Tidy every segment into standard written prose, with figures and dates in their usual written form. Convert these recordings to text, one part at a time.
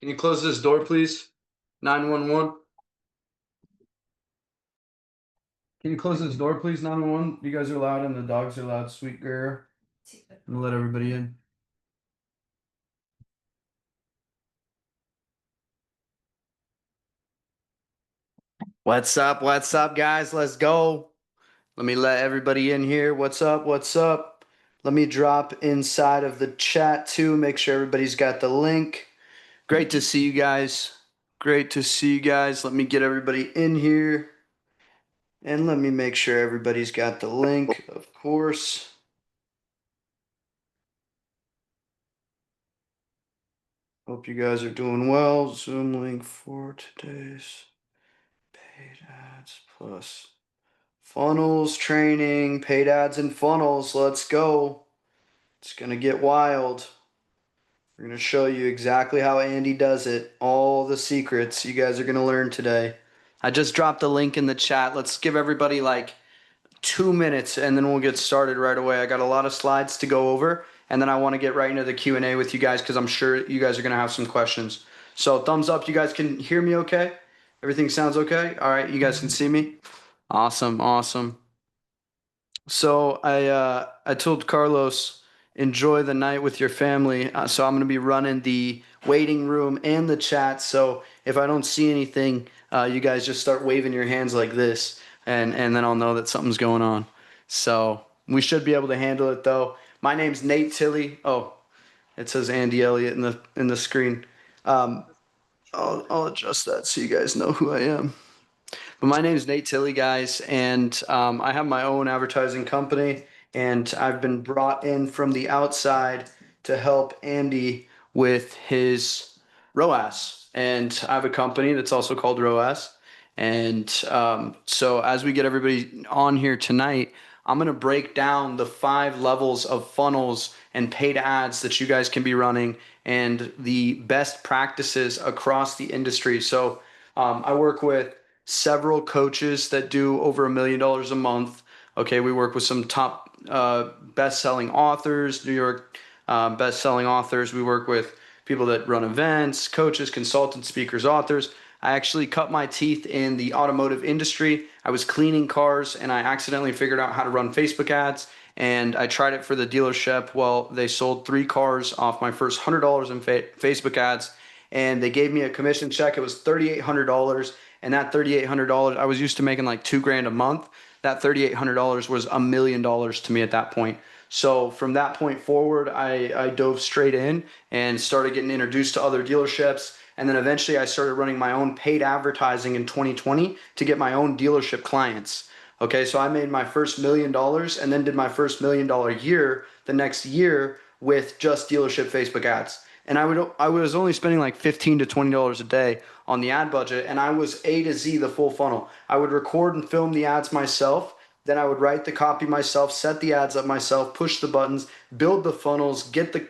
Can you close this door, please? 911. Can you close this door, please? 911. You guys are loud and the dogs are loud. Sweet girl. I'm gonna let everybody in. What's up? What's up, guys? Let's go. Let me let everybody in here. What's up? What's up? Let me drop inside of the chat too. Make sure everybody's got the link. Great to see you guys. Great to see you guys. Let me get everybody in here. And let me make sure everybody's got the link, of course. Hope you guys are doing well. Zoom link for today's paid ads plus funnels training, paid ads and funnels. Let's go. It's going to get wild. We're going to show you exactly how Andy does it. All the secrets you guys are going to learn today. I just dropped the link in the chat. Let's give everybody like 2 minutes and then we'll get started right away. I got a lot of slides to go over and then I want to get right into the Q&A with you guys because I'm sure you guys are going to have some questions. So thumbs up. You guys can hear me okay? Everything sounds okay? All right. You guys can see me? Awesome. Awesome. So I told Carlos, enjoy the night with your family. So I'm going to be running the waiting room and the chat. So if I don't see anything, you guys just start waving your hands like this, and then I'll know that something's going on. So we should be able to handle it though. My name's Nate Tilley. Oh, it says Andy Elliott in the screen. I'll adjust that so you guys know who I am. But my name is Nate Tilley, guys, and I have my own advertising company, and I've been brought in from the outside to help Andy with his ROAS. And I have a company that's also called ROAS. And so as we get everybody on here tonight, I'm going to break down the 5 levels of funnels and paid ads that you guys can be running and the best practices across the industry. So I work with several coaches that do over $1 million a month. Okay, we work with some top best-selling authors, New York best-selling authors. We work with people that run events, coaches, consultants, speakers, authors. I actually cut my teeth in the automotive industry. I was cleaning cars and I accidentally figured out how to run Facebook ads. And I tried it for the dealership. Well, they sold 3 cars off my first $100 in Facebook ads. And they gave me a commission check. It was $3,800. And that $3,800, I was used to making like $2,000 a month. That $3,800 was $1 million to me at that point. So from that point forward, I dove straight in and started getting introduced to other dealerships. And then eventually I started running my own paid advertising in 2020 to get my own dealership clients. Okay, so I made my first $1 million and then did my first $1 million year the next year with just dealership Facebook ads. And I was only spending like $15 to $20 a day on the ad budget, and I was A to Z the full funnel. I would record and film the ads myself. Then I would write the copy myself, set the ads up myself, push the buttons, build the funnels, get the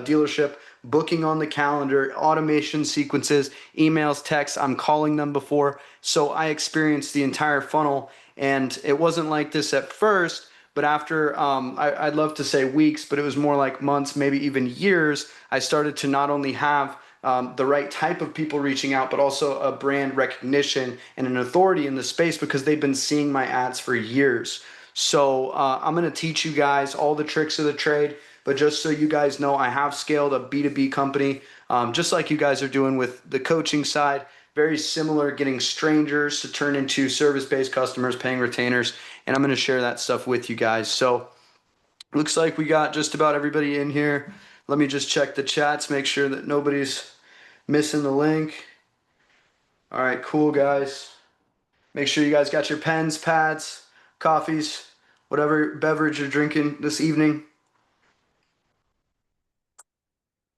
dealership booking on the calendar, automation sequences, emails, texts. I'm calling them before. So I experienced the entire funnel, and it wasn't like this at first. But after, I'd love to say weeks, but it was more like months, maybe even years, I started to not only have the right type of people reaching out, but also a brand recognition and an authority in the space because they've been seeing my ads for years. So I'm going to teach you guys all the tricks of the trade. But just so you guys know, I have scaled a B2B company, just like you guys are doing with the coaching side. Very similar, getting strangers to turn into service-based customers, paying retainers. And I'm going to share that stuff with you guys. So looks like we got just about everybody in here. Let me just check the chats, make sure that nobody's missing the link. All right, cool, guys. Make sure you guys got your pens, pads, coffees, whatever beverage you're drinking this evening.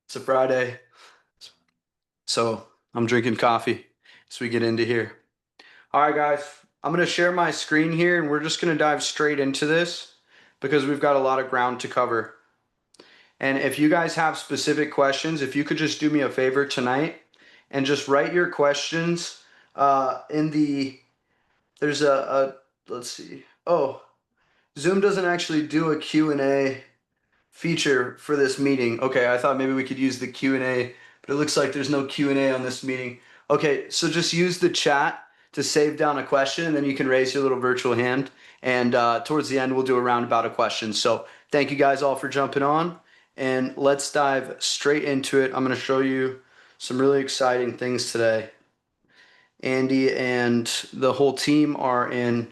It's a Friday, so I'm drinking coffee as we get into here. All right, guys, I'm going to share my screen here, and we're just going to dive straight into this because we've got a lot of ground to cover. And if you guys have specific questions, if you could just do me a favor tonight and just write your questions in the, there's let's see. Oh, Zoom doesn't actually do a Q&A feature for this meeting. Okay, I thought maybe we could use the Q&A but it looks like there's no Q&A on this meeting. Okay, so just use the chat to save down a question, and then you can raise your little virtual hand. And towards the end, we'll do a roundabout of questions. So thank you guys all for jumping on, and let's dive straight into it. I'm going to show you some really exciting things today. Andy and the whole team are in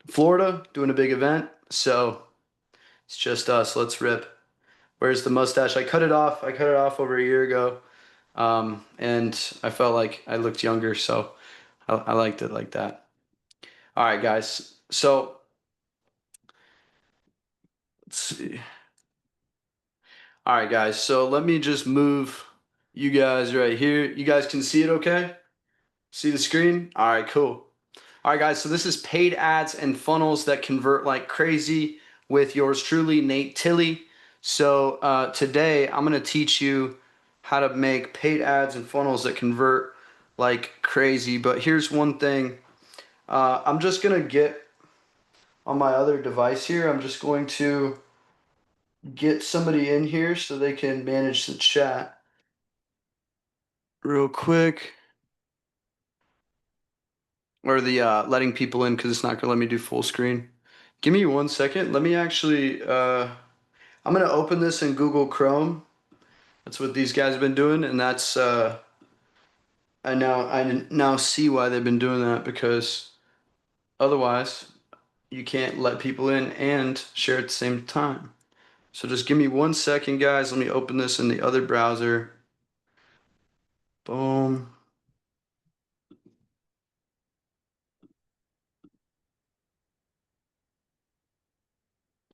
Florida doing a big event, so it's just us. Let's rip. Where's the mustache? I cut it off. I cut it off over a year ago, and I felt like I looked younger, so I liked it like that. All right, guys. So let's see. All right, guys. So let me just move you guys right here. You guys can see it okay? See the screen? All right, cool. All right, guys. So this is paid ads and funnels that convert like crazy with yours truly, Nate Tilley. So today I'm going to teach you how to make paid ads and funnels that convert like crazy. But here's one thing. I'm just going to get on my other device here. I'm just going to get somebody in here so they can manage the chat real quick. Or the letting people in because it's not going to let me do full screen. Give me 1 second. Let me actually, I'm going to open this in Google Chrome. That's what these guys have been doing. And that's, I now see why they've been doing that, because otherwise you can't let people in and share at the same time. So just give me 1 second, guys. Let me open this in the other browser. Boom.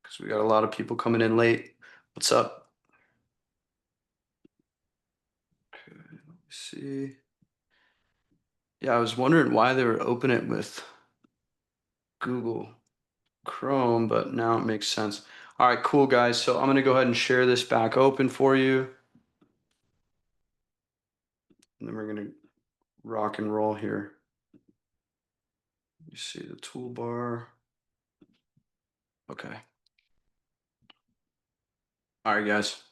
Because we got a lot of people coming in late. What's up? Okay, let me see. Yeah, I was wondering why they were opening it with Google Chrome, but now it makes sense. All right, cool, guys. So I'm going to go ahead and share this back open for you. And then we're going to rock and roll here. You see the toolbar. Okay. All right, guys.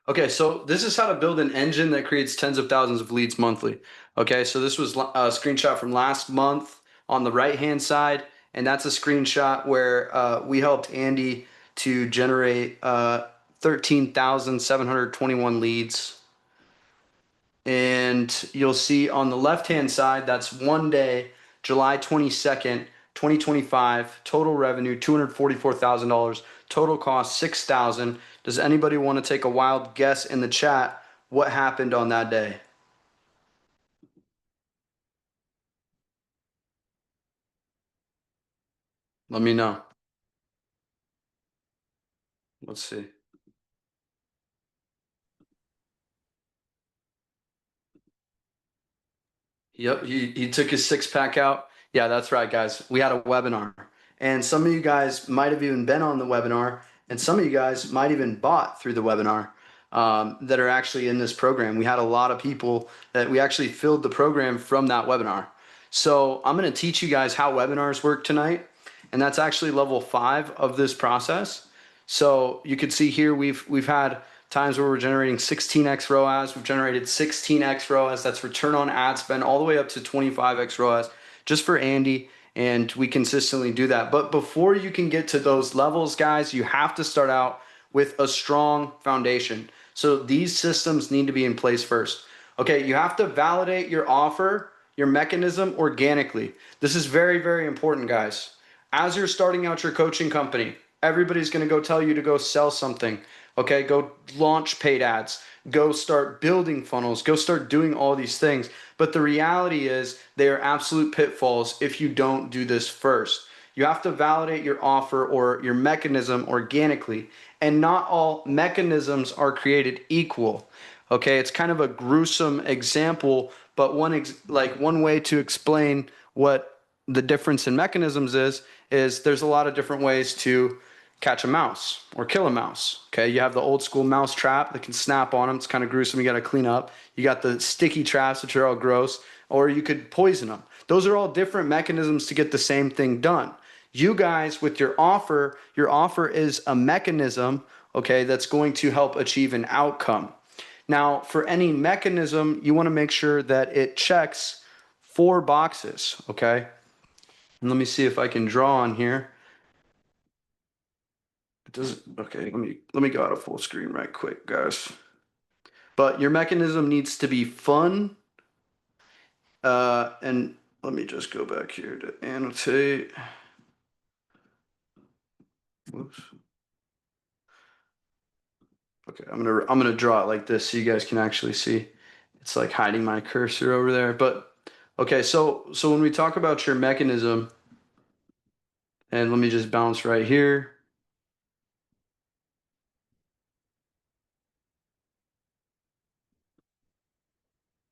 Okay, so this is how to build an engine that creates tens of thousands of leads monthly. Okay, so this was a screenshot from last month on the right-hand side, and that's a screenshot where we helped Andy to generate 13,721 leads. And you'll see on the left-hand side, that's one day, July 22nd, 2025, total revenue, $244,000, total cost, $6,000. Does anybody want to take a wild guess in the chat what happened on that day? Let me know. Let's see. Yep, he took his six pack out. Yeah, that's right, guys. We had a webinar, and some of you guys might have even been on the webinar, and some of you guys might even bought through the webinar that are actually in this program. We had a lot of people that we actually filled the program from that webinar. So I'm going to teach you guys how webinars work tonight, and that's actually level 5 of this process. So you can see here we've had times where we're generating 16x ROAS. We've generated 16x ROAS. That's return on ad spend all the way up to 25x ROAS just for Andy. And we consistently do that. But before you can get to those levels, guys, you have to start out with a strong foundation. So these systems need to be in place first. Okay, you have to validate your offer, your mechanism organically. This is very, very important, guys. As you're starting out your coaching company, everybody's going to go tell you to go sell something. Okay, go launch paid ads, go start building funnels, go start doing all these things. But the reality is they are absolute pitfalls if you don't do this first. You have to validate your offer or your mechanism organically, and not all mechanisms are created equal. Okay, it's kind of a gruesome example, but one way to explain what the difference in mechanisms is there's a lot of different ways to catch a mouse or kill a mouse. Okay, you have the old school mouse trap that can snap on them. It's kind of gruesome. You got to clean up. You got the sticky traps, which are all gross, or you could poison them. Those are all different mechanisms to get the same thing done. You guys, with your offer is a mechanism, okay, that's going to help achieve an outcome. Now, for any mechanism, you want to make sure that it checks 4 boxes, okay? And let me see if I can draw on here. It doesn't, okay, let me go out of full screen right quick, guys. But your mechanism needs to be fun. And let me just go back here to annotate. Whoops. Okay, I'm gonna draw it like this so you guys can actually see. It's like hiding my cursor over there. But okay, so when we talk about your mechanism, and let me just bounce right here.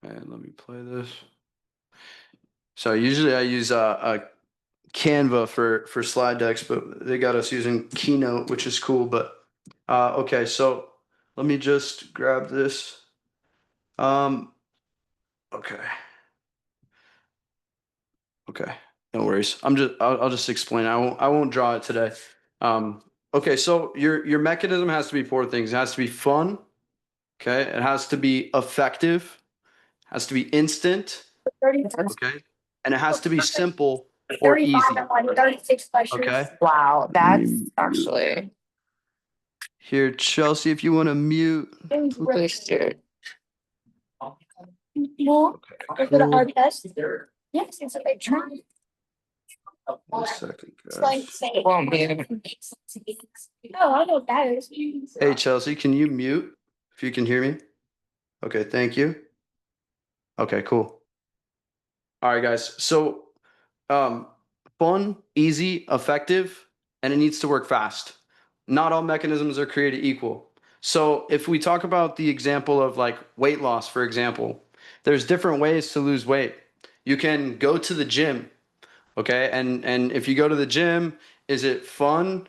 And let me play this. So usually I use a Canva for slide decks, but they got us using Keynote, which is cool. But okay, so let me just grab this. Okay. Okay. No worries. I'll just explain. I won't draw it today. Okay, so your mechanism has to be 4 things. It has to be fun. Okay. It has to be effective. Has to be instant. Okay. And it has to be simple or easy. 36 Okay. Wow, that's actually Here, Chelsea, if you want to mute. boosted. Okay, cool. Yes, it's a big trend. 1 second, It's like guys. saying. Won't be. Oh, I know what that is. Hey, Chelsea, can you mute if you can hear me? Okay, thank you. Okay, cool. All right, guys. So, fun, easy, effective, and it needs to work fast. Not all mechanisms are created equal. So, if we talk about the example of like weight loss, for example, there's different ways to lose weight. You can go to the gym, okay? And if you go to the gym, is it fun?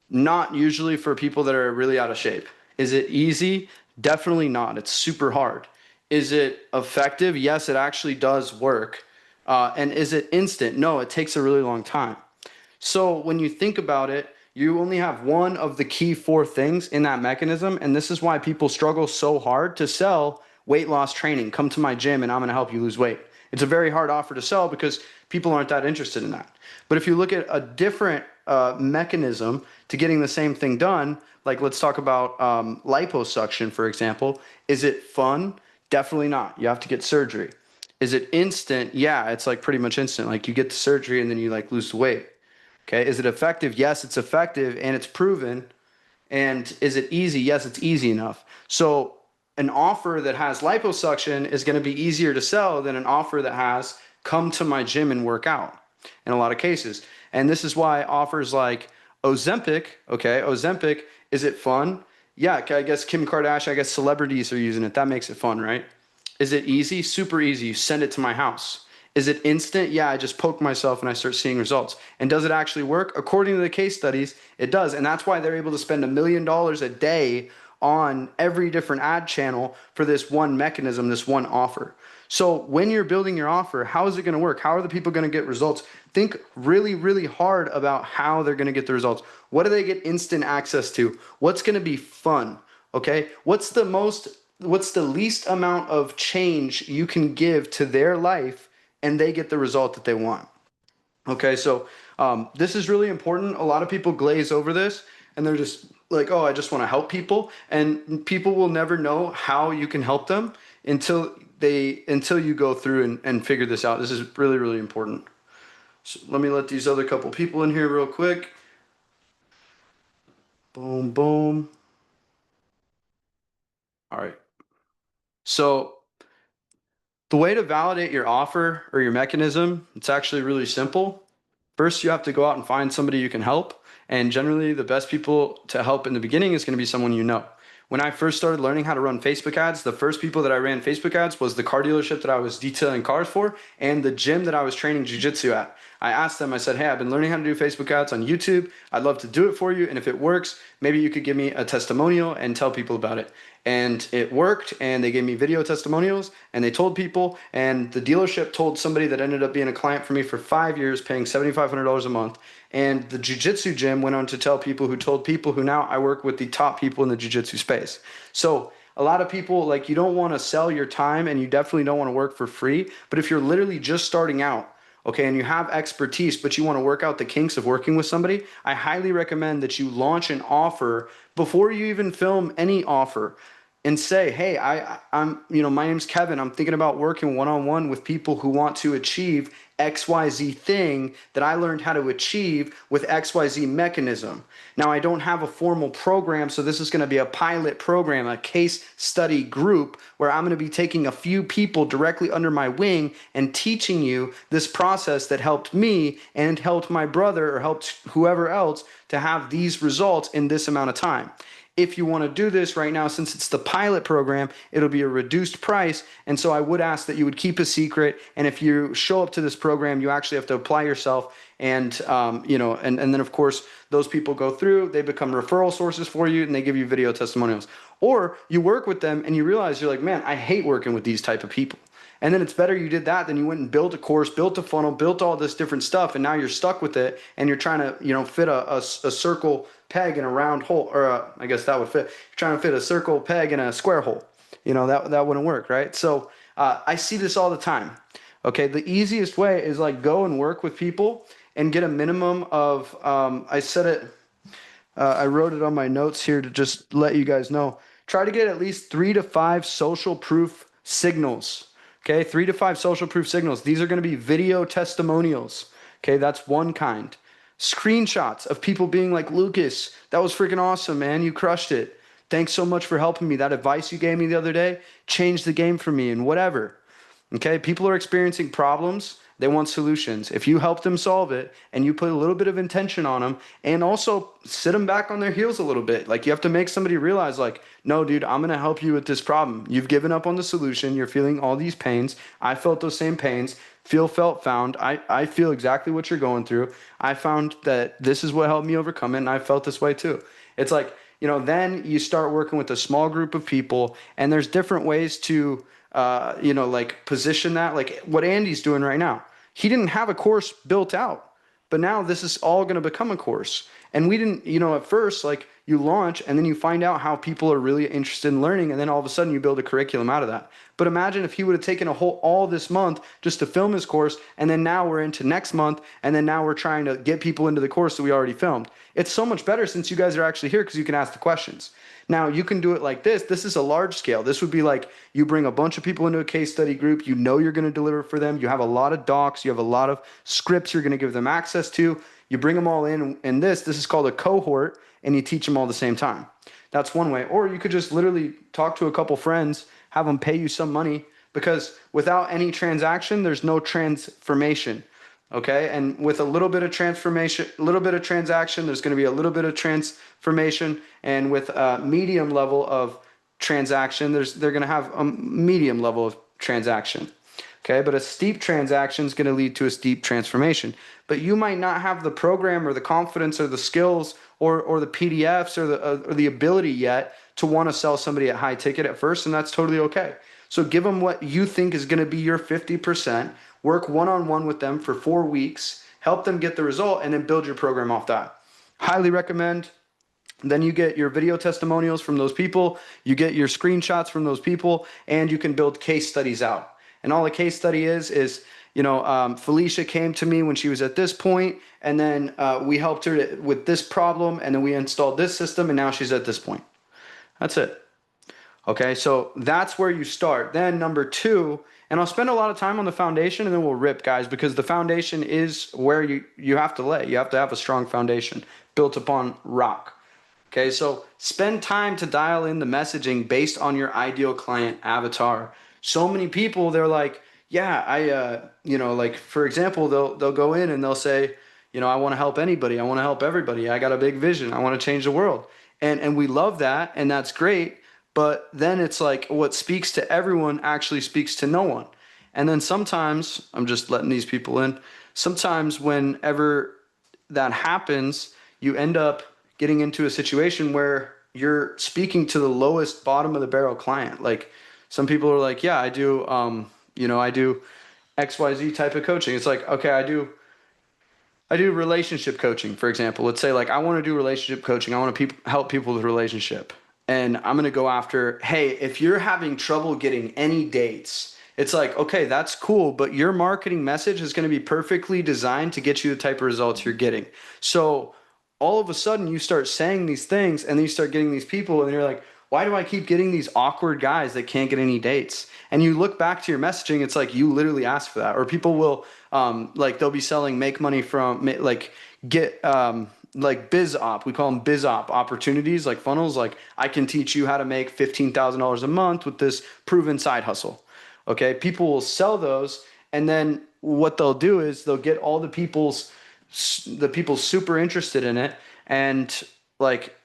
Not usually for people that are really out of shape. Is it easy? Definitely not. It's super hard. Is it effective? Yes, it actually does work. And is it instant? No, it takes a really long time. So when you think about it, you only have one of the key 4 things in that mechanism. And this is why people struggle so hard to sell weight loss training. Come to my gym and I'm going to help you lose weight. It's a very hard offer to sell because people aren't that interested in that. But if you look at a different mechanism to getting the same thing done, like let's talk about liposuction, for example. Is it fun? Definitely not. You have to get surgery. Is it instant? Yeah, it's like pretty much instant. Like you get the surgery and then you like lose the weight. Okay. Is it effective? Yes, it's effective and it's proven. And is it easy? Yes, it's easy enough. So an offer that has liposuction is going to be easier to sell than an offer that has come to my gym and work out in a lot of cases. And this is why offers like Ozempic, okay, Ozempic, is it fun? Yeah, I guess Kim Kardashian, I guess celebrities are using it. That makes it fun, right? Is it easy? Super easy. You send it to my house. Is it instant? Yeah, I just poke myself and I start seeing results. And does it actually work? According to the case studies, it does. And that's why they're able to spend $1 million a day on every different ad channel for this one mechanism, this one offer. So when you're building your offer, how is it going to work? How are the people going to get results? Think really, really hard about how they're going to get the results. What do they get instant access to? What's going to be fun? Okay. What's the least amount of change you can give to their life and they get the result that they want? Okay. So this is really important. A lot of people glaze over this and they're just like, oh, I just want to help people. And people will never know how you can help them until you go through and figure this out. This is really, really important. So let me let these other couple people in here real quick. Boom, boom. All right. So the way to validate your offer or your mechanism, it's actually really simple. First, you have to go out and find somebody you can help. And generally, the best people to help in the beginning is going to be someone you know. When I first started learning how to run Facebook ads, the first people that I ran Facebook ads was the car dealership that I was detailing cars for and the gym that I was training jiu-jitsu at. I asked them, I said, hey, I've been learning how to do Facebook ads on YouTube. I'd love to do it for you. And if it works, maybe you could give me a testimonial and tell people about it. And it worked, and they gave me video testimonials, and they told people, and the dealership told somebody that ended up being a client for me for 5 years, paying $7,500 a month, And the jiu-jitsu gym went on to tell people who told people who now I work with the top people in the jiu-jitsu space. So a lot of people, like, you don't want to sell your time and you definitely don't want to work for free. But if you're literally just starting out, okay, and you have expertise, but you want to work out the kinks of working with somebody, I highly recommend that you launch an offer before you even film any offer and say, hey, I'm, my name's Kevin. I'm thinking about working one-on-one with people who want to achieve XYZ thing that I learned how to achieve with XYZ mechanism. Now, I don't have a formal program, so this is going to be a pilot program, a case study group where I'm going to be taking a few people directly under my wing and teaching you this process that helped me and helped my brother or helped whoever else to have these results in this amount of time. If you want to do this right now, since it's the pilot program, it'll be a reduced price. And so I would ask that you would keep a secret. And if you show up to this program, you actually have to apply yourself. And, and then of course, those people go through, they become referral sources for you and they give you video testimonials. Or you work with them and you realize you're like, man, I hate working with these type of people. And then it's better you did that than you went and built a course, built a funnel, built all this different stuff, and now you're stuck with it, and you're trying to, fit a circle peg in a round hole, or I guess that would fit. You're trying to fit a circle peg in a square hole. That wouldn't work, right? So I see this all the time. Okay, the easiest way is like go and work with people and get a minimum of. I said it. I wrote it on my notes here to just let you guys know. Try to get at least 3 to 5 social proof signals. Okay, 3 to 5 social proof signals. These are going to be video testimonials. Okay, that's one kind. Screenshots of people being like, Lucas, that was freaking awesome, man. You crushed it. Thanks so much for helping me. That advice you gave me the other day changed the game for me and whatever. Okay, people are experiencing problems. They want solutions. If you help them solve it and you put a little bit of intention on them and also sit them back on their heels a little bit, like you have to make somebody realize, like, no, dude, I'm going to help you with this problem. You've given up on the solution. You're feeling all these pains. I felt those same pains. Feel, felt, found. I feel exactly what you're going through. I found that this is what helped me overcome it, and I felt this way too. It's like, then you start working with a small group of people, and there's different ways to, like position that, like what Andy's doing right now. He didn't have a course built out, but now this is all going to become a course. And we didn't, at first, like you launch and then you find out how people are really interested in learning. And then all of a sudden you build a curriculum out of that. But imagine if he would have taken all this month just to film his course. And then now we're into next month. And then now we're trying to get people into the course that we already filmed. It's so much better since you guys are actually here because you can ask the questions. Now you can do it like this. This is a large scale. This would be like you bring a bunch of people into a case study group. You know you're going to deliver for them. You have a lot of docs. You have a lot of scripts you're going to give them access to. You bring them all in. And this is called a cohort, and you teach them all at the same time. That's one way. Or you could just literally talk to a couple friends, have them pay you some money, because without any transaction, there's no transformation. Okay, and with a little bit of transformation, a little bit of transaction, there's going to be a little bit of transformation, and with a medium level of transaction, they're going to have a medium level of transaction. Okay, but a steep transaction is going to lead to a steep transformation. But you might not have the program or the confidence or the skills or the PDFs or the ability yet to want to sell somebody at high ticket at first, and that's totally okay. So give them what you think is going to be your 50%. Work one-on-one with them for 4 weeks, help them get the result, and then build your program off that. Highly recommend. Then you get your video testimonials from those people, you get your screenshots from those people, and you can build case studies out. And all a case study is Felicia came to me when she was at this point, and then we helped her with this problem, and then we installed this system, and now she's at this point. That's it. Okay, so that's where you start. Then number 2, and I'll spend a lot of time on the foundation and then we'll rip, guys, because the foundation is where you have to lay. You have to have a strong foundation built upon rock. Okay, so spend time to dial in the messaging based on your ideal client avatar. So many people, they're like, yeah, like for example, they'll go in and they'll say, I want to help anybody. I want to help everybody. I got a big vision. I want to change the world. And we love that, and that's great. But then it's like what speaks to everyone actually speaks to no one. And then sometimes, I'm just letting these people in, sometimes whenever that happens, you end up getting into a situation where you're speaking to the lowest bottom of the barrel client. Like some people are like, yeah, I do, I do XYZ type of coaching. It's like, okay, I do I do relationship coaching, for example. Let's say like I want to do relationship coaching. I want to help people with relationship. And I'm going to go after, hey, if you're having trouble getting any dates, it's like, okay, that's cool, but your marketing message is going to be perfectly designed to get you the type of results you're getting. So all of a sudden you start saying these things and then you start getting these people and you're like, why do I keep getting these awkward guys that can't get any dates? And you look back to your messaging, it's like you literally asked for that. Or people will like they'll be selling make money from like get like biz op. We call them biz op opportunities, like funnels. Like I can teach you how to make $15,000 a month with this proven side hustle. Okay, people will sell those, and then what they'll do is they'll get all the people super interested in it, and like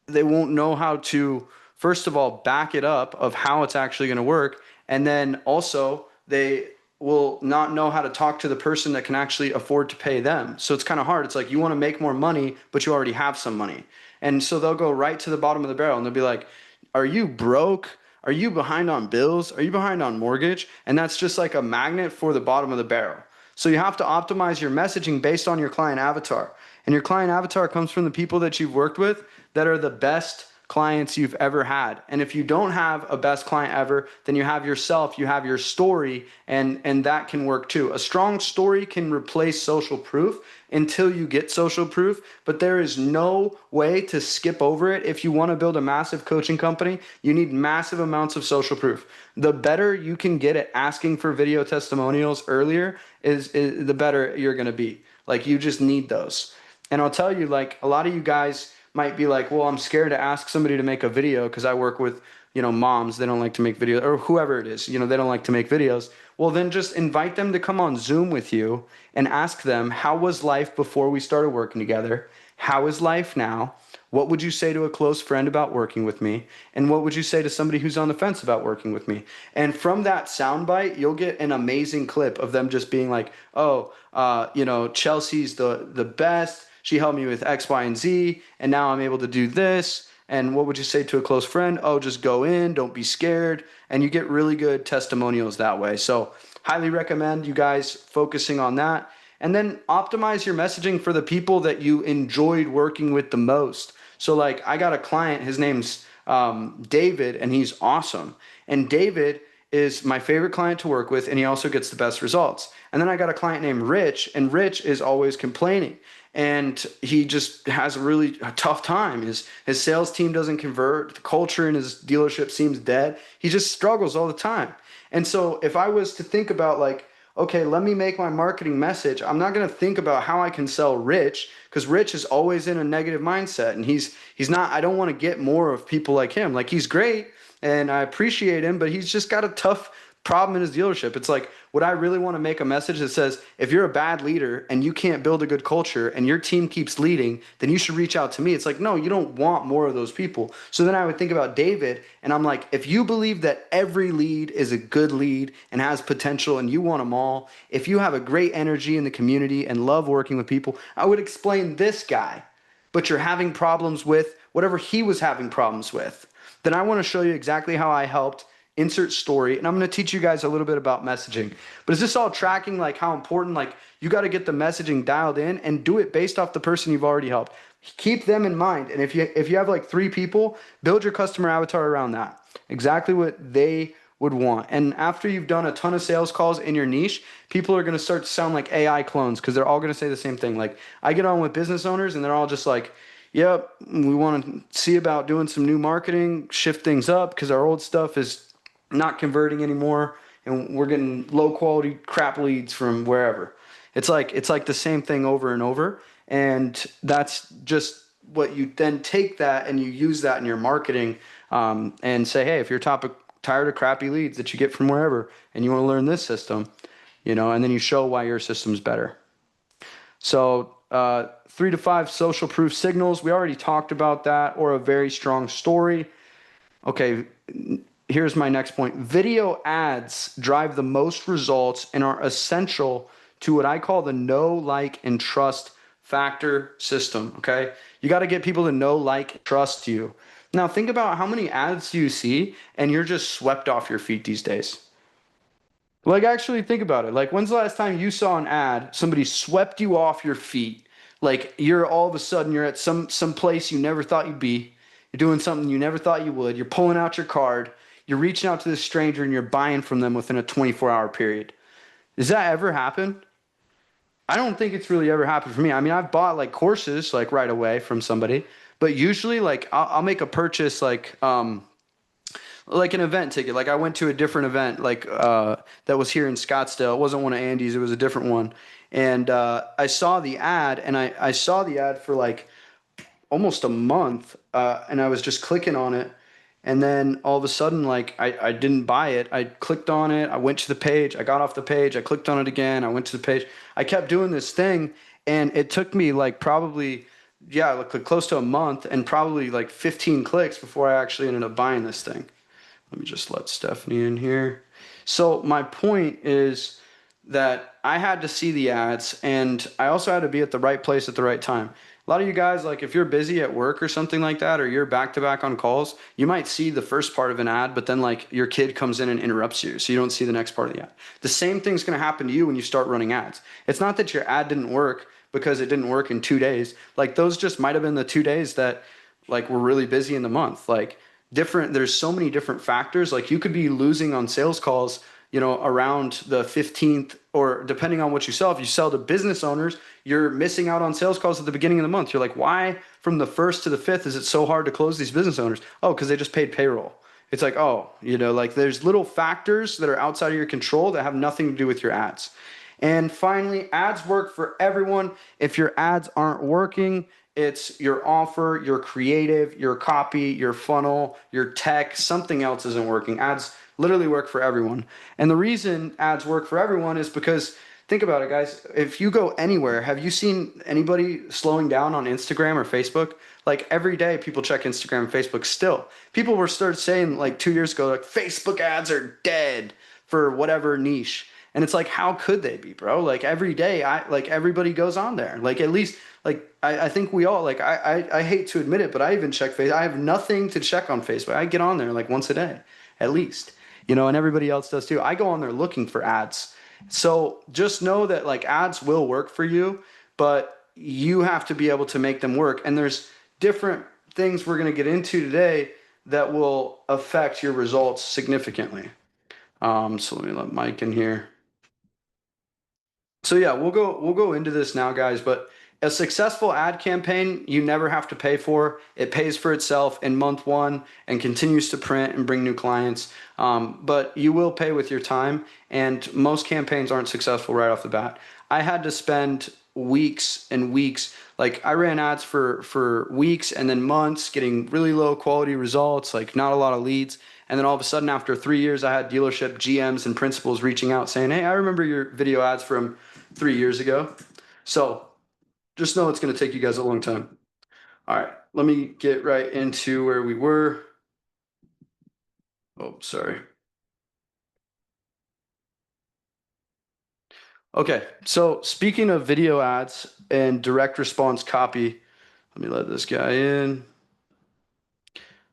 they won't know how to first of all back it up of how it's actually going to work, and then also they will not know how to talk to the person that can actually afford to pay them. So it's kind of hard. It's like you want to make more money but you already have some money, and so they'll go right to the bottom of the barrel and they'll be like, are you broke? Are you behind on bills? Are you behind on mortgage? And that's just like a magnet for the bottom of the barrel. So you have to optimize your messaging based on your client avatar. And your client avatar comes from the people that you've worked with that are the best clients you've ever had. And if you don't have a best client ever, then you have yourself, you have your story, and that can work too. A strong story can replace social proof until you get social proof, but there is no way to skip over it. If you want to build a massive coaching company, you need massive amounts of social proof. The better you can get at asking for video testimonials earlier is the better you're going to be. Like you just need those. And I'll tell you, like a lot of you guys might be like, well, I'm scared to ask somebody to make a video because I work with, moms. They don't like to make videos, or whoever it is, they don't like to make videos. Well, then just invite them to come on Zoom with you and ask them, how was life before we started working together? How is life now? What would you say to a close friend about working with me? And what would you say to somebody who's on the fence about working with me? And from that soundbite, you'll get an amazing clip of them just being like, oh, Chelsea's the best. She helped me with X, Y, and Z, and now I'm able to do this. And what would you say to a close friend? Oh, just go in, don't be scared. And you get really good testimonials that way. So highly recommend you guys focusing on that. And then optimize your messaging for the people that you enjoyed working with the most. So like I got a client, his name's David, and he's awesome. And David is my favorite client to work with, and he also gets the best results. And then I got a client named Rich, and Rich is always complaining. And he just has a really tough time. His sales team doesn't convert. The culture in his dealership seems dead. He just struggles all the time. And so if I was to think about like, okay, let me make my marketing message, I'm not going to think about how I can sell Rich because Rich is always in a negative mindset, and he's not. I don't want to get more of people like him. Like he's great and I appreciate him, but he's just got a tough problem in his dealership. It's like, would I really want to make a message that says, if you're a bad leader and you can't build a good culture and your team keeps leading, then you should reach out to me. It's like, no, you don't want more of those people. So then I would think about David, and I'm like, if you believe that every lead is a good lead and has potential and you want them all, if you have a great energy in the community and love working with people, I would explain this guy, but you're having problems with whatever he was having problems with. Then I want to show you exactly how I helped. Insert story, and I'm going to teach you guys a little bit about messaging. But is this all tracking like how important, like you got to get the messaging dialed in and do it based off the person you've already helped. Keep them in mind. And if you have like 3 people, build your customer avatar around that. Exactly what they would want. And after you've done a ton of sales calls in your niche, people are going to start to sound like AI clones because they're all going to say the same thing. Like I get on with business owners and they're all just like, yep, we want to see about doing some new marketing, shift things up because our old stuff is not converting anymore, and we're getting low quality crap leads from wherever. It's like the same thing over and over, and that's just what you then take that and you use that in your marketing, and say, hey, if you're tired of crappy leads that you get from wherever and you want to learn this system, and then you show why your system's better. So 3 to 5 social proof signals, we already talked about that, or a very strong story. Okay, here's my next point. Video ads drive the most results and are essential to what I call the know, like, and trust factor system, okay? You got to get people to know, like, trust you. Now, think about how many ads do you see and you're just swept off your feet these days. Like, actually think about it. Like, when's the last time you saw an ad, somebody swept you off your feet? Like, you're all of a sudden you're at some place you never thought you'd be. You're doing something you never thought you would. You're pulling out your card. You're reaching out to this stranger and you're buying from them within a 24-hour period. Does that ever happen? I don't think it's really ever happened for me. I mean, I've bought like courses like right away from somebody, but usually like I'll make a purchase like an event ticket. Like I went to a different event, like that was here in Scottsdale. It wasn't one of Andy's; it was a different one. And I saw the ad, and I saw the ad for like almost a month, and I was just clicking on it, and then all of a sudden, like I didn't buy it. I clicked on it. I went to the page. I got off the page. I clicked on it again. I went to the page. I kept doing this thing, and it took me like probably yeah, like close to a month, and probably like 15 clicks before I actually ended up buying this thing. Let me just let Stephanie in here. So my point is that I had to see the ads and I also had to be at the right place at the right time. A lot of you guys, like if you're busy at work or something like that, or you're back to back on calls, you might see the first part of an ad, but then like your kid comes in and interrupts you. So you don't see the next part of the ad. The same thing's going to happen to you when you start running ads. It's not that your ad didn't work because it didn't work in 2 days. Like those just might have been the 2 days that like were really busy in the month. Like different there's so many different factors, like you could be losing on sales calls, around the 15th, or depending on what you sell. If you sell to business owners, you're missing out on sales calls at the beginning of the month. You're like, why from the 1st to the 5th is it so hard to close these business owners? Oh, because they just paid payroll. It's like, oh, like there's little factors that are outside of your control that have nothing to do with your ads. And finally, ads work for everyone. If your ads aren't working, it's your offer, your creative, your copy, your funnel, your tech, something else isn't working. Ads literally work for everyone. And the reason ads work for everyone is because think about it, guys. If you go anywhere, have you seen anybody slowing down on Instagram or Facebook? Like every day, people check Instagram and Facebook still. People were started saying like 2 years ago, like Facebook ads are dead for whatever niche. And it's like, how could they be, bro? Like every day, I like everybody goes on there. Like at least, like I think we all like. I hate to admit it, but I even check Facebook. I have nothing to check on Facebook. I get on there like once a day, at least. And everybody else does too. I go on there looking for ads. So just know that like ads will work for you, but you have to be able to make them work. And there's different things we're going to get into today that will affect your results significantly. So let me let Mike in here. So yeah, we'll go into this now, guys, but a successful ad campaign you never have to pay for. It pays for itself in month one and continues to print and bring new clients. But you will pay with your time, and most campaigns aren't successful right off the bat. I had to spend weeks and weeks. Like I ran ads for weeks and then months, getting really low quality results, like not a lot of leads. And then all of a sudden, after 3 years, I had dealership GMs and principals reaching out saying, "Hey, I remember your video ads from 3 years ago." So just know it's going to take you guys a long time. All right, let me get right into where we were. Oh, sorry. Okay, so speaking of video ads and direct response copy, let me let this guy in.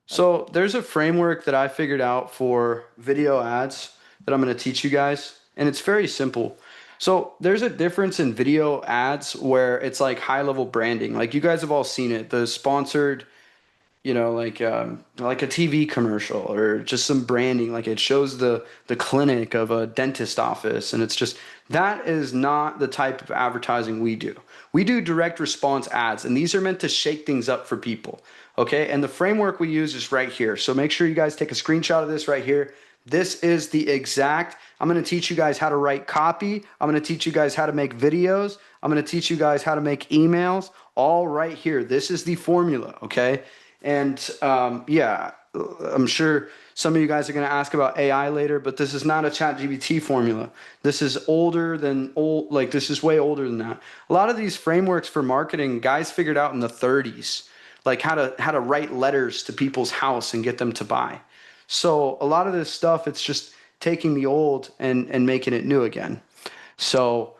So there's a framework that I figured out for video ads that I'm going to teach you guys, and it's very simple. So there's a difference in video ads where it's like high level branding. Like you guys have all seen it, the sponsored, like a TV commercial or just some branding. Like it shows the clinic of a dentist office, and it's just that is not the type of advertising we do. We do direct response ads, and these are meant to shake things up for people. Okay, and the framework we use is right here. So make sure you guys take a screenshot of this right here. This is the exact. I'm going to teach you guys how to write copy. I'm going to teach you guys how to make videos. I'm going to teach you guys how to make emails. All right here. This is the formula. Okay. And yeah, I'm sure some of you guys are going to ask about AI later, but this is not a ChatGPT formula. This is older than old, like this is way older than that. A lot of these frameworks for marketing, guys figured out in the 30s, like how to write letters to people's house and get them to buy. So a lot of this stuff, it's just taking the old and making it new again. So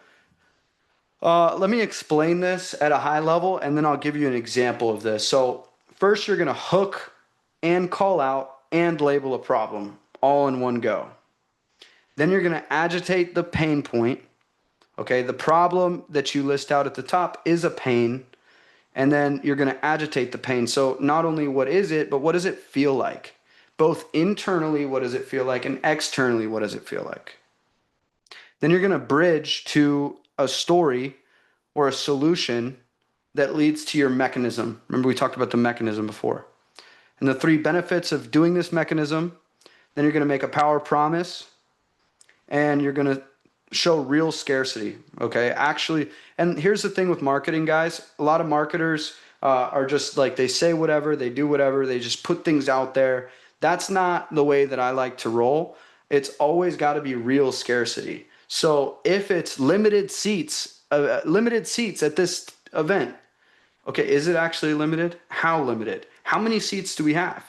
let me explain this at a high level, and then I'll give you an example of this. So first, you're going to hook and call out and label a problem all in one go. Then you're going to agitate the pain point. Okay, the problem that you list out at the top is a pain, and then you're going to agitate the pain. So not only what is it, but what does it feel like? Both internally, what does it feel like, and externally, what does it feel like? Then you're going to bridge to a story or a solution that leads to your mechanism. Remember, we talked about the mechanism before. And the 3 benefits of doing this mechanism. Then you're going to make a power promise, and you're going to show real scarcity. Okay, actually, and here's the thing with marketing, guys. A lot of marketers are just like, they say whatever, they do whatever, they just put things out there. That's not the way that I like to roll. It's always got to be real scarcity. So if it's limited seats at this event, okay, is it actually limited? How limited? How many seats do we have?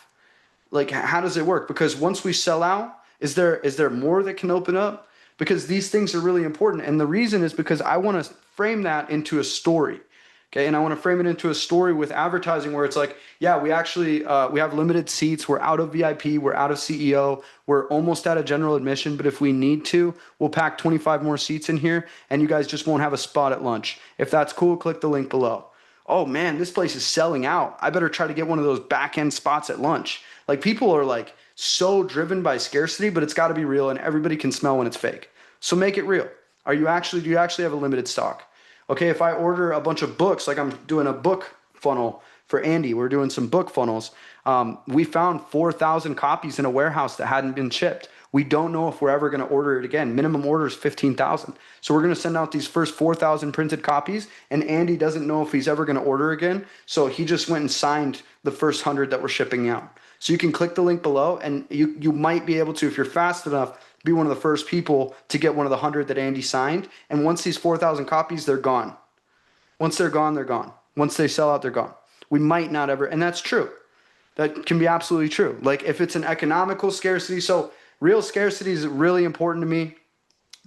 Like, how does it work? Because once we sell out, is there more that can open up? Because these things are really important. And the reason is because I want to frame that into a story. Okay, and I want to frame it into a story with advertising where it's like, yeah, we actually we have limited seats. We're out of VIP. We're out of CEO. We're almost out of general admission. But if we need to, we'll pack 25 more seats in here, and you guys just won't have a spot at lunch. If that's cool, click the link below. Oh man, this place is selling out. I better try to get one of those back end spots at lunch. Like, people are like so driven by scarcity, but it's got to be real, and everybody can smell when it's fake. So make it real. Do you actually have a limited stock? Okay, if I order a bunch of books, like I'm doing a book funnel for Andy, we're doing some book funnels. We found 4,000 copies in a warehouse that hadn't been shipped. We don't know if we're ever going to order it again. Minimum order is 15,000. So we're going to send out these first 4,000 printed copies, and Andy doesn't know if he's ever going to order again. So he just went and signed the first 100 that we're shipping out. So you can click the link below, and you might be able to, if you're fast enough, be one of the first people to get one of the 100 that Andy signed. And once these 4,000 copies, they're gone. Once they're gone, they're gone. Once they sell out, they're gone. We might not ever, and that's true. That can be absolutely true. Like, if it's an economical scarcity, so real scarcity is really important to me,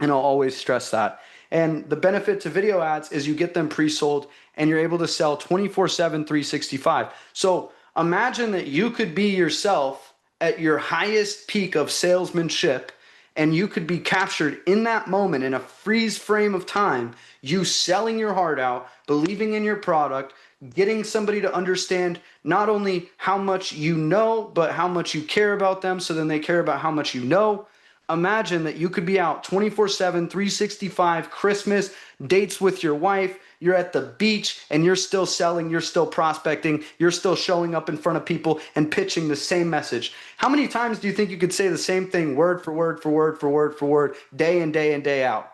and I'll always stress that. And the benefit to video ads is you get them pre-sold, and you're able to sell 24/7, 365. So imagine that you could be yourself at your highest peak of salesmanship, and you could be captured in that moment in a freeze frame of time, you selling your heart out, believing in your product, getting somebody to understand not only how much you know, but how much you care about them, so then they care about how much you know. Imagine that you could be out 24/7, 365, Christmas, dates with your wife, you're at the beach, and you're still selling, you're still prospecting, you're still showing up in front of people and pitching the same message. How many times do you think you could say the same thing word for word for word for word for word, day in, day in, day out?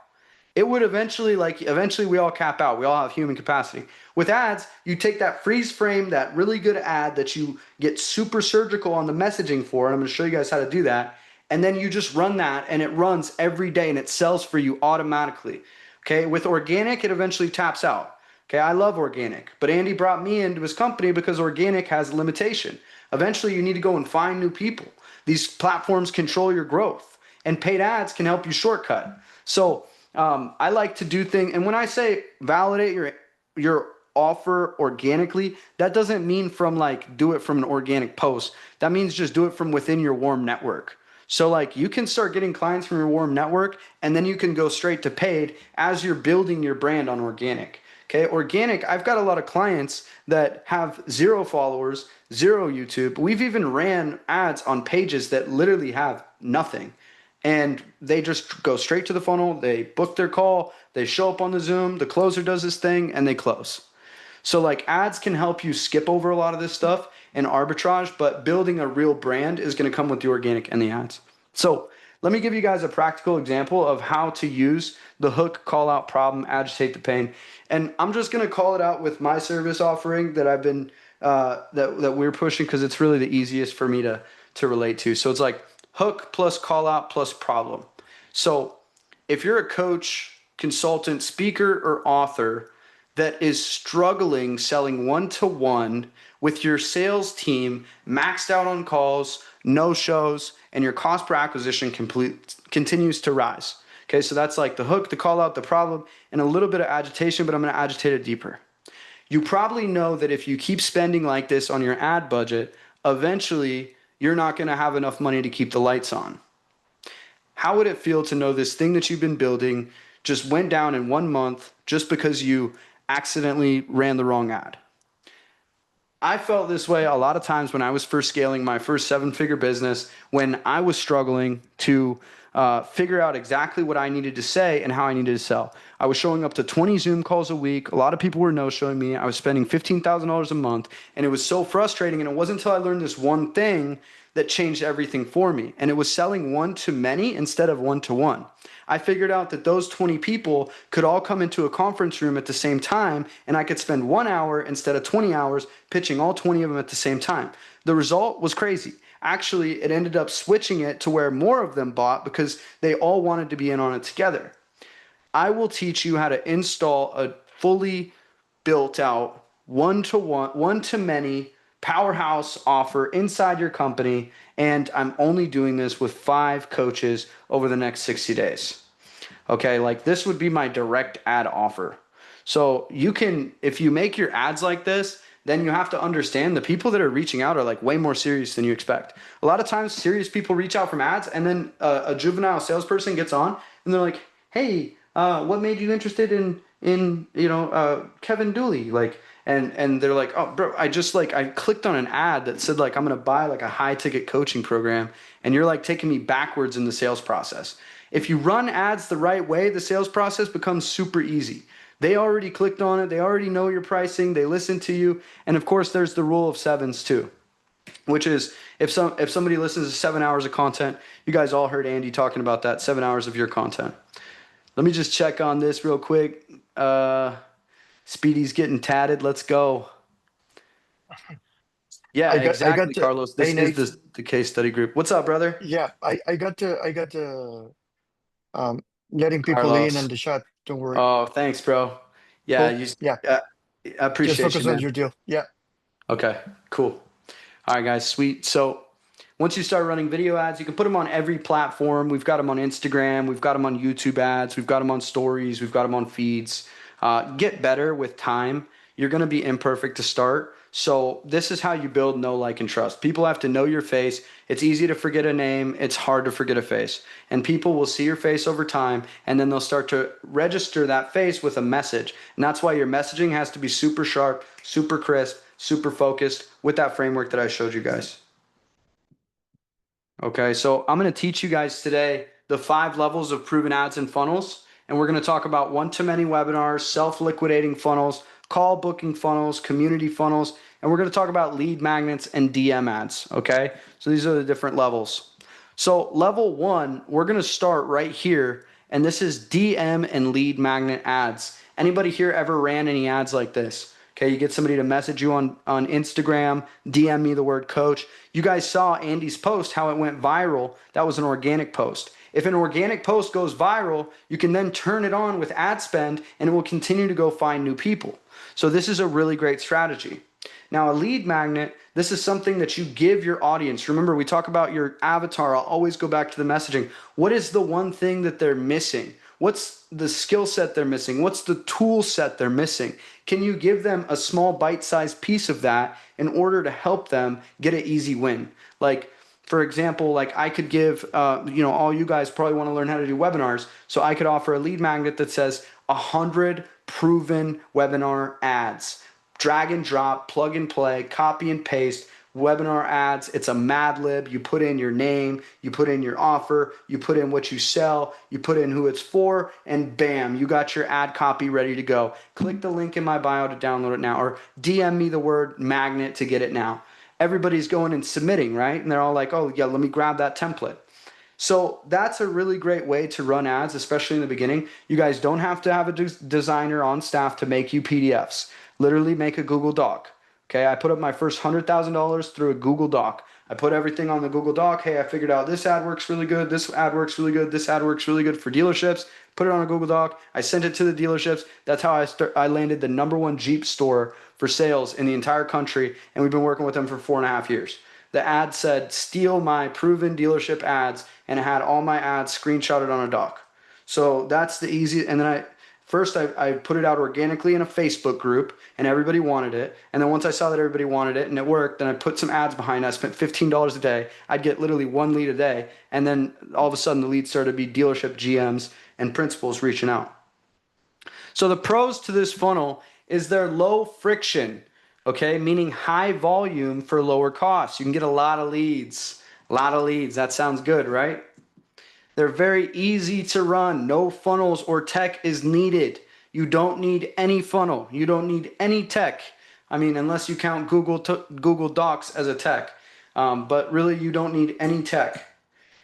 It would eventually we all cap out. We all have human capacity. With ads, you take that freeze frame, that really good ad that you get super surgical on the messaging for, and I'm going to show you guys how to do that. And then you just run that, and it runs every day, and it sells for you automatically. Okay, with organic, it eventually taps out. Okay, I love organic, but Andy brought me into his company because organic has a limitation. Eventually, you need to go and find new people. These platforms control your growth, and paid ads can help you shortcut. So I like to do things, and when I say validate your offer organically, that doesn't mean from like do it from an organic post. That means just do it from within your warm network. So like, you can start getting clients from your warm network, and then you can go straight to paid as you're building your brand on organic. Okay, organic, I've got a lot of clients that have 0 followers, 0 YouTube. We've even ran ads on pages that literally have nothing. And they just go straight to the funnel, they book their call, they show up on the Zoom, the closer does his thing, and they close. So like, ads can help you skip over a lot of this stuff and arbitrage, but building a real brand is going to come with the organic and the ads. So let me give you guys a practical example of how to use the hook, call out, problem, agitate the pain. And I'm just going to call it out with my service offering that I've been that we're pushing, because it's really the easiest for me to relate to. So it's like hook plus call out plus problem. So if you're a coach, consultant, speaker, or author that is struggling selling one-to-one with your sales team maxed out on calls, no shows, and your cost per acquisition continues to rise. Okay, so that's like the hook, the call out, the problem, and a little bit of agitation, but I'm going to agitate it deeper. You probably know that if you keep spending like this on your ad budget, eventually you're not going to have enough money to keep the lights on. How would it feel to know this thing that you've been building just went down in 1 month just because you accidentally ran the wrong ad? I felt this way a lot of times when I was first scaling my first 7-figure business, when I was struggling to figure out exactly what I needed to say and how I needed to sell. I was showing up to 20 Zoom calls a week. A lot of people were no-showing me. I was spending $15,000 a month, and it was so frustrating. And it wasn't until I learned this one thing that changed everything for me. And it was selling one to many instead of one to one. I figured out that those 20 people could all come into a conference room at the same time, and I could spend 1 hour instead of 20 hours pitching all 20 of them at the same time. The result was crazy. Actually, it ended up switching it to where more of them bought because they all wanted to be in on it together. I will teach you how to install a fully built out one-to-one, one-to-many powerhouse offer inside your company. And I'm only doing this with 5 coaches over the next 60 days. Okay, like this would be my direct ad offer. So you can, if you make your ads like this, then you have to understand the people that are reaching out are like way more serious than you expect. A lot of times, serious people reach out from ads, and then a juvenile salesperson gets on, and they're like, "Hey, what made you interested in Kevin Dooley?" Like, and they're like, "Oh, bro, I clicked on an ad that said like I'm gonna buy like a high ticket coaching program, and you're like taking me backwards in the sales process." If you run ads the right way, the sales process becomes super easy. They already clicked on it. They already know your pricing. They listen to you. And of course, there's the rule of sevens too, which is if somebody listens to 7 hours of content, you guys all heard Andy talking about that, 7 hours of your content. Let me just check on this real quick. Speedy's getting tatted. Let's go. Yeah, I got exactly, the Carlos. Hey This is Nate. the case study group. What's up, brother? Yeah, I got the um letting people in Carlos. and the chat. Don't worry. Oh, thanks, bro. Yeah, Cool. you. Yeah. Uh, I Just appreciate you, focus on man. your deal. Yeah. Okay, cool. All right, guys, sweet. So once you start running video ads, you can put them on every platform. We've got them on Instagram. We've got them on YouTube ads. We've got them on stories. We've got them on feeds. Get better with time. You're going to be imperfect to start. So this is how you build know, like, and trust. People have to know your face. It's easy to forget a name. It's hard to forget a face. And people will see your face over time, and then they'll start to register that face with a message. And that's why your messaging has to be super sharp, super crisp, super focused with that framework that I showed you guys. Okay, so I'm going to teach you guys today the 5 levels of proven ads and funnels. And we're going to talk about one-to-many webinars, self-liquidating funnels, call booking funnels, community funnels, and we're going to talk about lead magnets and DM ads. Okay, so these are the different levels. So level 1, we're going to start right here, and this is DM and lead magnet ads. Anybody here ever ran any ads like this? Okay, you get somebody to message you on Instagram, DM me the word coach. You guys saw Andy's post, how it went viral. That was an organic post. If an organic post goes viral, you can then turn it on with ad spend and it will continue to go find new people. So this is a really great strategy. Now, a lead magnet, this is something that you give your audience. Remember, we talk about your avatar. I'll always go back to the messaging. What is the one thing that they're missing? What's the skill set they're missing? What's the tool set they're missing? Can you give them a small bite-sized piece of that in order to help them get an easy win? Like, for example, like I could give, all you guys probably want to learn how to do webinars. So I could offer a lead magnet that says 100 proven webinar ads. Drag and drop, plug and play, copy and paste, webinar ads. It's a Mad Lib. You put in your name, you put in your offer, you put in what you sell, you put in who it's for, and bam, you got your ad copy ready to go. Click the link in my bio to download it now, or DM me the word magnet to get it now. Everybody's going and submitting, right? And they're all like, oh, yeah, let me grab that template. So that's a really great way to run ads, especially in the beginning. You guys don't have to have a designer on staff to make you PDFs. Literally make a Google Doc. Okay, I put up my first $100,000 through a Google Doc. I put everything on the Google Doc. Hey, I figured out this ad works really good. This ad works really good. This ad works really good for dealerships. Put it on a Google Doc. I sent it to the dealerships. That's how I landed the #1 Jeep store for sales in the entire country, and we've been working with them for 4.5 years. The ad said, steal my proven dealership ads, and it had all my ads screenshotted on a doc. So that's the easy. And then first I put it out organically in a Facebook group and everybody wanted it. And then once I saw that everybody wanted it and it worked, then I put some ads behind it. I spent $15 a day. I'd get literally 1 lead a day. And then all of a sudden the leads started to be dealership GMs and principals reaching out. So the pros to this funnel is they're low friction, okay? Meaning high volume for lower costs. You can get a lot of leads. A lot of leads. That sounds good, right? They're very easy to run. No funnels or tech is needed. You don't need any funnel. You don't need any tech. I mean, unless you count Google Docs as a tech. But really, you don't need any tech.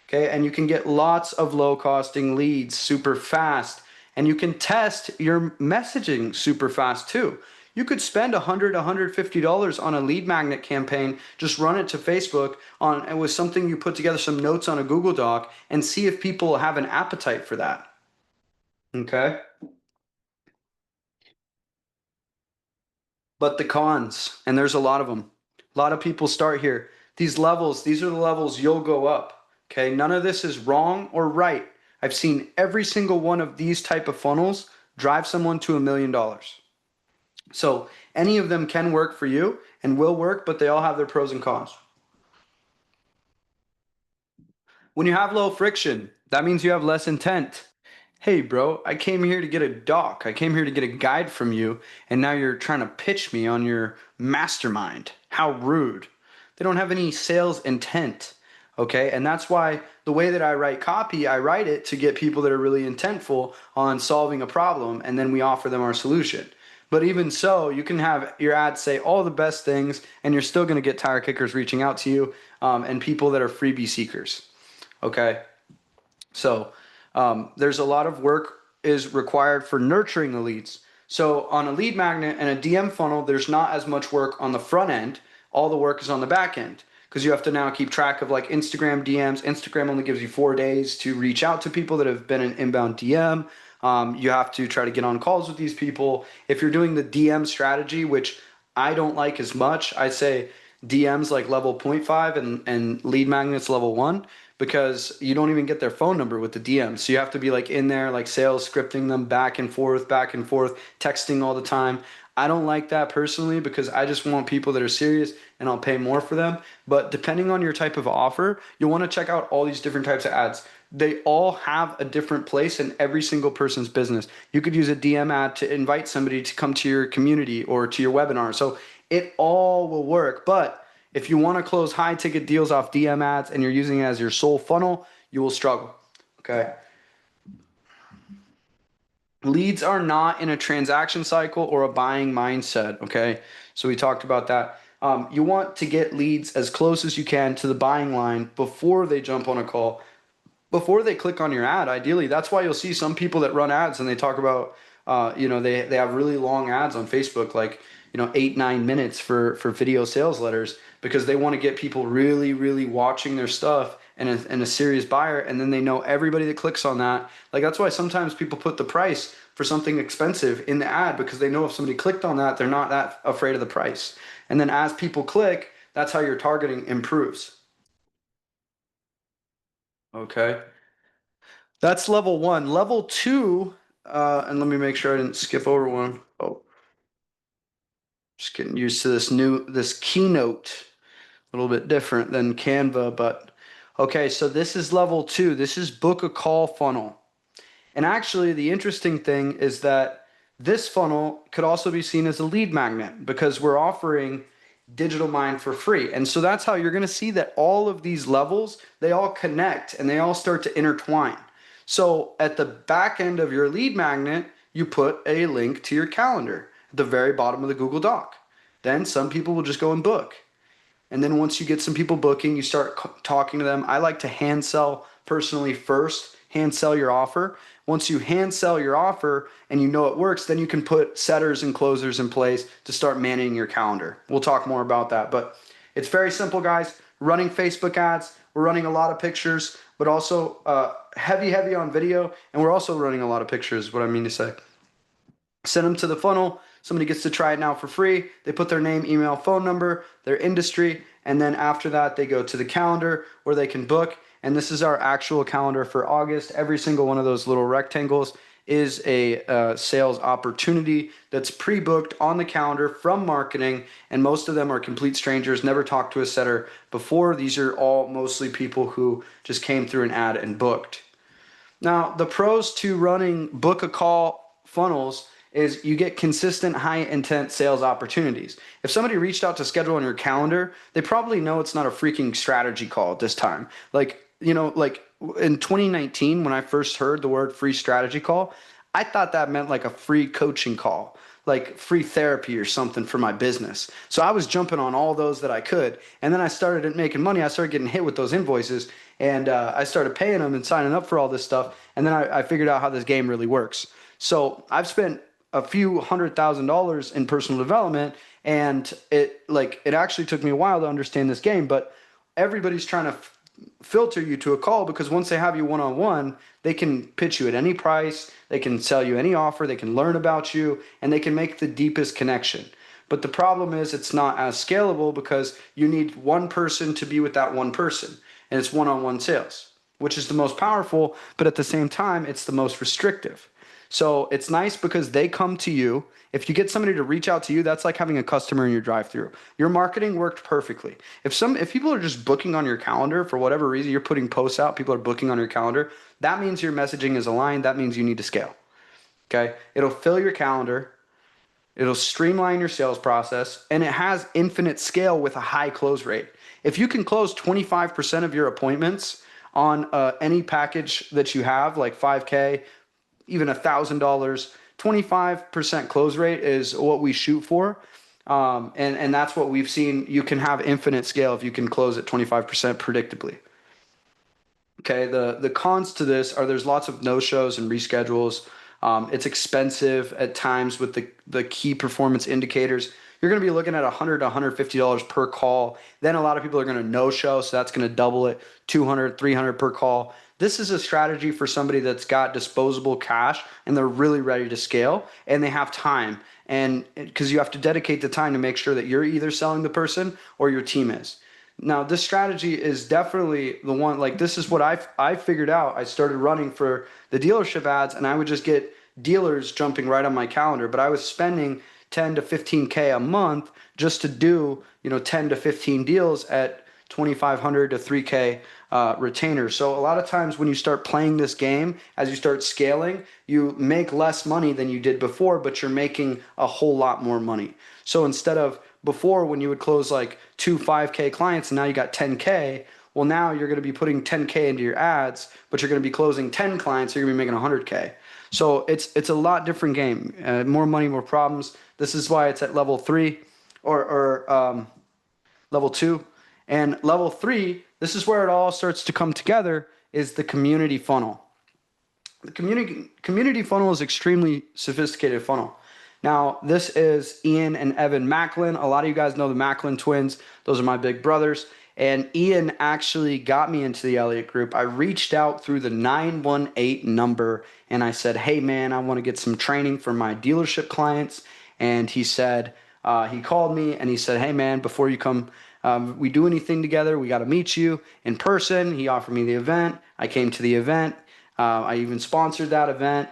Okay, and you can get lots of low-costing leads super fast. And you can test your messaging super fast too. You could spend $100, $150 on a lead magnet campaign, just run it to Facebook and with something you put together, some notes on a Google Doc, and see if people have an appetite for that. Okay? But the cons, and there's a lot of them. A lot of people start here. These levels, these are the levels you'll go up. Okay, none of this is wrong or right. I've seen every single one of these type of funnels drive someone to $1 million. So any of them can work for you and will work, but they all have their pros and cons. When you have low friction, that means you have less intent. Hey, bro, I came here to get a doc. I came here to get a guide from you, and now you're trying to pitch me on your mastermind. How rude. They don't have any sales intent. Okay, and that's why the way that I write copy, I write it to get people that are really intentful on solving a problem, and then we offer them our solution. But even so, you can have your ads say all the best things, and you're still going to get tire kickers reaching out to you and people that are freebie seekers. Okay, so there's a lot of work is required for nurturing the leads. So on a lead magnet and a DM funnel, there's not as much work on the front end. All the work is on the back end because you have to now keep track of like Instagram DMs. Instagram only gives you 4 days to reach out to people that have been an inbound DM. You have to try to get on calls with these people. If you're doing the DM strategy, which I don't like as much, I say DMs like level 0.5 and lead magnets level 1 because you don't even get their phone number with the DM. So you have to be like in there, like sales scripting them back and forth, texting all the time. I don't like that personally because I just want people that are serious and I'll pay more for them. But depending on your type of offer, you'll want to check out all these different types of ads. They all have a different place in every single person's business. You could use a DM ad to invite somebody to come to your community or to your webinar. So it all will work. But if you want to close high ticket deals off DM ads and you're using it as your sole funnel, you will struggle. Okay. Leads are not in a transaction cycle or a buying mindset. Okay. So we talked about that. You want to get leads as close as you can to the buying line before they jump on a call, before they click on your ad. Ideally, that's why you'll see some people that run ads and they talk about, they have really long ads on Facebook, like, 8-9 minutes for video sales letters because they want to get people really, really watching their stuff and a serious buyer. And then they know everybody that clicks on that. Like, that's why sometimes people put the price for something expensive in the ad because they know if somebody clicked on that, they're not that afraid of the price. And then as people click, that's how your targeting improves. Okay. That's level 1. Level 2, and let me make sure I didn't skip over one. Oh, just getting used to this Keynote, a little bit different than Canva, but okay, so this is level 2. This is book a call funnel. And actually, the interesting thing is that this funnel could also be seen as a lead magnet because we're offering Digital Mind for free. And so that's how you're going to see that all of these levels, they all connect and they all start to intertwine. So at the back end of your lead magnet, you put a link to your calendar at the very bottom of the Google Doc. Then some people will just go and book. And then once you get some people booking, you start talking to them. I like to hand sell personally first, hand sell your offer. Once you hand sell your offer and you know it works, then you can put setters and closers in place to start managing your calendar. We'll talk more about that, but it's very simple, guys. Running Facebook ads, we're running a lot of pictures, but also heavy on video, and we're also running a lot of pictures, is what I mean to say. Send them to the funnel. Somebody gets to try it now for free. They put their name, email, phone number, their industry, and then after that, they go to the calendar where they can book. And this is our actual calendar for August. Every single one of those little rectangles is a sales opportunity that's pre-booked on the calendar from marketing, and most of them are complete strangers, never talked to a setter before. These are all mostly people who just came through an ad and booked. Now, the pros to running book a call funnels is you get consistent high intent sales opportunities. If somebody reached out to schedule on your calendar, they probably know it's not a freaking strategy call at this time. Like, like in 2019, when I first heard the word free strategy call, I thought that meant like a free coaching call, like free therapy or something for my business. So I was jumping on all those that I could. And then I started making money. I started getting hit with those invoices, and I started paying them and signing up for all this stuff. And then I figured out how this game really works. So I've spent a few $100,000 in personal development, and it actually took me a while to understand this game, but everybody's trying to filter you to a call, because once they have you one-on-one, they can pitch you at any price, they can sell you any offer, they can learn about you, and they can make the deepest connection. But the problem is it's not as scalable, because you need one person to be with that one person, and it's one-on-one sales, which is the most powerful, but at the same time, it's the most restrictive. So it's nice because they come to you. If you get somebody to reach out to you, that's like having a customer in your drive-through. Your marketing worked perfectly. If people are just booking on your calendar for whatever reason, you're putting posts out, people are booking on your calendar, that means your messaging is aligned. That means you need to scale. Okay? It'll fill your calendar. It'll streamline your sales process, and it has infinite scale with a high close rate. If you can close 25% of your appointments on any package that you have, like 5K, even $1,000, 25% close rate is what we shoot for. And that's what we've seen. You can have infinite scale if you can close at 25% predictably. Okay, the cons to this are there's lots of no-shows and reschedules. It's expensive at times with the key performance indicators. You're going to be looking at $100 to $150 per call. Then a lot of people are going to no-show, so that's going to double it, $200, $300 per call. This is a strategy for somebody that's got disposable cash and they're really ready to scale and they have time. And because you have to dedicate the time to make sure that you're either selling the person or your team is. Now, this strategy is definitely the one, like this is what I figured out. I started running for the dealership ads, and I would just get dealers jumping right on my calendar, but I was spending 10 to 15K a month just to do, 10 to 15 deals at 2,500 to 3K retainers. So a lot of times when you start playing this game, as you start scaling, you make less money than you did before, but you're making a whole lot more money. So instead of before, when you would close like 2 5K clients and now you got 10K, well, now you're going to be putting 10K into your ads, but you're going to be closing 10 clients, so you're going to be making 100K. So it's a lot different game. More money, more problems. This is why it's at level 3 or level 2. And level 3, this is where it all starts to come together, is the community funnel. The community funnel is extremely sophisticated funnel. Now, this is Ian and Evan Macklin. A lot of you guys know the Macklin twins. Those are my big brothers. And Ian actually got me into the Elliott Group. I reached out through the 918 number and I said, hey man, I want to get some training for my dealership clients. And he said, he called me and he said, hey man, before you come, we do anything together, we got to meet you in person. He offered me the event. I came to the event. I even sponsored that event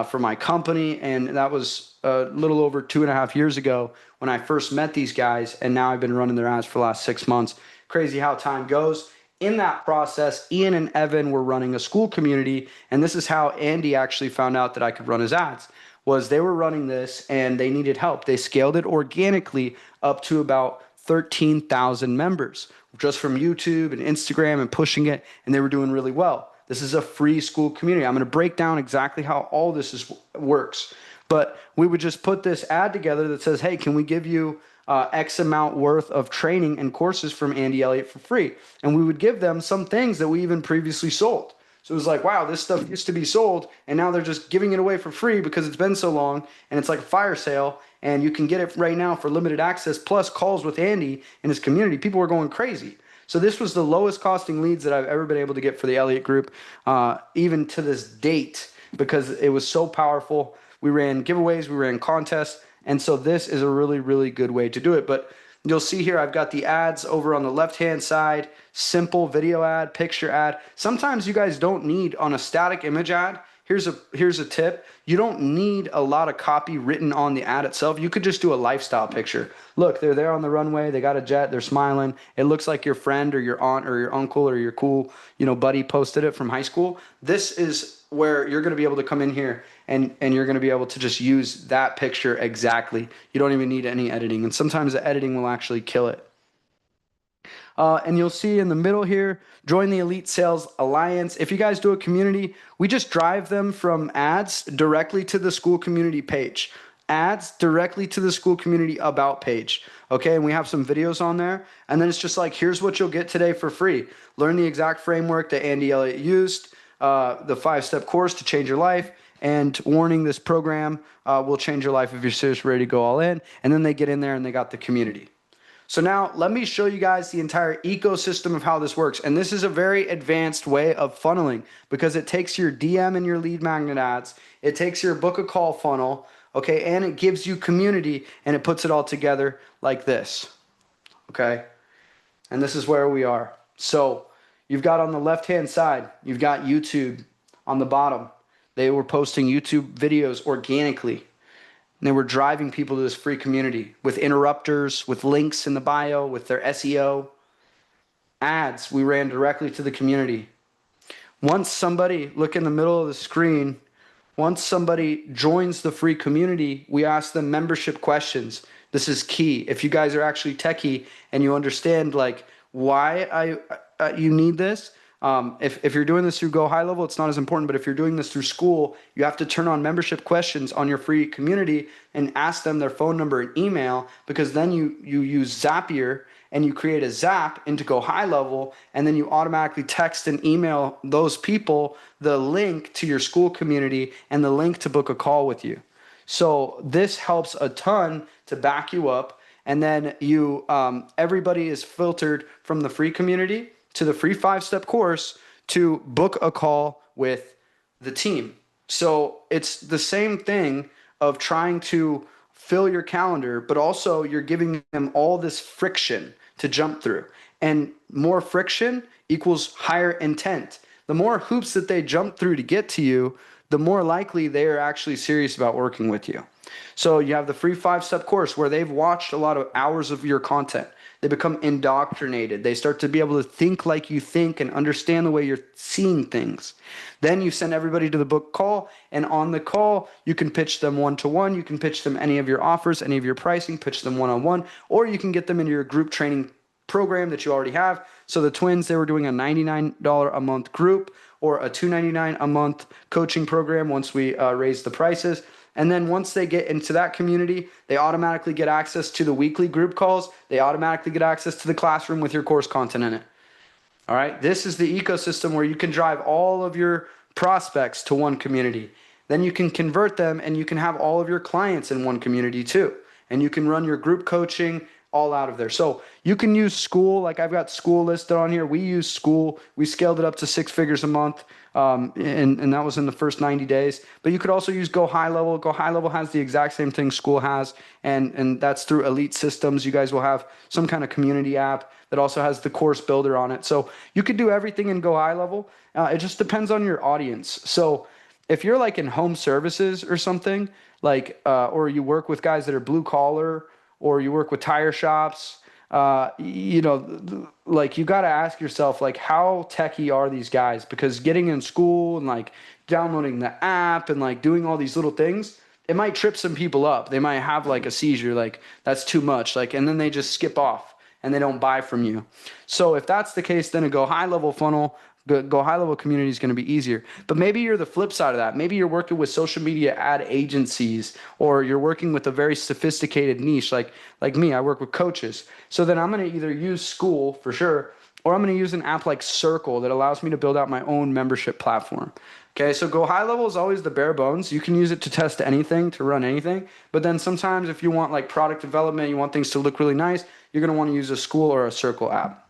for my company. And that was a little over 2.5 years ago when I first met these guys. And now I've been running their ads for the last 6 months. Crazy how time goes. In that process, Ian and Evan were running a school community, and this is how Andy actually found out that I could run his ads, was they were running this and they needed help. They scaled it organically up to about 13,000 members just from YouTube and Instagram and pushing it, and they were doing really well. This is a free school community. I'm going to break down exactly how all this works, but we would just put this ad together that says, hey, can we give you X amount worth of training and courses from Andy Elliott for free? And we would give them some things that we even previously sold. So it was like, wow, this stuff used to be sold and now they're just giving it away for free because it's been so long, and it's like a fire sale and you can get it right now for limited access plus calls with Andy and his community. People were going crazy. So this was the lowest costing leads that I've ever been able to get for the Elliott Group, even to this date, because it was so powerful. We ran giveaways, we ran contests. And so this is a really, really good way to do it. But you'll see here, I've got the ads over on the left-hand side, simple video ad, picture ad. Sometimes you guys don't need, on a static image ad, here's a tip. You don't need a lot of copy written on the ad itself. You could just do a lifestyle picture. Look, they're there on the runway. They got a jet. They're smiling. It looks like your friend or your aunt or your uncle or your cool, buddy posted it from high school. This is where you're going to be able to come in here and you're going to be able to just use that picture exactly. You don't even need any editing. And sometimes the editing will actually kill it. And you'll see in the middle here, join the Elite Sales Alliance. If you guys do a community, we just drive them from ads directly to the school community page. Ads directly to the school community about page. Okay, and we have some videos on there. And then it's just like, here's what you'll get today for free. Learn the exact framework that Andy Elliott used, the 5-step course to change your life. And warning, this program will change your life if you're seriously ready to go all in. And then they get in there and they got the community. So now let me show you guys the entire ecosystem of how this works. And this is a very advanced way of funneling because it takes your DM and your lead magnet ads. It takes your book a call funnel, okay, and it gives you community and it puts it all together like this, okay? And this is where we are. So you've got on the left-hand side, you've got YouTube on the bottom. They were posting YouTube videos organically. And they were driving people to this free community with interrupters, with links in the bio, with their SEO. Ads, we ran directly to the community. Once somebody, look in the middle of the screen, once somebody joins the free community, we ask them membership questions. This is key. If you guys are actually techie and you understand like why you need this, if you're doing this through Go High Level, it's not as important, but if you're doing this through school, you have to turn on membership questions on your free community and ask them their phone number and email, because then you use Zapier and you create a Zap into Go High Level, and then you automatically text and email those people the link to your school community and the link to book a call with you. So this helps a ton to back you up, and then everybody is filtered from the free community to the free 5-step course to book a call with the team. So it's the same thing of trying to fill your calendar, but also you're giving them all this friction to jump through. And more friction equals higher intent. The more hoops that they jump through to get to you, the more likely they are actually serious about working with you. So you have the free 5-step course where they've watched a lot of hours of your content. They become indoctrinated. They start to be able to think like you think and understand the way you're seeing things. Then you send everybody to the book call, and on the call, you can pitch them one-to-one. You can pitch them any of your offers, any of your pricing, pitch them one-on-one, or you can get them into your group training program that you already have. So the twins, they were doing a $99 a month group or a $299 a month coaching program once we raised the prices. And then once they get into that community, they automatically get access to the weekly group calls. They automatically get access to the classroom with your course content in it. All right. This is the ecosystem where you can drive all of your prospects to one community. Then you can convert them and you can have all of your clients in one community too. And you can run your group coaching all out of there. So you can use School. Like I've got School listed on here. We use School. We scaled it up to 6 figures a month. And that was in the first 90 days. But you could also use Go High Level. Go High Level has the exact same thing School has, and that's through Elite Systems. You guys will have some kind of community app that also has the course builder on it. So you could do everything in Go High Level. It just depends on your audience. So if you're like in home services or something, like or you work with guys that are blue collar, or you work with tire shops, like you got to ask yourself, like, how techie are these guys? Because getting in School and like downloading the app and like doing all these little things, it might trip some people up. They might have like a seizure, like that's too much, like, and then they just skip off and they don't buy from you. So if that's the case, then a Go High Level funnel, Go High Level community is going to be easier. But maybe you're the flip side of that. Maybe you're working with social media ad agencies, or you're working with a very sophisticated niche like me. I work with coaches. So then I'm going to either use School for sure, or I'm going to use an app like Circle that allows me to build out my own membership platform. Okay, so Go High Level is always the bare bones. You can use it to test anything, to run anything. But then sometimes if you want like product development, you want things to look really nice, you're going to want to use a School or a Circle app.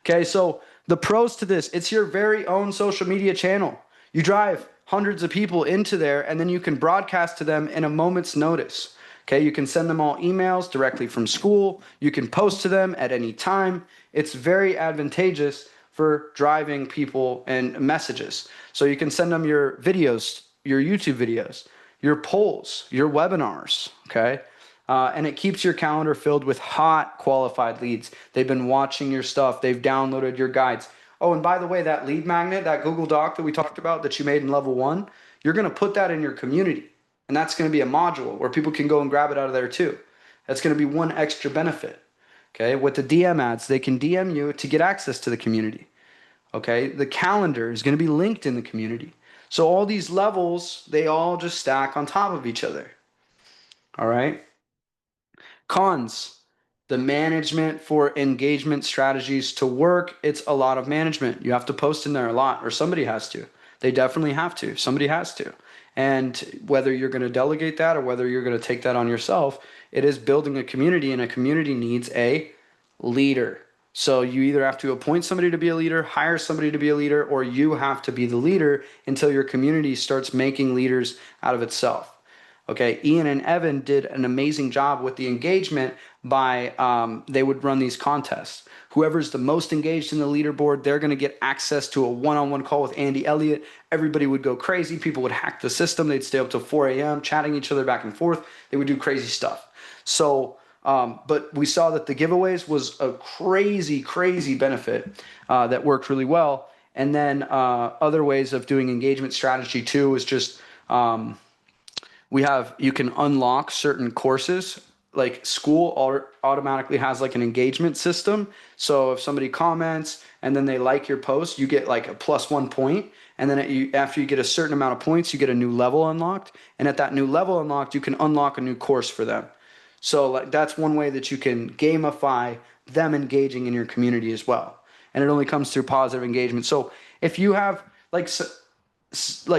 Okay, so the pros to this, it's your very own social media channel. You drive hundreds of people into there, and then you can broadcast to them in a moment's notice. Okay, you can send them all emails directly from School. You can post to them at any time. It's very advantageous for driving people and messages. So you can send them your videos, your YouTube videos, your polls, your webinars, okay? And it keeps your calendar filled with hot qualified leads. They've been watching your stuff. They've downloaded your guides. Oh, and by the way, that lead magnet, that Google Doc that we talked about that you made in level 1, you're going to put that in your community. And that's going to be a module where people can go and grab it out of there too. That's going to be one extra benefit. Okay, with the DM ads, they can DM you to get access to the community. Okay, the calendar is going to be linked in the community. So all these levels, they all just stack on top of each other. All right. Cons, the management for engagement strategies to work, it's a lot of management. You have to post in there a lot, or somebody has to. They definitely have to. Somebody has to. And whether you're going to delegate that or whether you're going to take that on yourself, it is building a community, and a community needs a leader. So you either have to appoint somebody to be a leader, hire somebody to be a leader, or you have to be the leader until your community starts making leaders out of itself. Okay, Ian and Evan did an amazing job with the engagement by they would run these contests. Whoever's the most engaged in the leaderboard, they're going to get access to a one-on-one call with Andy Elliott. Everybody would go crazy. People would hack the system. They'd stay up till 4 a.m. chatting each other back and forth. They would do crazy stuff. So, but we saw that the giveaways was a crazy, crazy benefit that worked really well. And then other ways of doing engagement strategy too is just you can unlock certain courses. Like school automatically has like an engagement system. So if somebody comments and then they like your post, you get like a +1 point. And then after you get a certain amount of points, you get a new level unlocked. And at that new level unlocked, you can unlock a new course for them. So like that's one way that you can gamify them engaging in your community as well. And it only comes through positive engagement. So if you have like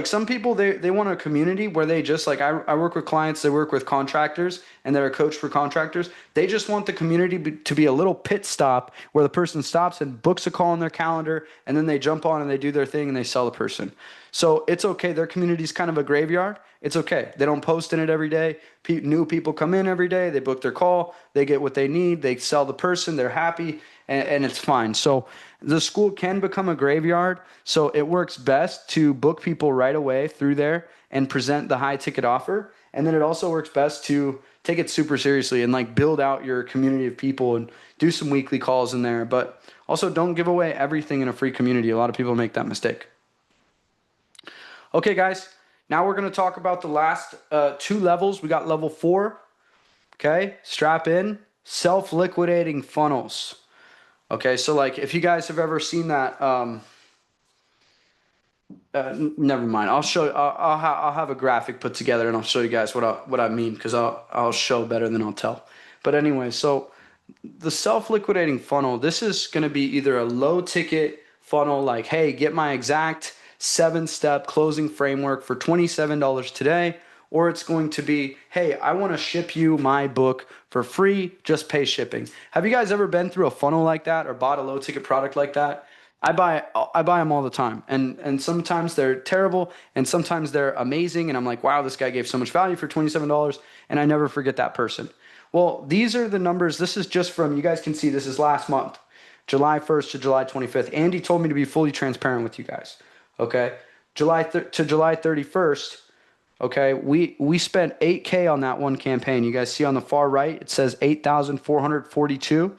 some people, they want a community where they just like, I work with clients, they work with contractors, and they're a coach for contractors. They just want the community to be a little pit stop where the person stops and books a call in their calendar, and then they jump on and they do their thing and they sell the person. So it's okay. Their community is kind of a graveyard. It's okay. They don't post in it every day. New people come in every day. They book their call. They get what they need. They sell the person. They're happy, and it's fine. So the school can become a graveyard. So it works best to book people right away through there and present the high ticket offer. And then it also works best to take it super seriously and like build out your community of people and do some weekly calls in there. But also don't give away everything in a free community. A lot of people make that mistake. Okay, guys, now we're going to talk about the last 2 levels. We got level 4. Okay, strap in. Self-liquidating funnels. Okay, so like if you guys have ever seen that, never mind. I'll show. I'll have a graphic put together, and I'll show you guys what I mean, because I'll show better than I'll tell. But anyway, so the self-liquidating funnel. This is going to be either a low-ticket funnel, like, hey, get my exact 7-step closing framework for $27 today, or it's going to be, hey, I want to ship you my book for free, just pay shipping. Have you guys ever been through a funnel like that or bought a low ticket product like that? I buy them all the time, and sometimes they're terrible and sometimes they're amazing, and I'm like, wow, this guy gave so much value for $27, and I never forget that person. Well, these are the numbers. This is just from, you guys can see this is last month, July 1st to July 25th. Andy told me to be fully transparent with you guys. Okay, July to July 31st. Okay, we spent $8K on that one campaign. You guys see on the far right, it says 8,442.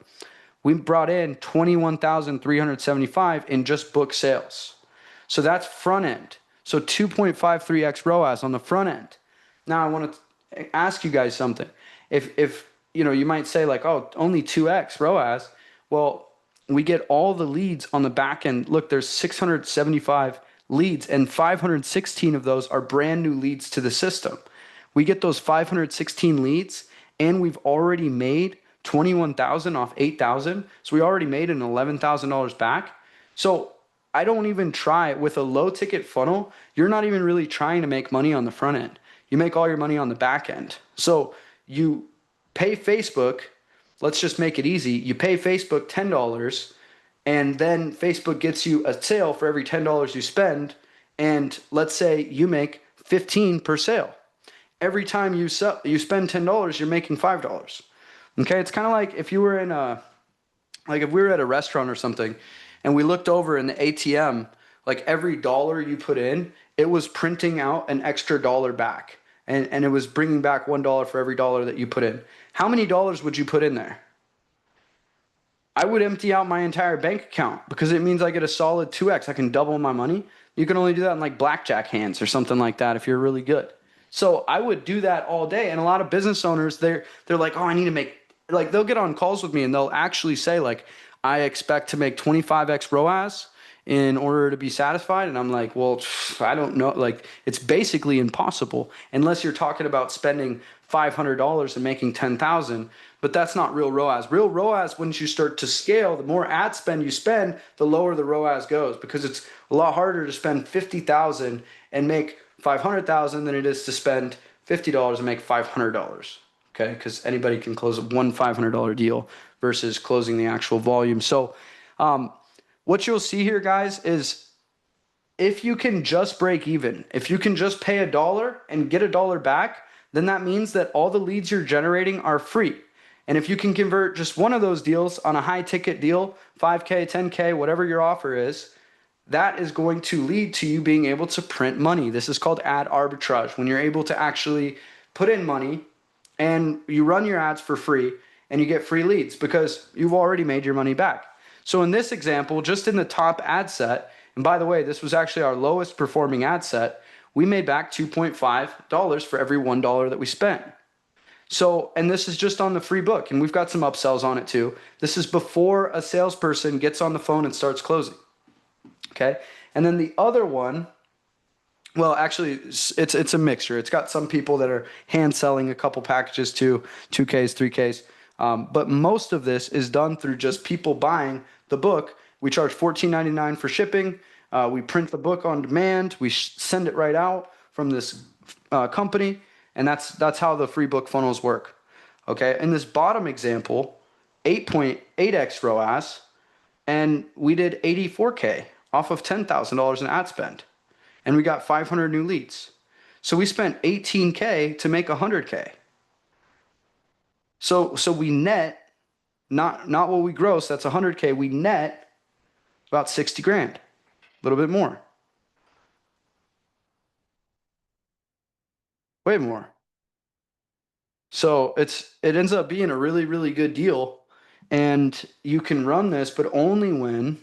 We brought in 21,375 in just book sales. So that's front end. So 2.53x ROAS on the front end. Now I want to ask you guys something. If you might say like, oh, only 2x ROAS. Well, we get all the leads on the back end. Look, there's 675 leads, and 516 of those are brand new leads to the system. We get those 516 leads, and we've already made 21,000 off 8,000. So we already made an $11,000 back. So I don't even try with a low ticket funnel. You're not even really trying to make money on the front end. You make all your money on the back end. So you pay Facebook. Let's just make it easy. You pay Facebook $10, and then Facebook gets you a sale for every $10 you spend. And let's say you make 15 per sale. Every time you spend $10, you're making $5. Okay, it's kind of like if you were in a Like if we were at a restaurant or something and we looked over in the ATM, like every dollar you put in, it was printing out an extra dollar back. And it was bringing back $1 for every dollar that you put in. How many dollars would you put in there? I would empty out my entire bank account because it means I get a solid 2x. I can double my money. You can only do that in like blackjack hands or something like that if you're really good. So I would do that all day. And a lot of business owners, they're like, oh, I need to make, like they'll get on calls with me and they'll actually say like, I expect to make 25x ROAS in order to be satisfied. And I'm like, well, I don't know. Like it's basically impossible unless you're talking about spending $500 and making 10,000. But that's not real ROAS. Real ROAS, once you start to scale, the more ad spend you spend, the lower the ROAS goes because it's a lot harder to spend 50,000 and make 500,000 than it is to spend $50 and make $500. Okay, because anybody can close one $500 deal versus closing the actual volume. So, what you'll see here, guys, is if you can just break even, if you can just pay $1 and get $1 back, then that means that all the leads you're generating are free. And if you can convert just one of those deals on a high ticket deal, 5K, 10K, whatever your offer is, that is going to lead to you being able to print money. This is called ad arbitrage. When you're able to actually put in money and you run your ads for free and you get free leads because you've already made your money back. So in this example, just in the top ad set, and by the way, this was actually our lowest performing ad set, we made back $2.5 for every $1 that we spent. So, and this is just on the free book, and we've got some upsells on it too. This is before a salesperson gets on the phone and starts closing. Okay. And then the other one, well, actually, it's a mixture. It's got some people that are hand selling a couple packages too, 2Ks, 3Ks. But most of this is done through just people buying the book. We charge $14.99 for shipping. We print the book on demand. We send it right out from this company. And that's how the free book funnels work. Okay. In this bottom example, 8.8x ROAS, and we did 84K off of $10,000 in ad spend. And we got 500 new leads. So we spent 18K to make 100K. So we net, not what we gross, that's 100K, we net about 60 grand, a little bit more. Way more. So it ends up being a really, really good deal. And you can run this, but only when,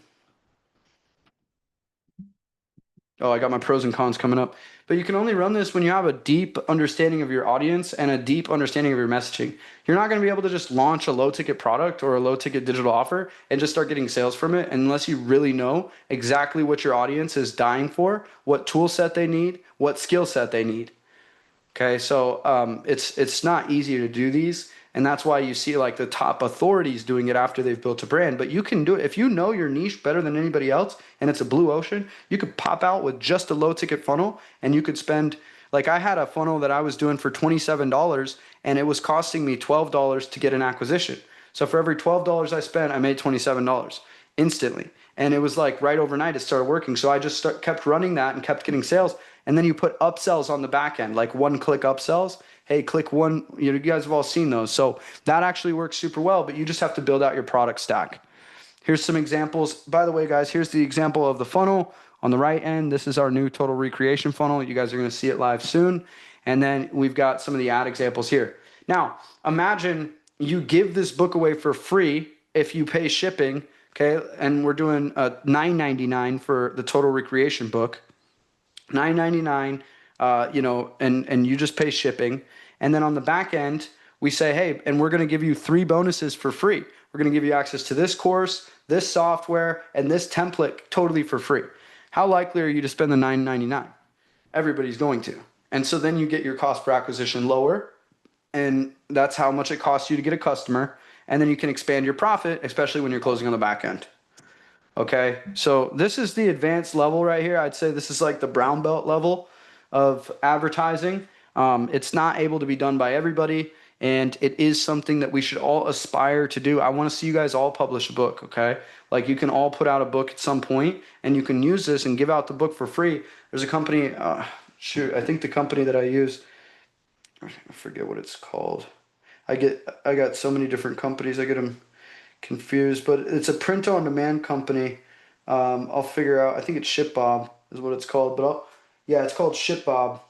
oh, I got my pros and cons coming up. But you can only run this when you have a deep understanding of your audience and a deep understanding of your messaging. You're not going to be able to just launch a low ticket product or a low ticket digital offer and just start getting sales from it unless you really know exactly what your audience is dying for, what tool set they need, what skill set they need. Okay, so it's not easy to do these, and that's why you see like the top authorities doing it after they've built a brand. But you can do it if you know your niche better than anybody else, and it's a blue ocean. You could pop out with just a low ticket funnel, and you could spend, like I had a funnel that I was doing for $27, and it was costing me $12 to get an acquisition. So for every $12 I spent, I made $27 instantly, and it was like right overnight it started working. So I just kept running that and kept getting sales. And then you put upsells on the back end, like one-click upsells. Hey, click one. You guys have all seen those. So that actually works super well, but you just have to build out your product stack. Here's some examples. By the way, guys, here's the example of the funnel on the right end. This is our new total recreation funnel. You guys are going to see it live soon. And then we've got some of the ad examples here. Now, imagine you give this book away for free if you pay shipping, okay? And we're doing $9.99 for the total recreation book. $9.99, and you just pay shipping. And then on the back end, we say, hey, and we're going to give you 3 bonuses for free. We're going to give you access to this course, this software, and this template totally for free. How likely are you to spend the $9.99? Everybody's going to. And so then you get your cost per acquisition lower, and that's how much it costs you to get a customer. And then you can expand your profit, especially when you're closing on the back end. Okay, so this is the advanced level right here. I'd say this is like the brown belt level of advertising. It's not able to be done by everybody, and it is something that we should all aspire to do. I want to see you guys all publish a book, okay? Like you can all put out a book at some point, and you can use this and give out the book for free. There's a company, I think the company that I use, I forget what it's called. I got so many different companies. I get them confused, but it's a print-on-demand company. I'll figure out. I think it's ShipBob is what it's called, but yeah, it's called ShipBob.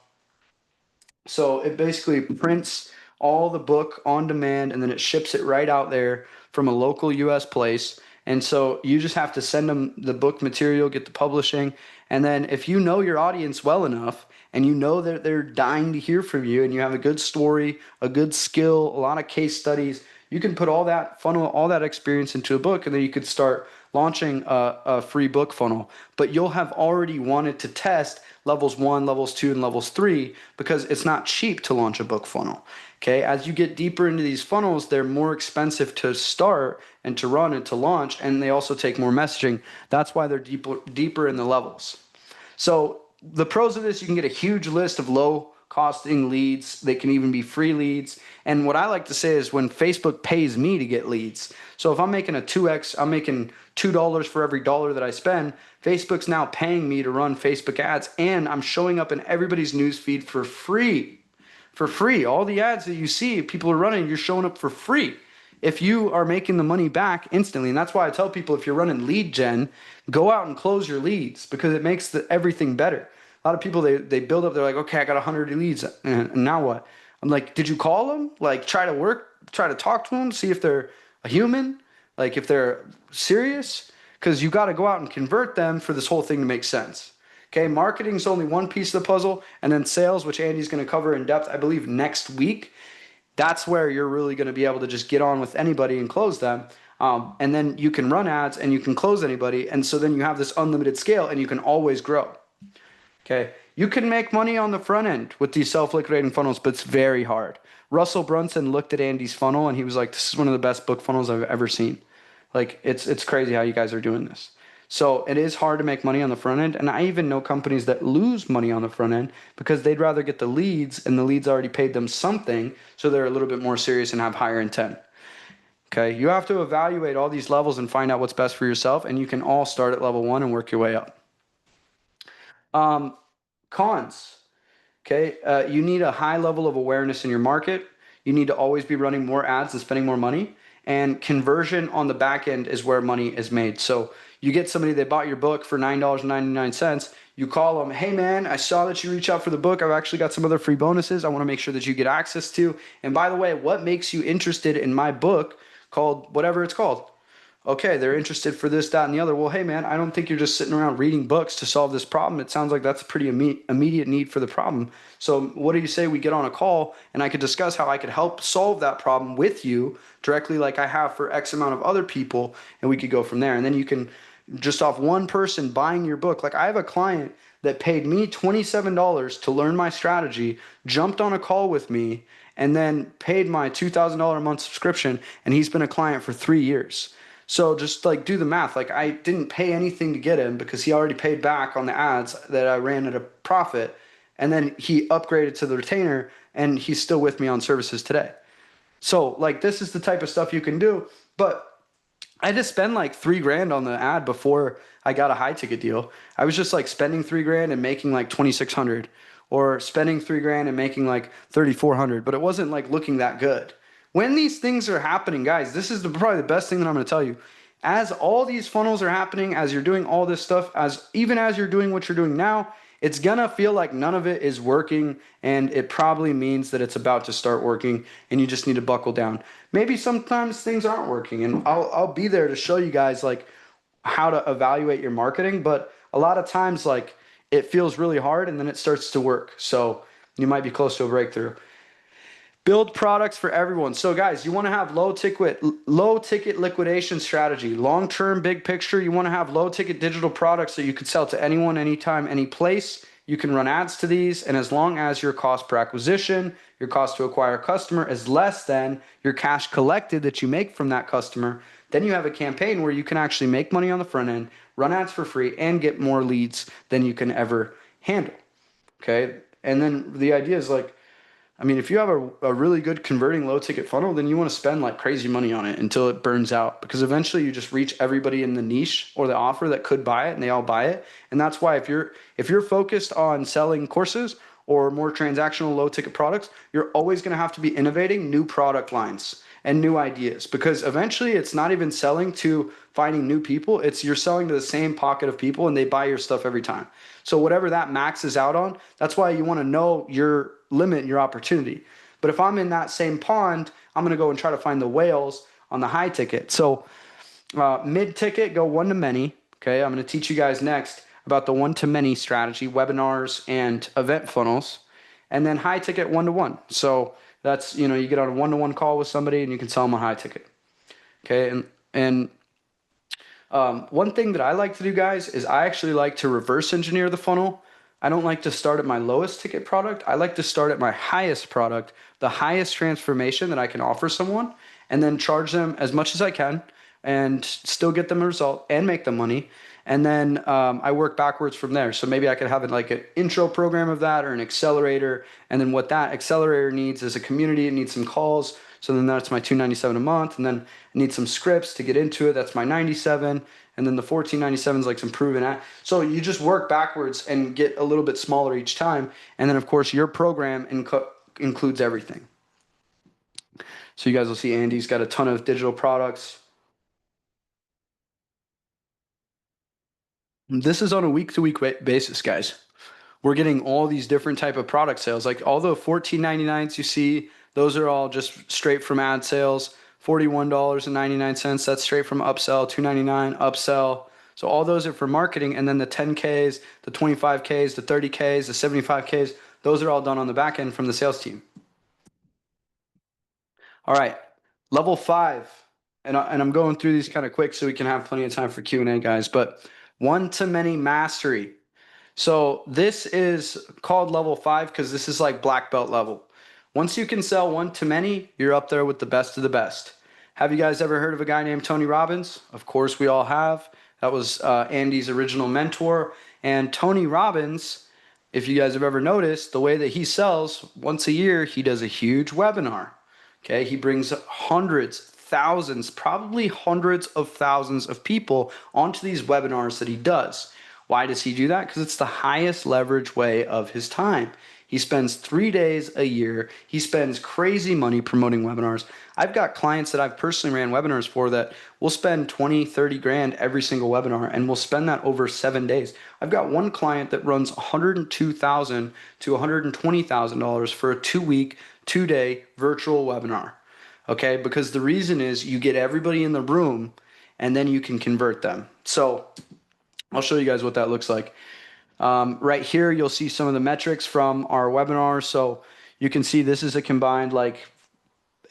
So it basically prints all the book on demand and then it ships it right out there from a local US place. And so you just have to send them the book material, get the publishing. And then if you know your audience well enough and you know that they're dying to hear from you and you have a good story, a good skill, a lot of case studies, you can put all that funnel, all that experience into a book, and then you could start launching a free book funnel. But you'll have already wanted to test levels 1, levels 2, and levels 3 because it's not cheap to launch a book funnel. Okay, as you get deeper into these funnels, they're more expensive to start and to run and to launch, and they also take more messaging. That's why they're deeper in the levels. So the pros of this, you can get a huge list of low costing leads. They can even be free leads. And what I like to say is when Facebook pays me to get leads. So if I'm making a 2x, I'm making $2 for every dollar that I spend. Facebook's now paying me to run Facebook ads, and I'm showing up in everybody's newsfeed for free. For free. All the ads that you see people are running, you're showing up for free. If you are making the money back instantly, and that's why I tell people if you're running lead gen, go out and close your leads because it makes everything better. A lot of people, they build up, they're like, okay, I got 100 leads, and now what? I'm like, did you call them? Like, try to talk to them, see if they're a human, like if they're serious, because you got to go out and convert them for this whole thing to make sense. Okay, marketing is only one piece of the puzzle, and then sales, which Andy's going to cover in depth, I believe, next week. That's where you're really going to be able to just get on with anybody and close them. And then you can run ads and you can close anybody. And so then you have this unlimited scale and you can always grow. Okay, you can make money on the front end with these self-liquidating funnels, but it's very hard. Russell Brunson looked at Andy's funnel and he was like, this is one of the best book funnels I've ever seen. Like, it's crazy how you guys are doing this. So it is hard to make money on the front end. And I even know companies that lose money on the front end because they'd rather get the leads and the leads already paid them something. So they're a little bit more serious and have higher intent. Okay, you have to evaluate all these levels and find out what's best for yourself. And you can all start at level 1 and work your way up. Cons. Okay, you need a high level of awareness in your market. You need to always be running more ads and spending more money. And conversion on the back end is where money is made. So you get somebody that bought your book for $9.99. You call them, hey man, I saw that you reach out for the book. I've actually got some other free bonuses I want to make sure that you get access to. And by the way, what makes you interested in my book called whatever it's called? Okay, they're interested for this, that, and the other. Well, hey man, I don't think you're just sitting around reading books to solve this problem. It sounds like that's a pretty immediate need for the problem. So what do you say we get on a call and I could discuss how I could help solve that problem with you directly like I have for X amount of other people, and we could go from there. And then you can, just off one person buying your book, like I have a client that paid me $27 to learn my strategy, jumped on a call with me, and then paid my $2,000 a month subscription, and he's been a client for 3 years. So just like do the math. Like I didn't pay anything to get him because he already paid back on the ads that I ran at a profit. And then he upgraded to the retainer and he's still with me on services today. So like this is the type of stuff you can do. But I just spend like $3,000 on the ad before I got a high ticket deal. I was just like spending $3,000 and making like 2,600, or spending $3,000 and making like 3,400, but it wasn't like looking that good. When these things are happening, guys, this is probably the best thing that I'm going to tell you. As all these funnels are happening, as you're doing all this stuff, even as you're doing what you're doing now, it's going to feel like none of it is working, and it probably means that it's about to start working and you just need to buckle down. Maybe sometimes things aren't working, and I'll be there to show you guys like how to evaluate your marketing, but a lot of times like it feels really hard and then it starts to work. So you might be close to a breakthrough. Build products for everyone. So guys, you want to have low ticket liquidation strategy. Long-term, big picture, you want to have low ticket digital products that you could sell to anyone, anytime, any place. You can run ads to these, and as long as your cost per acquisition, your cost to acquire a customer is less than your cash collected that you make from that customer, then you have a campaign where you can actually make money on the front end, run ads for free, and get more leads than you can ever handle. Okay? And then the idea is like, I mean, if you have a really good converting low ticket funnel, then you want to spend like crazy money on it until it burns out, because eventually you just reach everybody in the niche or the offer that could buy it, and they all buy it. And that's why if you're focused on selling courses or more transactional low ticket products, you're always going to have to be innovating new product lines. and new ideas, because eventually it's not even selling to finding new people. It's you're selling to the same pocket of people and they buy your stuff every time. So whatever that maxes out on, that's why you want to know your limit, your opportunity. But if I'm in that same pond, I'm going to go and try to find the whales on the high ticket. So mid ticket, go one to many. Okay, I'm going to teach you guys next about the one to many strategy, webinars and event funnels, and then high ticket one to one. So that's, you know, you get on a one to one call with somebody and you can sell them a high ticket. Okay, and one thing that I like to do, guys, is I actually like to reverse engineer the funnel. I don't like to start at my lowest ticket product. I like to start at my highest product, the highest transformation that I can offer someone, and then charge them as much as I can and still get them a result and make them money. And then I work backwards from there. So maybe I could have like an intro program of that or an accelerator. And then what that accelerator needs is a community. It needs some calls. So then that's my $297 a month. And then I need some scripts to get into it. That's my $97. And then the $1497 is like some proven at. So you just work backwards and get a little bit smaller each time. And then of course your program includes everything. So you guys will see Andy's got a ton of digital products. This is on a week-to-week basis, guys. We're getting all these different type of product sales. Like all the $14.99s you see, those are all just straight from ad sales. $41.99, that's straight from upsell. $2.99 upsell. So all those are for marketing. And then the 10Ks, the 25Ks, the 30Ks, the 75Ks, those are all done on the back end from the sales team. All right, level 5. And I'm going through these kind of quick so we can have plenty of time for Q&A, guys. But one-to-many mastery. So this is called level 5 because this is like black belt level. Once you can sell one-to-many, you're up there with the best of the best. Have you guys ever heard of a guy named Tony Robbins? Of course we all have. That was Andy's original mentor. And Tony Robbins, if you guys have ever noticed, the way that he sells, once a year, he does a huge webinar. Okay, he brings hundreds, thousands, probably hundreds of thousands of people onto these webinars that he does. Why does he do that? Because it's the highest leverage way of his time. He spends 3 days a year. He spends crazy money promoting webinars. I've got clients that I've personally ran webinars for that will spend 20, 30 grand every single webinar, and we'll spend that over 7 days. I've got one client that runs $102,000 to $120,000 for a 2-week, 2-day virtual webinar. Okay, because the reason is you get everybody in the room and then you can convert them. So I'll show you guys what that looks like. Right here, you'll see some of the metrics from our webinar. So you can see this is a combined like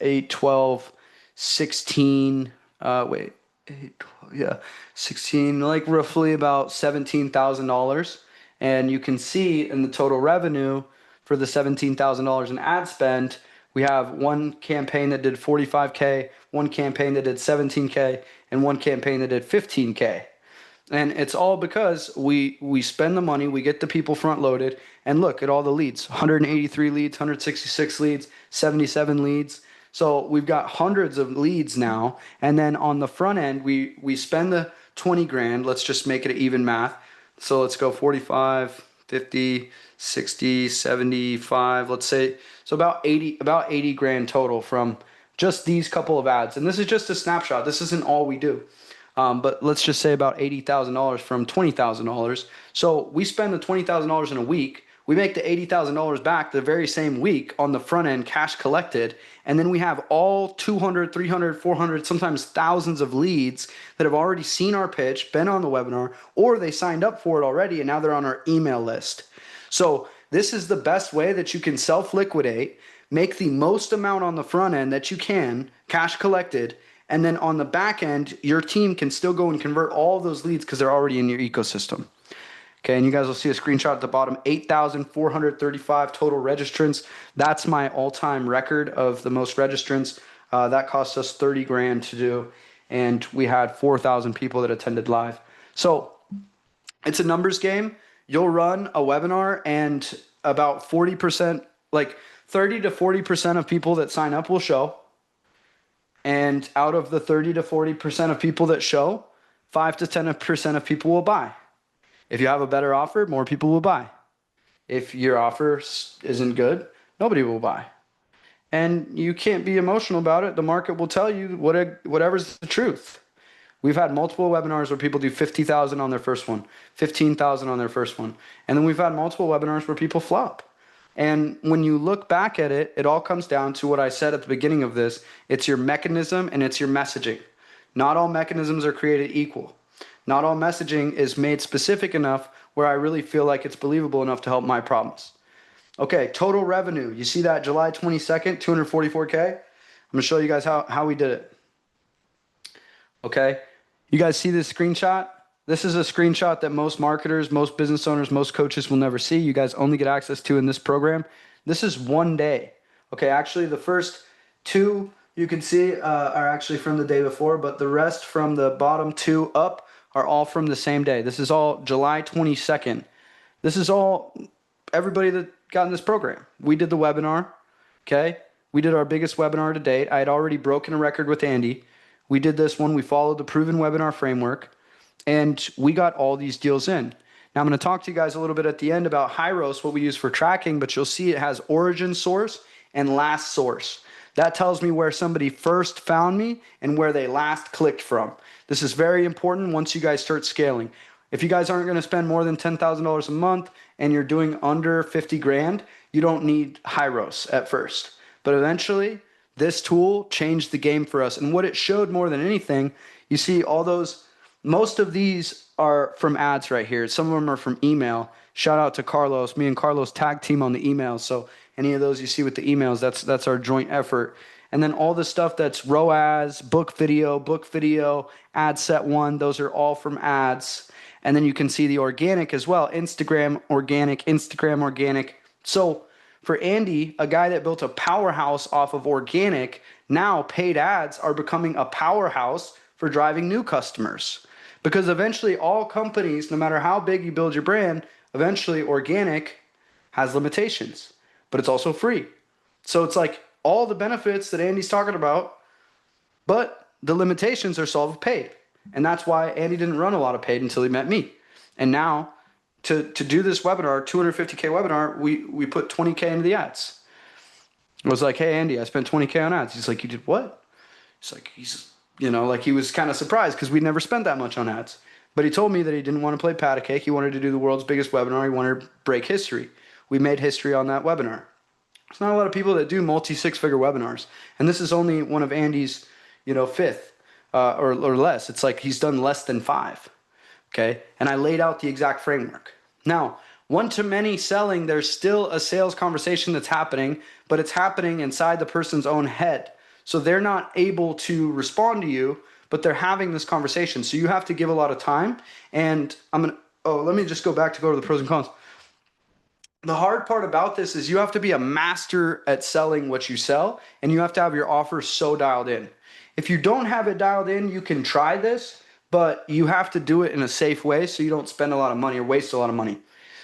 8, 12, 16, 8, 12, yeah, 16, like roughly about $17,000. And you can see in the total revenue for the $17,000 in ad spend, we have one campaign that did 45K, one campaign that did 17K, and one campaign that did 15K. And it's all because we spend the money, we get the people front loaded, and look at all the leads. 183 leads, 166 leads, 77 leads. So we've got hundreds of leads now. And then on the front end, we spend the 20 grand. Let's just make it even math. So let's go 45, 50, 60, 75, let's say. So about 80 grand total from just these couple of ads. And this is just a snapshot. This isn't all we do. But let's just say about $80,000 from $20,000. So we spend the $20,000 in a week. We make the $80,000 back the very same week on the front end, cash collected. And then we have all 200, 300, 400, sometimes thousands of leads that have already seen our pitch, been on the webinar, or they signed up for it already and now they're on our email list. So this is the best way that you can self-liquidate, make the most amount on the front end that you can, cash collected, and then on the back end, your team can still go and convert all of those leads because they're already in your ecosystem. Okay, and you guys will see a screenshot at the bottom, 8,435 total registrants. That's my all-time record of the most registrants. That cost us 30 grand to do, and we had 4,000 people that attended live. So it's a numbers game. You'll run a webinar and about 40%, like 30 to 40% of people that sign up will show. And out of the 30 to 40% of people that show, 5 to 10% of people will buy. If you have a better offer, more people will buy. If your offer isn't good, nobody will buy. and you can't be emotional about it. The market will tell you whatever's the truth. We've had multiple webinars where people do 50,000 on their first one, 15,000 on their first one. And then we've had multiple webinars where people flop. And when you look back at it, it all comes down to what I said at the beginning of this. It's your mechanism and it's your messaging. Not all mechanisms are created equal. Not all messaging is made specific enough where I really feel like it's believable enough to help my problems. Okay, total revenue. You see that July 22nd, 244K? I'm gonna show you guys how we did it. Okay, you guys see this screenshot? This is a screenshot that most marketers, most business owners, most coaches will never see. You guys only get access to in this program. This is one day. Okay, actually the first two you can see are actually from the day before, but the rest from the bottom two up are all from the same day. This is all July 22nd. This is all everybody that got in this program. We did the webinar, okay? We did our biggest webinar to date. I had already broken a record with Andy. We did this one. We followed the proven webinar framework, and we got all these deals in. Now, I'm going to talk to you guys a little bit at the end about Hyros, what we use for tracking, but you'll see it has origin source and last source. That tells me where somebody first found me and where they last clicked from. This is very important once you guys start scaling. If you guys aren't going to spend more than $10,000 a month and you're doing under 50 grand, you don't need Hyros at first. But eventually, this tool changed the game for us. And what it showed more than anything, you see all those, most of these are from ads right here. Some of them are from email. Shout out to Carlos. Me and Carlos tag team on the emails. So any of those you see with the emails, that's our joint effort. And then all the stuff that's ROAS, book video, ad set one, those are all from ads. And then you can see the organic as well. Instagram organic. So for Andy, a guy that built a powerhouse off of organic, now paid ads are becoming a powerhouse for driving new customers. Because eventually all companies, no matter how big you build your brand, eventually organic has limitations, but it's also free. So it's like all the benefits that Andy's talking about, but the limitations are solved with paid. And that's why Andy didn't run a lot of paid until he met me. And now to do this webinar, 250K webinar, we put 20K into the ads. I was like, hey, Andy, I spent 20K on ads. He's like, you did what? He's like, he was kind of surprised because we'd never spent that much on ads. But he told me that he didn't want to play pat a cake. He wanted to do the world's biggest webinar. He wanted to break history. We made history on that webinar. There's not a lot of people that do multi-six-figure webinars. And this is only one of Andy's, fifth or less. It's like he's done less than 5. Okay. And I laid out the exact framework. Now, one-to-many selling, there's still a sales conversation that's happening, but it's happening inside the person's own head. So they're not able to respond to you, but they're having this conversation. So you have to give a lot of time. And let me just go to the pros and cons. The hard part about this is you have to be a master at selling what you sell, and you have to have your offer so dialed in. If you don't have it dialed in, you can try this, but you have to do it in a safe way so you don't spend a lot of money or waste a lot of money.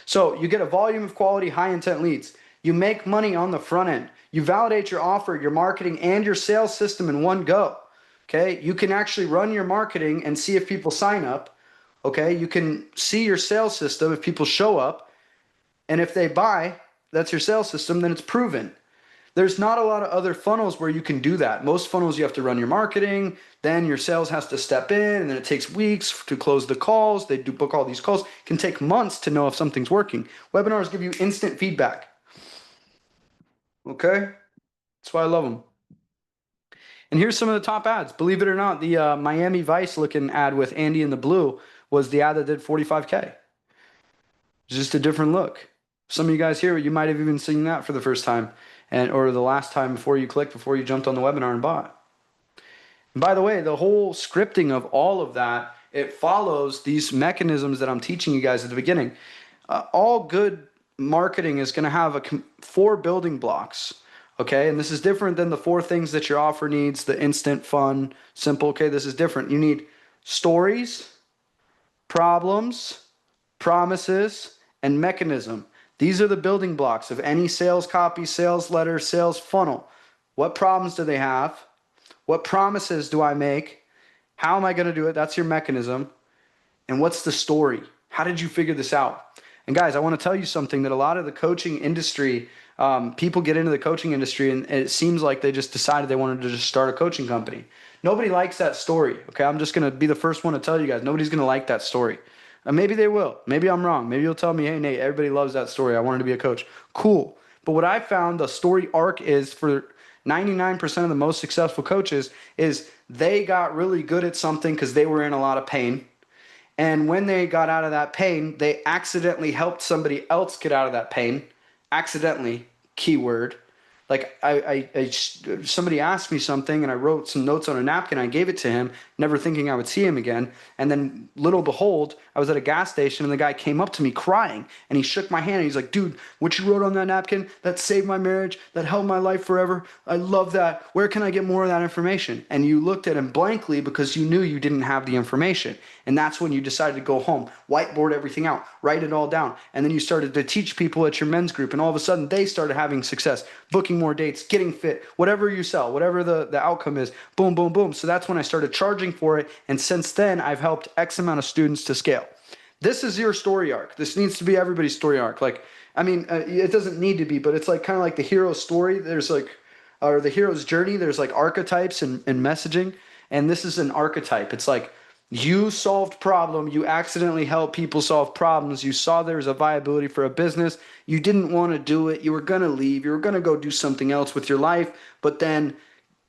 So you get a volume of quality, high intent leads. You make money on the front end. You validate your offer, your marketing, and your sales system in one go. Okay, you can actually run your marketing and see if people sign up. Okay, you can see your sales system if people show up. And if they buy, that's your sales system, then it's proven. There's not a lot of other funnels where you can do that. Most funnels, you have to run your marketing, then your sales has to step in, and then it takes weeks to close the calls. They do book all these calls. It can take months to know if something's working. Webinars give you instant feedback. Okay? That's why I love them. And here's some of the top ads. Believe it or not, the Miami Vice looking ad with Andy in the blue was the ad that did 45K. Just a different look. Some of you guys here, you might have even seen that for the first time or the last time before you jumped on the webinar and bought. And by the way, the whole scripting of all of that, it follows these mechanisms that I'm teaching you guys at the beginning. All good marketing is going to have 4 building blocks. Okay, and this is different than the 4 things that your offer needs, the instant, fun, simple. Okay, this is different. You need stories, problems, promises, and mechanism. These are the building blocks of any sales copy, sales letter, sales funnel. What problems do they have? What promises do I make? How am I going to do it? That's your mechanism. And what's the story? How did you figure this out? And guys, I want to tell you something that a lot of the coaching industry, people get into the coaching industry and it seems like they just decided they wanted to just start a coaching company. Nobody likes that story. Okay. I'm just going to be the first one to tell you guys, nobody's going to like that story. Maybe they will. Maybe I'm wrong. Maybe you'll tell me, hey, Nate, everybody loves that story. I wanted to be a coach. Cool. But what I found the story arc is for 99% of the most successful coaches is they got really good at something because they were in a lot of pain. And when they got out of that pain, they accidentally helped somebody else get out of that pain. Accidentally, keyword. Like somebody asked me something and I wrote some notes on a napkin. I gave it to him, never thinking I would see him again. And then little behold, I was at a gas station and the guy came up to me crying and he shook my hand and he's like, dude, what you wrote on that napkin, that saved my marriage, that held my life forever. I love that. Where can I get more of that information? And you looked at him blankly because you knew you didn't have the information. And that's when you decided to go home, whiteboard everything out, write it all down. And then you started to teach people at your men's group. And all of a sudden they started having success, booking more dates, getting fit, whatever you sell, whatever the outcome is, boom, boom, boom. So that's when I started charging for it. And since then, I've helped X amount of students to scale. This is your story arc. This needs to be everybody's story arc. Like, I mean, it doesn't need to be, but it's like kind of like the hero's story. There's like, or the hero's journey. There's like archetypes and messaging. And this is an archetype. It's like, you solved problem. You accidentally helped people solve problems. You saw there was a viability for a business. You didn't want to do it. You were going to leave. You were going to go do something else with your life. But then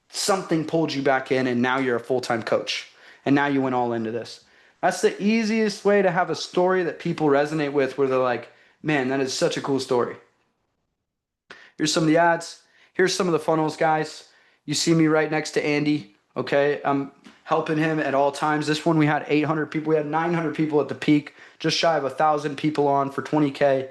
something pulled you back in and now you're a full-time coach. And now you went all into this. That's the easiest way to have a story that people resonate with where they're like, man, that is such a cool story. Here's some of the ads. Here's some of the funnels, guys. You see me right next to Andy. Okay. I'm helping him at all times. This one we had 800 people. We had 900 people at the peak, just shy of 1,000 people on for 20K,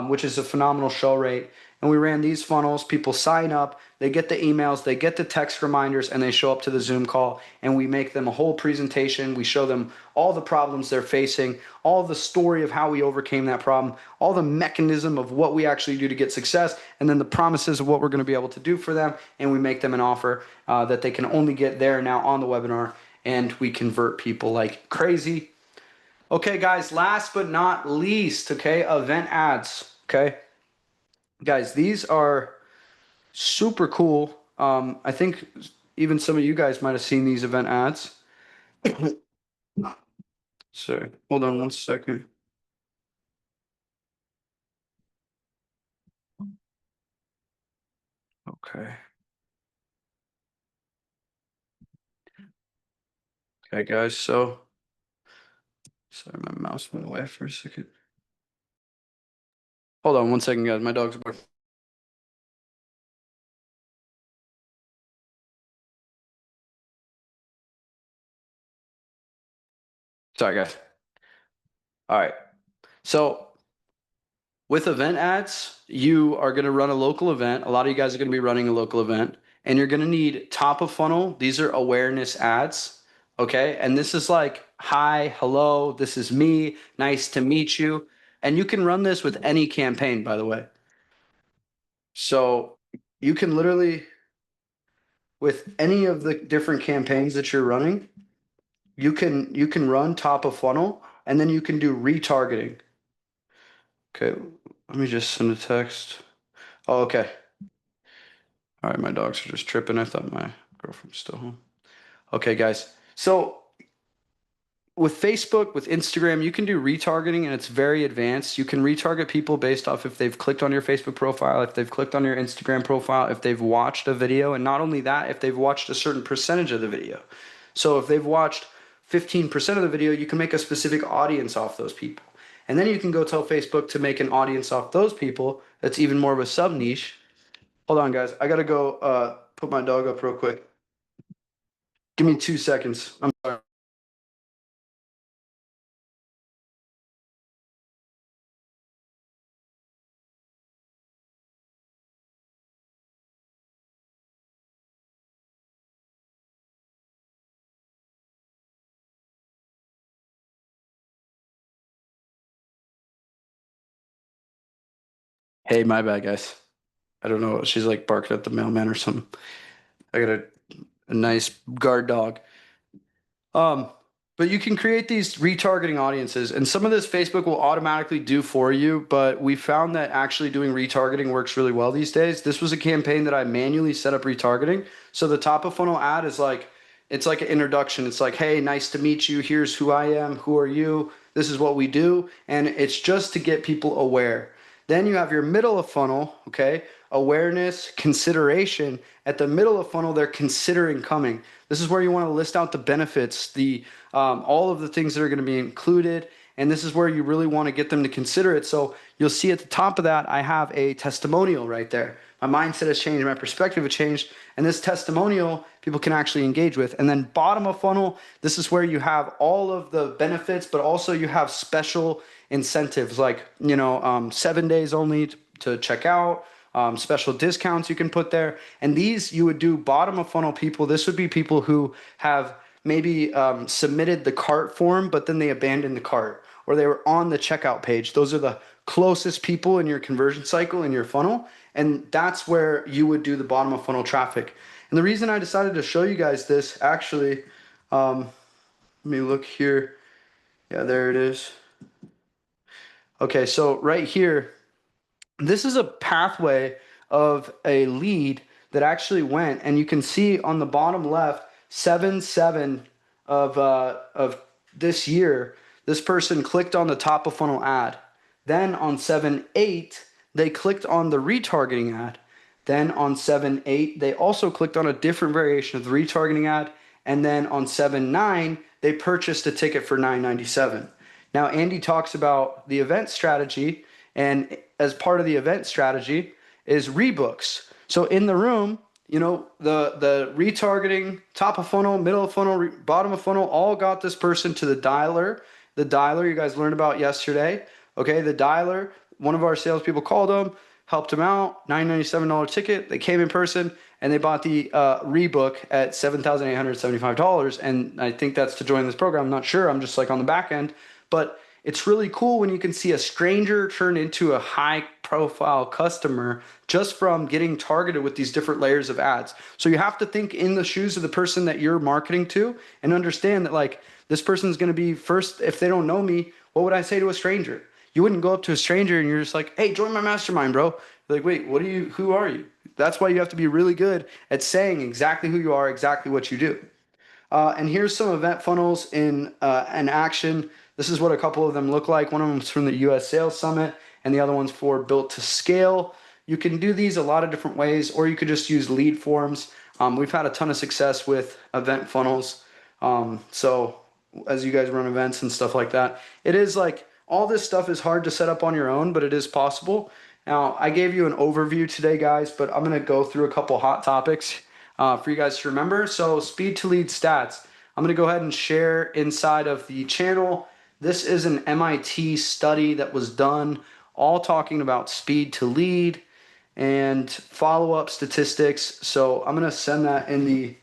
which is a phenomenal show rate. And we ran these funnels. People sign up, they get the emails, they get the text reminders, and they show up to the Zoom call. And we make them a whole presentation. We show them all the problems they're facing, all the story of how we overcame that problem, all the mechanism of what we actually do to get success, and then the promises of what we're going to be able to do for them. And we make them an offer that they can only get there now on the webinar. And we convert people like crazy. Okay, guys, last but not least, okay, event ads, okay? Guys, these are super cool. I think even some of you guys might have seen these event ads. So hold on one second. Okay. Okay, guys, so sorry, my mouse went away for a second. Hold on one second, guys. My dog's barking. Sorry, guys. All right. So with event ads, you are going to run a local event. A lot of you guys are going to be running a local event, and you're going to need top of funnel. These are awareness ads. Okay. And this is like, hi, hello, this is me. Nice to meet you. And you can run this with any campaign, by the way. So you can literally, with any of the different campaigns that you're running, you can run top of funnel and then you can do retargeting. Okay, let me just send a text. Oh, okay. All right, my dogs are just tripping. I thought my girlfriend's still home. Okay, guys. So with Facebook, with Instagram, you can do retargeting and it's very advanced. You can retarget people based off if they've clicked on your Facebook profile, if they've clicked on your Instagram profile, if they've watched a video, and not only that, if they've watched a certain percentage of the video. So if they've watched 15% of the video, you can make a specific audience off those people. And then you can go tell Facebook to make an audience off those people that's even more of a sub niche. Hold on, guys. I gotta go put my dog up real quick. Give me 2 seconds. I'm sorry. Hey, my bad, guys. I don't know. She's like barking at the mailman or something. I got a nice guard dog. But you can create these retargeting audiences, and some of this Facebook will automatically do for you. But we found that actually doing retargeting works really well these days. This was a campaign that I manually set up retargeting. So the top of funnel ad is like, it's like an introduction. It's like, hey, nice to meet you. Here's who I am. Who are you? This is what we do. And it's just to get people aware. Then you have your middle of funnel, okay? Awareness, consideration. At the middle of funnel, they're considering coming. This is where you want to list out the benefits, the all of the things that are going to be included, and this is where you really want to get them to consider it. So you'll see at the top of that, I have a testimonial right there. My mindset has changed, my perspective has changed, and this testimonial people can actually engage with. And then bottom of funnel, this is where you have all of the benefits, but also you have special incentives like 7 days only to check out. Special discounts you can put there. And these you would do bottom of funnel people. This would be people who have maybe submitted the cart form, but then they abandoned the cart or they were on the checkout page. Those are the closest people in your conversion cycle in your funnel. And that's where you would do the bottom of funnel traffic. And the reason I decided to show you guys this actually, let me look here. Yeah, there it is. Okay, so right here, this is a pathway of a lead that actually went, and you can see on the bottom left, 7/7 of this year, this person clicked on the top of funnel ad. Then on 7/8, they clicked on the retargeting ad. Then on 7/8, they also clicked on a different variation of the retargeting ad. And then on 7/9, they purchased a ticket for $9.97. Now, Andy talks about the event strategy, and as part of the event strategy is rebooks. So in the room, the retargeting, top of funnel, middle of funnel, bottom of funnel, all got this person to the dialer. The dialer you guys learned about yesterday. Okay, the dialer, one of our salespeople called them, helped them out, $997 ticket. They came in person and they bought the rebook at $7,875. And I think that's to join this program. I'm not sure. I'm just like on the back end. But it's really cool when you can see a stranger turn into a high profile customer just from getting targeted with these different layers of ads. So you have to think in the shoes of the person that you're marketing to and understand that like this person's going to be first, if they don't know me, what would I say to a stranger? You wouldn't go up to a stranger and you're just like, hey, join my mastermind, bro. You're like, wait, who are you? That's why you have to be really good at saying exactly who you are, exactly what you do. And here's some event funnels in action. This is what a couple of them look like. One of them is from the US Sales Summit, and the other one's for Built to Scale. You can do these a lot of different ways, or you could just use lead forms. We've had a ton of success with event funnels. So as you guys run events and stuff like that, it is like all this stuff is hard to set up on your own, but it is possible. Now, I gave you an overview today, guys, but I'm going to go through a couple hot topics for you guys to remember. So speed to lead stats. I'm going to go ahead and share inside of the channel. This is an MIT study that was done, all talking about speed to lead and follow-up statistics. So I'm going to send that in the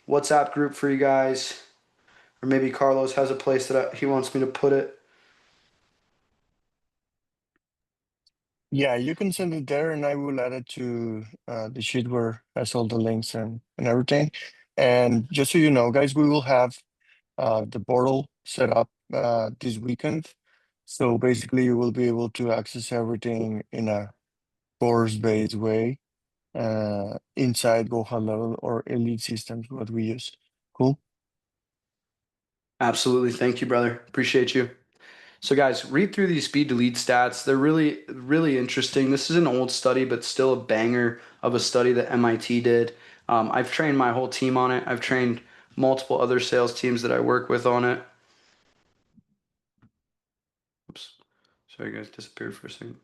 WhatsApp group for you guys. Or maybe Carlos has a place that he wants me to put it. Yeah, you can send it there and I will add it to the sheet where has all the links and everything. And just so you know, guys, we will have the portal set up this weekend. So basically you will be able to access everything in a course-based way inside Go High Level or Elite Systems, what we use. Cool. Absolutely. Thank you, brother. Appreciate you. So guys, read through these speed to lead stats. They're really, really interesting. This is an old study, but still a banger of a study that MIT did. I've trained my whole team on it. I've trained multiple other sales teams that I work with on it. Oops. Sorry, guys, disappeared for a second.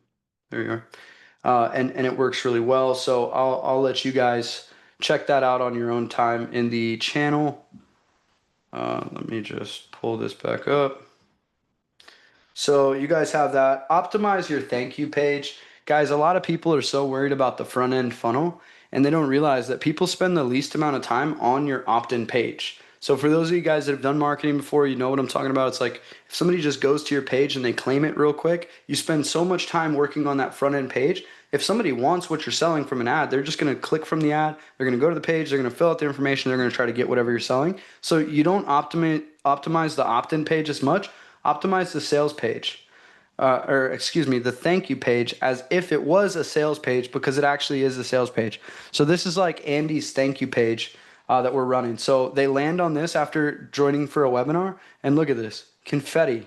There you are. And it works really well. So I'll let you guys check that out on your own time in the channel. Let me just pull this back up. So you guys have that. Optimize your thank you page. Guys, a lot of people are so worried about the front end funnel and they don't realize that people spend the least amount of time on your opt-in page. So for those of you guys that have done marketing before, you know what I'm talking about. It's like if somebody just goes to your page and they claim it real quick, you spend so much time working on that front end page. If somebody wants what you're selling from an ad, they're just going to click from the ad. They're going to go to the page. They're going to fill out the information. They're going to try to get whatever you're selling. So you don't optimize the opt-in page as much. Optimize the sales page. Or excuse me, the thank you page as if it was a sales page, because it actually is a sales page. So this is like Andy's thank you page that we're running. So they land on this after joining for a webinar, and look at this, confetti.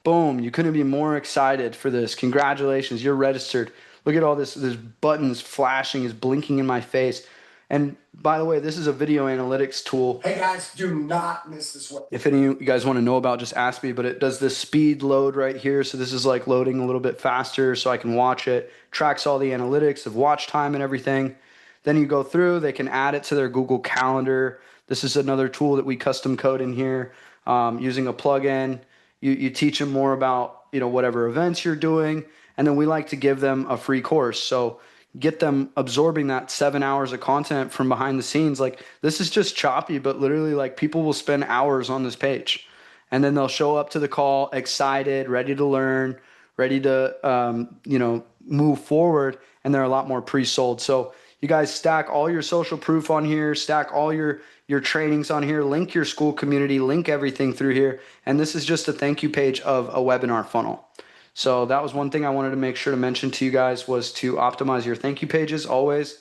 Boom, you couldn't be more excited for this. Congratulations, you're registered. Look at all this, there's buttons flashing, is blinking in my face. And by the way, this is a video analytics tool. Hey guys, do not miss this one. If any of you guys want to know about, just ask me, but it does this speed load right here. So this is like loading a little bit faster so I can watch it, tracks all the analytics of watch time and everything. Then you go through, they can add it to their Google Calendar. This is another tool that we custom code in here using a plugin. You teach them more about, whatever events you're doing. And then we like to give them a free course. So get them absorbing that 7 hours of content from behind the scenes. Like this is just choppy, but literally like people will spend hours on this page and then they'll show up to the call excited, ready to learn, ready to, move forward. And they're a lot more pre-sold. So you guys stack all your social proof on here, stack all your trainings on here, link your school community, link everything through here. And this is just a thank you page of a webinar funnel. So that was one thing I wanted to make sure to mention to you guys, was to optimize your thank you pages always.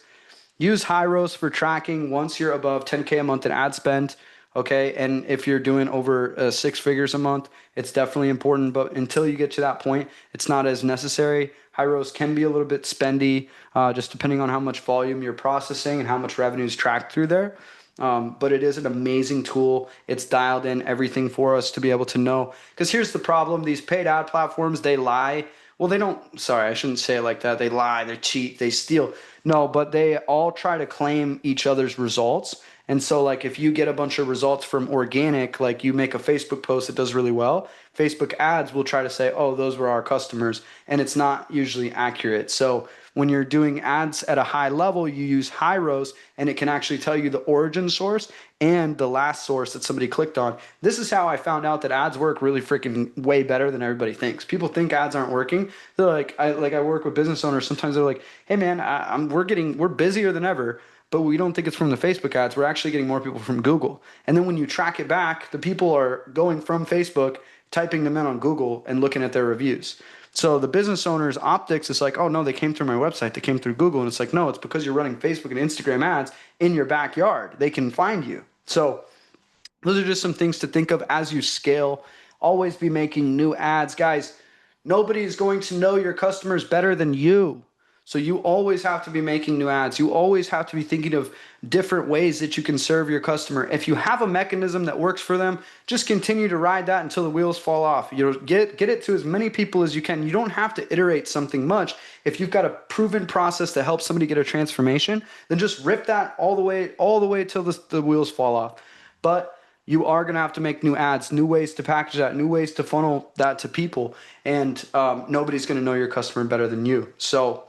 Use Hyros for tracking once you're above 10K a month in ad spend, okay? And if you're doing over 6 figures a month, it's definitely important. But until you get to that point, it's not as necessary. Hyros can be a little bit spendy, just depending on how much volume you're processing and how much revenue is tracked through there. But it is an amazing tool. It's dialed in everything for us to be able to know. Because here's the problem. These paid ad platforms, they lie. Well, they don't, sorry, I shouldn't say it like that. They lie, they cheat, they steal. No, but they all try to claim each other's results. And so like if you get a bunch of results from organic, like you make a Facebook post that does really well, Facebook ads will try to say, oh, those were our customers. And it's not usually accurate. So when you're doing ads at a high level, you use Hyros, and it can actually tell you the origin source and the last source that somebody clicked on. This is how I found out that ads work really freaking way better than everybody thinks. People think ads aren't working. They're like, I work with business owners. Sometimes they're like, hey man, we're busier than ever, but we don't think it's from the Facebook ads. We're actually getting more people from Google. And then when you track it back, the people are going from Facebook, typing them in on Google and looking at their reviews. So the business owner's optics is like, oh no, they came through my website, they came through Google. And it's like, no, it's because you're running Facebook and Instagram ads in your backyard. They can find you. So those are just some things to think of as you scale. Always be making new ads. Guys, nobody is going to know your customers better than you. So you always have to be making new ads. You always have to be thinking of different ways that you can serve your customer. If you have a mechanism that works for them, just continue to ride that until the wheels fall off. Get it to as many people as you can. You don't have to iterate something much. If you've got a proven process to help somebody get a transformation, then just rip that all the way till the wheels fall off. But you are going to have to make new ads, new ways to package that, new ways to funnel that to people. And nobody's going to know your customer better than you. So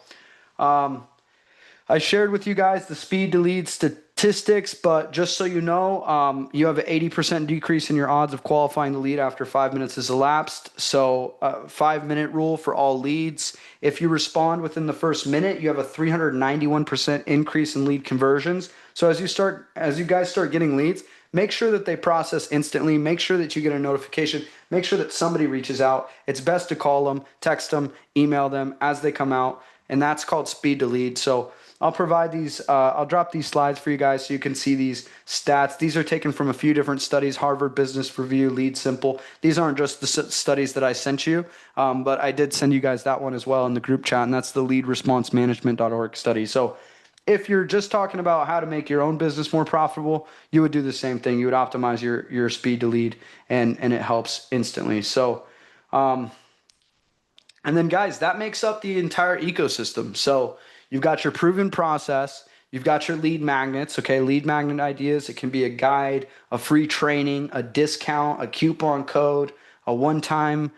I shared with you guys the speed to lead statistics, but just so you know, you have an 80% decrease in your odds of qualifying the lead after 5 minutes has elapsed. So 5-minute rule for all leads. If you respond within the first minute, you have a 391% increase in lead conversions. So as you guys start getting leads, make sure that they process instantly. Make sure that you get a notification. Make sure that somebody reaches out. It's best to call them, text them, email them as they come out. And that's called speed to lead. So I'll provide these, I'll drop these slides for you guys so you can see these stats. These are taken from a few different studies, Harvard Business Review, Lead Simple. These aren't just the studies that I sent you, but I did send you guys that one as well in the group chat, and that's the leadresponsemanagement.org study. So if you're just talking about how to make your own business more profitable, you would do the same thing. You would optimize your speed to lead, and it helps instantly. So, and then guys, that makes up the entire ecosystem. So you've got your proven process, you've got your lead magnets, okay? Lead magnet ideas. It can be a guide, a free training, a discount, a coupon code, a one-time,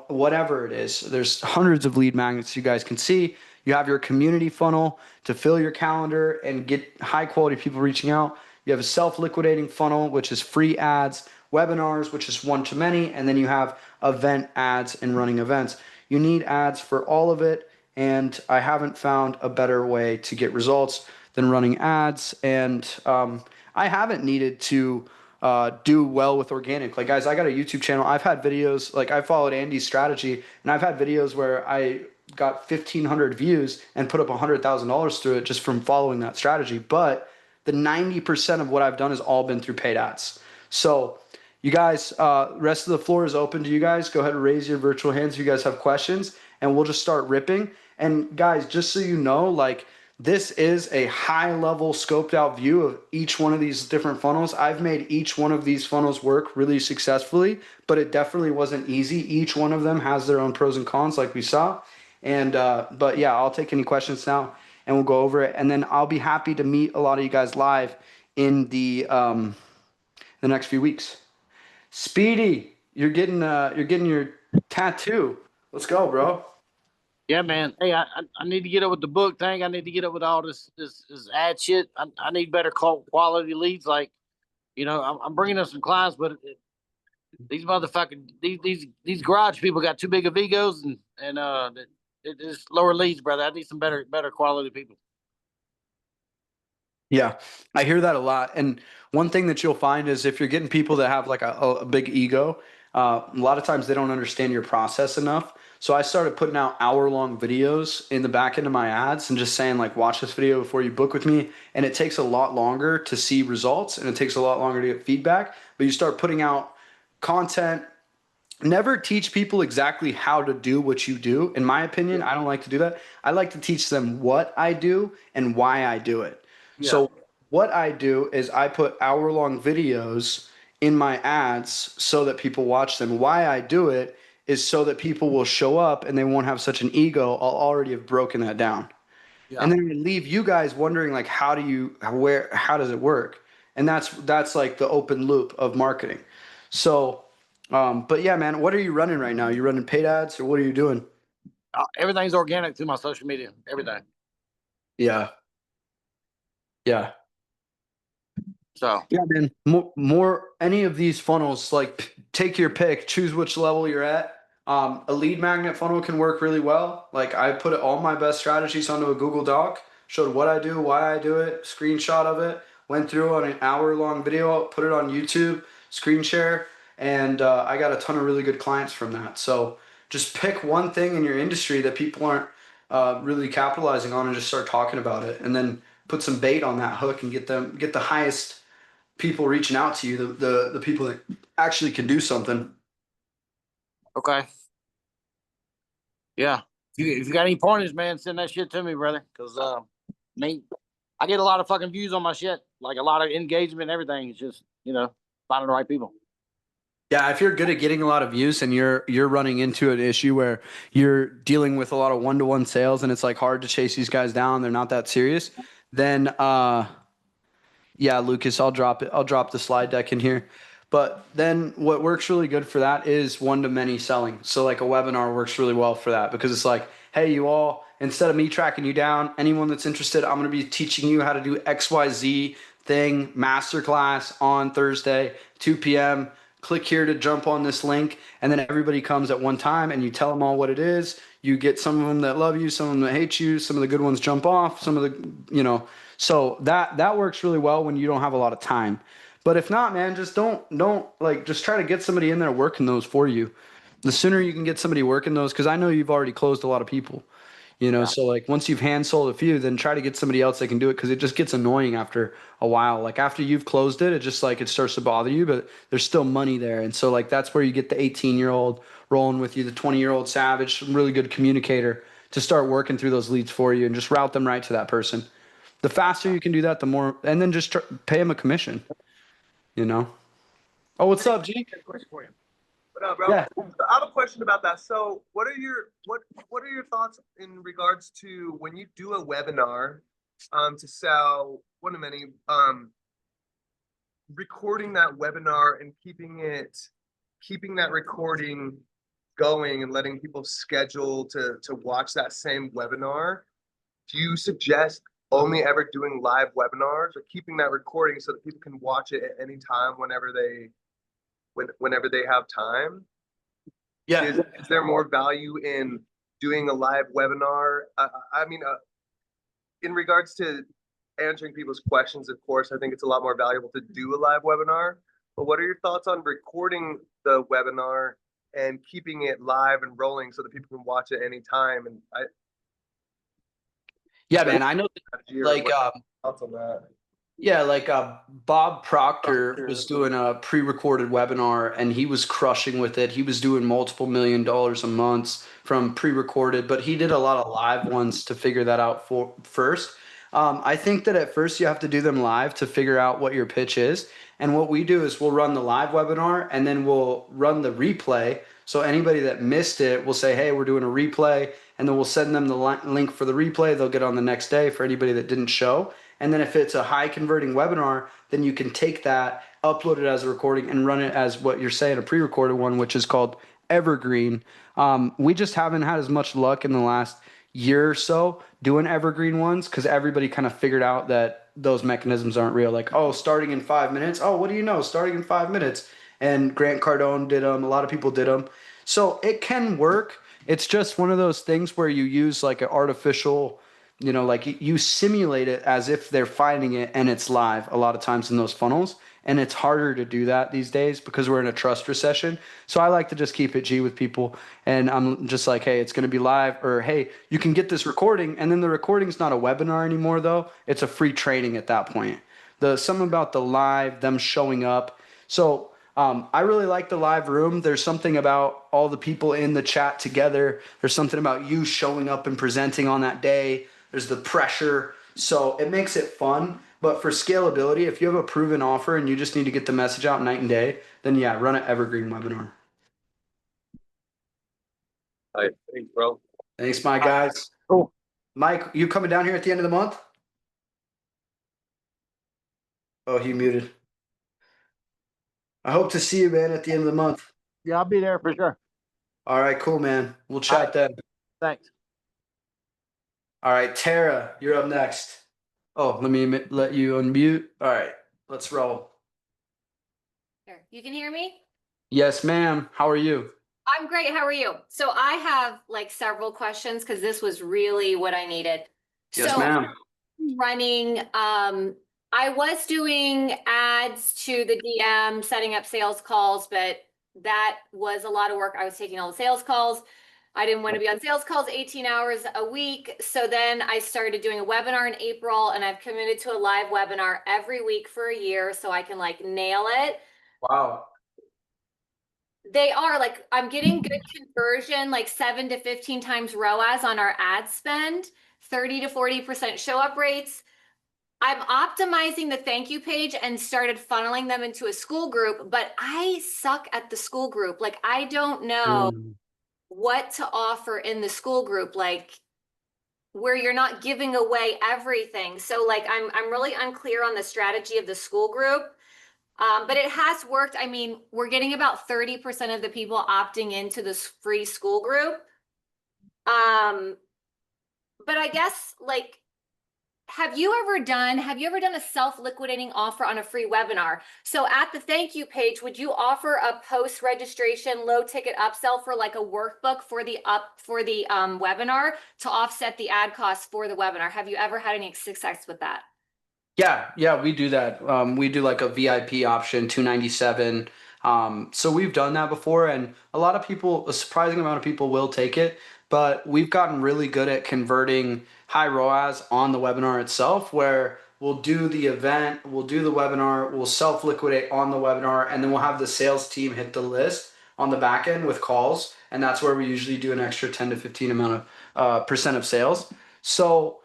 whatever it is. There's hundreds of lead magnets you guys can see. You have your community funnel to fill your calendar and get high quality people reaching out. You have a self-liquidating funnel, which is free ads, webinars, which is one to many, and then you have event ads and running events. You need ads for all of it, and I haven't found a better way to get results than running ads. And I haven't needed to do well with organic. Like, guys, I got a YouTube channel. I've had videos, like, I followed Andy's strategy, and I've had videos where I got 1,500 views and put up $100,000 through it just from following that strategy. But the 90% of what I've done has all been through paid ads. So you guys, rest of the floor is open to you guys. Go ahead and raise your virtual hands if you guys have questions, and we'll just start ripping. And guys, just so you know, like, this is a high level scoped out view of each one of these different funnels. I've made each one of these funnels work really successfully, but it definitely wasn't easy. Each one of them has their own pros and cons, like we saw. And but yeah, I'll take any questions now and we'll go over it. And then I'll be happy to meet a lot of you guys live in the next few weeks. Speedy, you're getting your tattoo. Let's go, bro. Yeah, man. Hey, I need to get up with the book thing. I need to get up with all this ad shit. I need better quality leads. Like, you know, I'm bringing up some clients, but these motherfucking these garage people got too big of egos, and it's lower leads, brother. I need some better quality people. Yeah, I hear that a lot. And one thing that you'll find is if you're getting people that have like a big ego, a lot of times they don't understand your process enough. So I started putting out hour-long videos in the back end of my ads and just saying, like, watch this video before you book with me. And it takes a lot longer to see results and it takes a lot longer to get feedback. But you start putting out content. Never teach people exactly how to do what you do. In my opinion, I don't like to do that. I like to teach them what I do and why I do it. Yeah. So what I do is I put hour-long videos in my ads so that people watch them. Why I do it is so that people will show up and they won't have such an ego. I'll already have broken that down. Yeah. And then I leave you guys wondering, like, how does it work? And that's like the open loop of marketing. So but yeah, man, what are you running right now? You running paid ads or what are you doing? Everything's organic through my social media. Everything. Yeah. Yeah. So Yeah, man. More any of these funnels, like, take your pick, choose which level you're at. A lead magnet funnel can work really well. Like, I put all my best strategies onto a Google Doc, showed what I do, why I do it, screenshot of it, went through on an hour-long video, put it on YouTube, screen share, and I got a ton of really good clients from that. So just pick one thing in your industry that people aren't really capitalizing on and just start talking about it, and then put some bait on that hook and get the highest people reaching out to you, the people that actually can do something. okay. Yeah. If you got any pointers, man, send that shit to me, brother. Cause I get a lot of fucking views on my shit, like a lot of engagement and everything. It's just, you know, finding the right people. Yeah, if you're good at getting a lot of views and you're running into an issue where you're dealing with a lot of one-to-one sales and it's like hard to chase these guys down, they're not that serious, then yeah, Lucas, I'll drop it. I'll drop the slide deck in here. But then what works really good for that is one-to-many selling. So like a webinar works really well for that because it's like, hey, you all, instead of me tracking you down, anyone that's interested, I'm going to be teaching you how to do XYZ thing, masterclass on Thursday, 2 p.m. Click here to jump on this link. And then everybody comes at one time and you tell them all what it is. You get some of them that love you, some of them that hate you, some of the good ones jump off, some of the, you know, so that works really well when you don't have a lot of time. But if not, man, just don't like, just try to get somebody in there working those for you. The sooner you can get somebody working those, because I know you've already closed a lot of people, you know. So like once you've hand sold a few, then try to get somebody else that can do it, because it just gets annoying after a while. Like after you've closed it, it just like it starts to bother you, but there's still money there. And so like that's where you get the 18-year-old rolling with you, the 20-year-old savage, really good communicator to start working through those leads for you and just route them right to that person. The faster you can do that, the more, and then just pay them a commission, you know? Oh, what's up, G? Question for you. What up, bro? Yeah. I have a question about that. So what are your thoughts in regards to when you do a webinar to sell one of many, recording that webinar and keeping that recording going and letting people schedule to watch that same webinar? Do you suggest only ever doing live webinars or keeping that recording so that people can watch it at any time whenever they have time? Yeah. Is there more value in doing a live webinar? I mean, in regards to answering people's questions, of course, I think it's a lot more valuable to do a live webinar. But what are your thoughts on recording the webinar and keeping it live and rolling so that people can watch it anytime? And Yeah, man. I know like thoughts on that? yeah, like Bob Proctor was doing a pre-recorded webinar and he was crushing with it. He was doing multiple $1 million a month from pre-recorded, but he did a lot of live ones to figure that out for first. I think that at first you have to do them live to figure out what your pitch is. And what we do is we'll run the live webinar and then we'll run the replay. So anybody that missed it, we'll say, hey, we're doing a replay, and then we'll send them the link for the replay. They'll get on the next day for anybody that didn't show. And then if it's a high converting webinar, then you can take that, upload it as a recording, and run it as what you're saying, a pre-recorded one, which is called Evergreen. We just haven't had as much luck in the last year or so doing evergreen ones because everybody kind of figured out that those mechanisms aren't real. Like, oh, starting in 5 minutes. Oh, what do you know? Starting in 5 minutes. And Grant Cardone did them. A lot of people did them. So it can work. It's just one of those things where you use like an artificial, like you simulate it as if they're finding it and it's live a lot of times in those funnels. And it's harder to do that these days because we're in a trust recession. So I like to just keep it G with people. And I'm just like, hey, it's going to be live, or hey, you can get this recording. And then the recording's not a webinar anymore, though. It's a free training at that point. Something about the live, them showing up. So I really like the live room. There's something about all the people in the chat together. There's something about you showing up and presenting on that day. There's the pressure. So it makes it fun. But for scalability, if you have a proven offer and you just need to get the message out night and day, then yeah, run an evergreen webinar. All right, thanks, bro. Thanks, my guys. Cool. Mike, you coming down here at the end of the month? Oh, he muted. I hope to see you, man, at the end of the month. Yeah, I'll be there for sure. All right, cool, man. We'll chat then. Thanks. All right, Tara, you're up next. Oh, let me let you unmute. All right, let's roll. Here, you can hear me? Yes, ma'am. How are you? I'm great. How are you? So I have like several questions because this was really what I needed. Yes, So ma'am. running, I was doing ads to the DM, setting up sales calls, but that was a lot of work. I was taking all the sales calls. I didn't want to be on sales calls 18 hours a week. So then I started doing a webinar in April, and I've committed to a live webinar every week for a year so I can like nail it. Wow. They are like, I'm getting good conversion, like 7 to 15 times ROAS on our ad spend, 30 to 40% show up rates. I'm optimizing the thank you page and started funneling them into a school group, but I suck at the school group. Like, I don't know what to offer in the school group, like where you're not giving away everything. So like, I'm really unclear on the strategy of the school group. But it has worked. I mean, we're getting about 30% of the people opting into this free school group. But I guess like, have you ever done a self-liquidating offer on a free webinar? So at the thank you page, would you offer a post-registration low ticket upsell for like a workbook for the webinar to offset the ad costs for the webinar? Have you ever had any success with that? Yeah, we do that. We do like a VIP option, $297. So we've done that before, and a lot of people, a surprising amount of people will take it, but we've gotten really good at converting high ROAS on the webinar itself, where we'll do the event, we'll do the webinar, we'll self-liquidate on the webinar, and then we'll have the sales team hit the list on the back end with calls, and that's where we usually do an extra 10 to 15 amount of percent of sales. So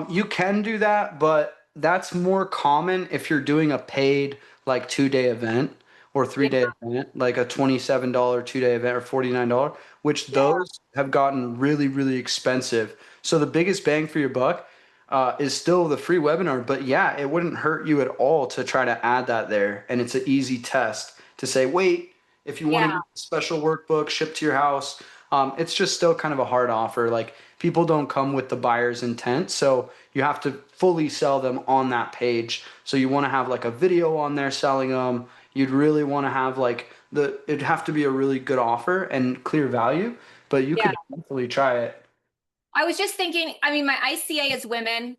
you can do that, but that's more common if you're doing a paid like 2-day event or 3-day event, like a $27 2-day event or $49, which those have gotten really, really expensive. So the biggest bang for your buck is still the free webinar, but yeah, it wouldn't hurt you at all to try to add that there. And it's an easy test to say, wait, if you want to get a special workbook shipped to your house, it's just still kind of a hard offer. Like people don't come with the buyer's intent. So you have to fully sell them on that page. So you want to have like a video on there selling them. You'd really want to have like it'd have to be a really good offer and clear value, but you Yeah. could definitely try it. I was just thinking, I mean, my ICA is women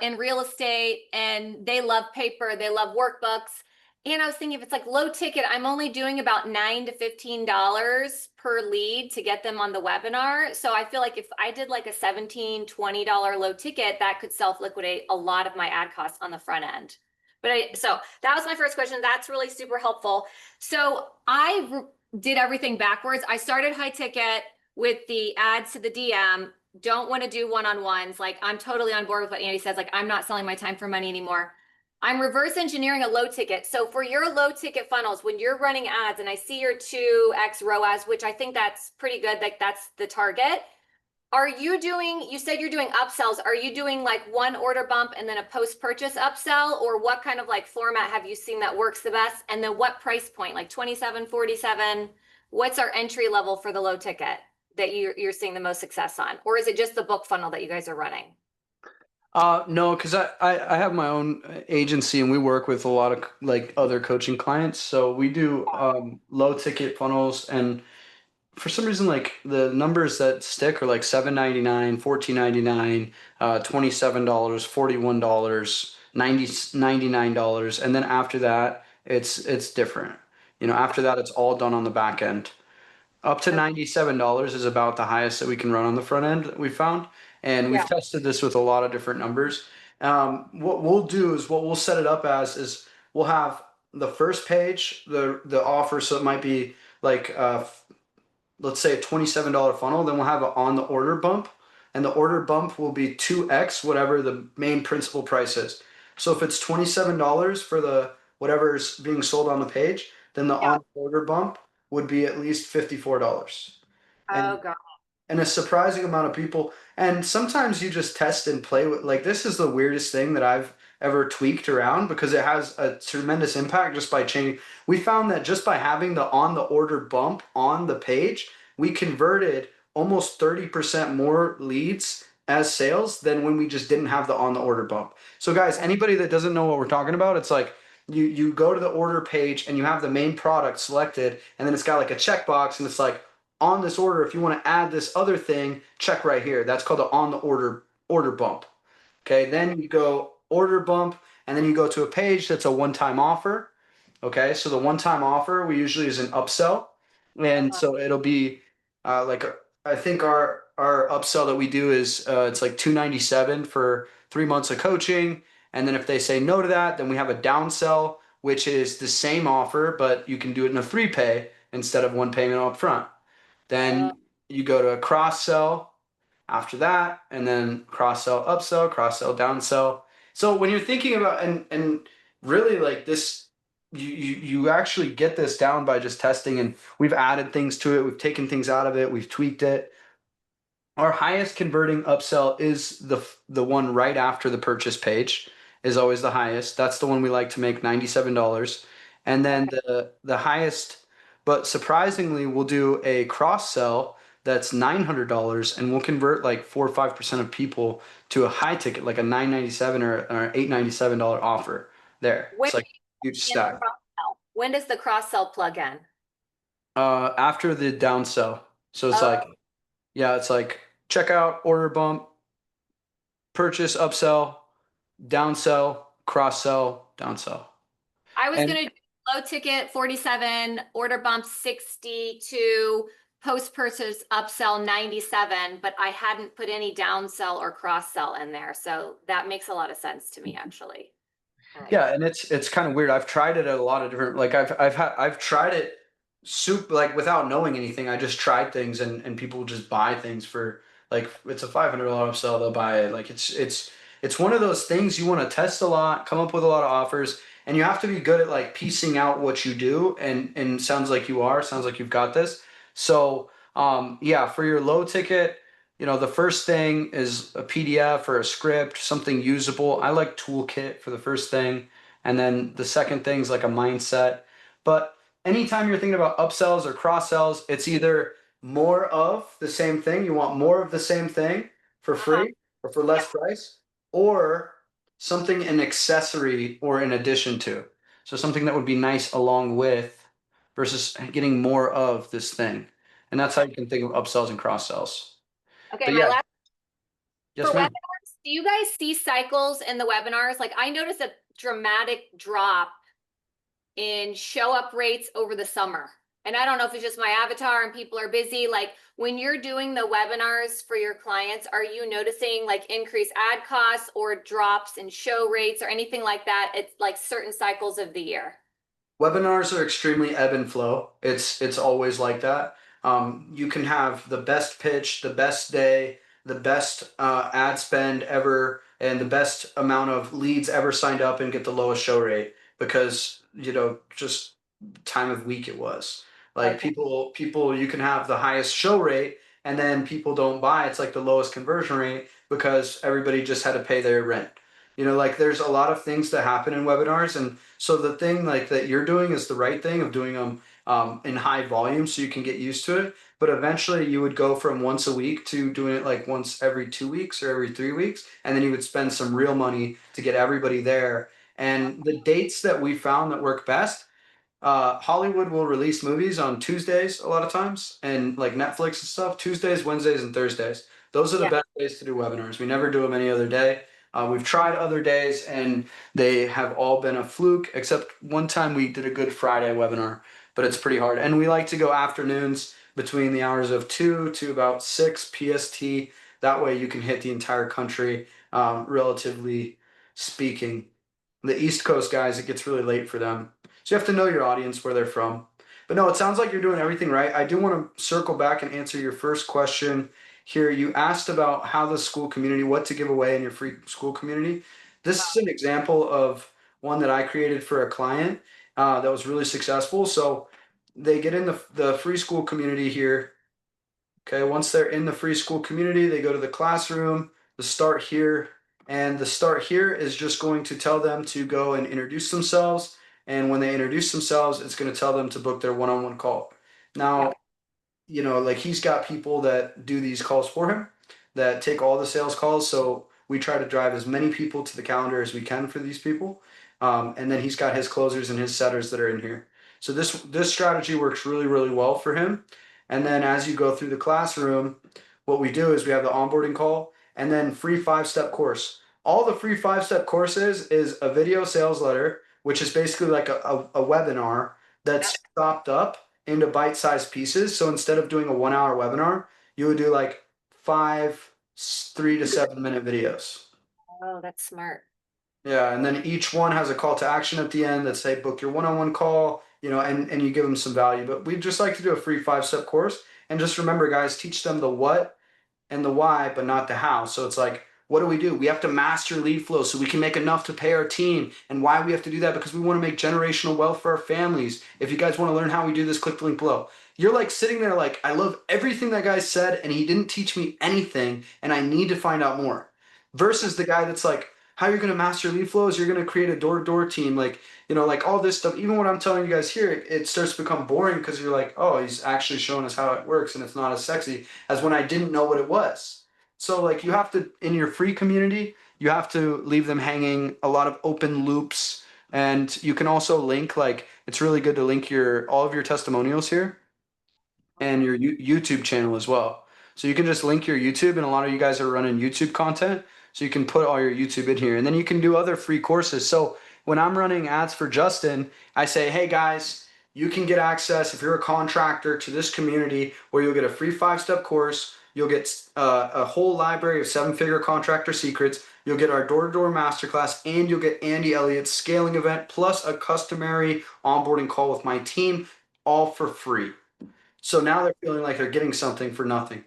in real estate, and they love paper, they love workbooks. And I was thinking, if it's like low ticket, I'm only doing about $9 to $15 per lead to get them on the webinar. So I feel like if I did like a $17, $20 low ticket, that could self-liquidate a lot of my ad costs on the front end. So that was my first question. That's really super helpful. So I did everything backwards. I started high ticket with the ads to the DM. Don't want to do one-on-ones. Like, I'm totally on board with what Andy says. Like, I'm not selling my time for money anymore. I'm reverse engineering a low ticket. So for your low ticket funnels, when you're running ads and I see your 2x ROAS, which I think that's pretty good, like that's the target. Are you doing, you said you're doing upsells. Are you doing like one order bump and then a post-purchase upsell, or what kind of like format have you seen that works the best? And then what price point, like 27, 47? What's our entry level for the low ticket that you're seeing the most success on? Or is it just the book funnel that you guys are running? No, because I have my own agency and we work with a lot of like other coaching clients. So we do low ticket funnels, and for some reason like the numbers that stick are like $7.99, $14.99, $27, $41, $99, and then after that it's different. You know, after that it's all done on the back end. Up to $97 is about the highest that we can run on the front end that we found. And we've Yeah. tested this with a lot of different numbers. What we'll do is what we'll set it up as is we'll have the first page, the offer. So it might be like, let's say a $27 funnel. Then we'll have an on the order bump, and the order bump will be 2x whatever the main principal price is. So if it's $27 for the whatever's being sold on the page, then the on order bump would be at least $54. Oh, God. And a surprising amount of people, and sometimes you just test and play with, like, this is the weirdest thing that I've ever tweaked around because it has a tremendous impact just by changing. We found that just by having the on the order bump on the page, we converted almost 30% more leads as sales than when we just didn't have the on the order bump. So guys, anybody that doesn't know what we're talking about, it's like you go to the order page and you have the main product selected, and then it's got like a checkbox, and it's like, on this order, if you want to add this other thing, check right here. That's called the on the order bump. Okay, then you go order bump, and then you go to a page that's a one-time offer. Okay, so the one-time offer we usually is an upsell, and so it'll be I think our upsell that we do is it's like $297 for 3 months of coaching, and then if they say no to that, then we have a downsell, which is the same offer, but you can do it in a 3-pay instead of one payment up front. Then you go to cross sell after that, and then cross sell, upsell, cross sell, downsell. So when you're thinking about and really like this, you actually get this down by just testing, and we've added things to it, we've taken things out of it, we've tweaked it. Our highest converting upsell is the one right after the purchase page is always the highest. That's the one we like to make $97. And then the highest, but surprisingly, we'll do a cross sell that's $900, and we'll convert like 4 or 5% of people to a high ticket, like a $997 or an $897 offer there. When It's like a huge stack. When does the cross sell plug in? After the downsell. So it's like, yeah, it's like checkout, order bump, purchase, upsell, downsell, cross sell, downsell. I was going to low ticket 47, order bump 62, post purchase upsell 97, but I hadn't put any downsell or cross sell in there. So that makes a lot of sense to me, actually. Yeah, and it's kind of weird. I've tried it at a lot of different, like I've tried it like without knowing anything. I just tried things, and people just buy things for like it's a $500 upsell, they'll buy it. Like it's one of those things you want to test a lot, come up with a lot of offers, and you have to be good at like piecing out what you do, and sounds like you are, sounds like you've got this. So yeah, for your low ticket, the first thing is a PDF or a script, something usable. I like Toolkit for the first thing. And then the second thing is like a mindset. But anytime you're thinking about upsells or cross sells, it's either more of the same thing, you want more of the same thing for free or for less price, or something an accessory or in addition to. So something that would be nice along with versus getting more of this thing. And that's how you can think of upsells and cross sells. Okay, But my yeah, last yes, for ma'am. webinars, do you guys see cycles in the webinars? Like I noticed a dramatic drop in show up rates over the summer. And I don't know if it's just my avatar and people are busy. Like when you're doing the webinars for your clients, are you noticing like increased ad costs or drops in show rates or anything like that? It's like certain cycles of the year. Webinars are extremely ebb and flow. It's always like that. You can have the best pitch, the best day, the best ad spend ever, and the best amount of leads ever signed up and get the lowest show rate because just time of week it was. Like Okay. people you can have the highest show rate and then people don't buy. It's like the lowest conversion rate because everybody just had to pay their rent. Like there's a lot of things that happen in webinars, and so the thing like that you're doing is the right thing of doing them in high volume so you can get used to it. But eventually you would go from once a week to doing it like once every 2 weeks or every 3 weeks, and then you would spend some real money to get everybody there. And the dates that we found that work best, Hollywood will release movies on Tuesdays a lot of times, and like Netflix and stuff, Tuesdays, Wednesdays, and Thursdays. Those are the Yeah. best days to do webinars. We never do them any other day. We've tried other days and they have all been a fluke, except one time we did a Good Friday webinar, but it's pretty hard. And we like to go afternoons between the hours of 2 to about 6 PST. That way you can hit the entire country, relatively speaking. The East Coast guys, it gets really late for them. So you have to know your audience, where they're from. But no, it sounds like you're doing everything right. I do want to circle back and answer your first question here. You asked about how the school community, what to give away in your free school community. This is an example of one that I created for a client that was really successful. So they get in the free school community here. Okay, once they're in the free school community, they go to the classroom, the start here, and the start here is just going to tell them to go and introduce themselves. And when they introduce themselves, it's going to tell them to book their one-on-one call. Now, like he's got people that do these calls for him that take all the sales calls. So we try to drive as many people to the calendar as we can for these people. And then he's got his closers and his setters that are in here. So this strategy works really, really well for him. And then as you go through the classroom, what we do is we have the onboarding call and then free 5-step course. All the free 5-step courses is a video sales letter, which is basically like a webinar that's chopped up into bite-sized pieces. So instead of doing a 1-hour webinar, you would do like 5 3 to 7 minute videos. Oh, that's smart. Yeah, and then each one has a call to action at the end that say book your one-on-one call, and you give them some value. But we just like to do a free 5-step course. And just remember, guys, teach them the what and the why, but not the how. So it's like, what do? We have to master lead flow so we can make enough to pay our team. And why we have to do that? Because we want to make generational wealth for our families. If you guys want to learn how we do this, click the link below. You're like sitting there like, I love everything that guy said, and he didn't teach me anything, and I need to find out more. Versus the guy that's like, how you're going to master lead flows, you're going to create a door-to-door team, like all this stuff. Even what I'm telling you guys here, it starts to become boring because you're like, oh, he's actually showing us how it works, and it's not as sexy as when I didn't know what it was. So like you have to, in your free community, you have to leave them hanging, a lot of open loops. And you can also link, like it's really good to link all of your testimonials here and your YouTube channel as well. So you can just link your YouTube, and a lot of you guys are running YouTube content. So you can put all your YouTube in here, and then you can do other free courses. So when I'm running ads for Justin, I say, hey guys, you can get access if you're a contractor to this community where you'll get a free 5-step course. You'll get a whole library of 7-figure contractor secrets. You'll get our door-to-door masterclass, and you'll get Andy Elliott's scaling event, plus a customary onboarding call with my team, all for free. So now they're feeling like they're getting something for nothing.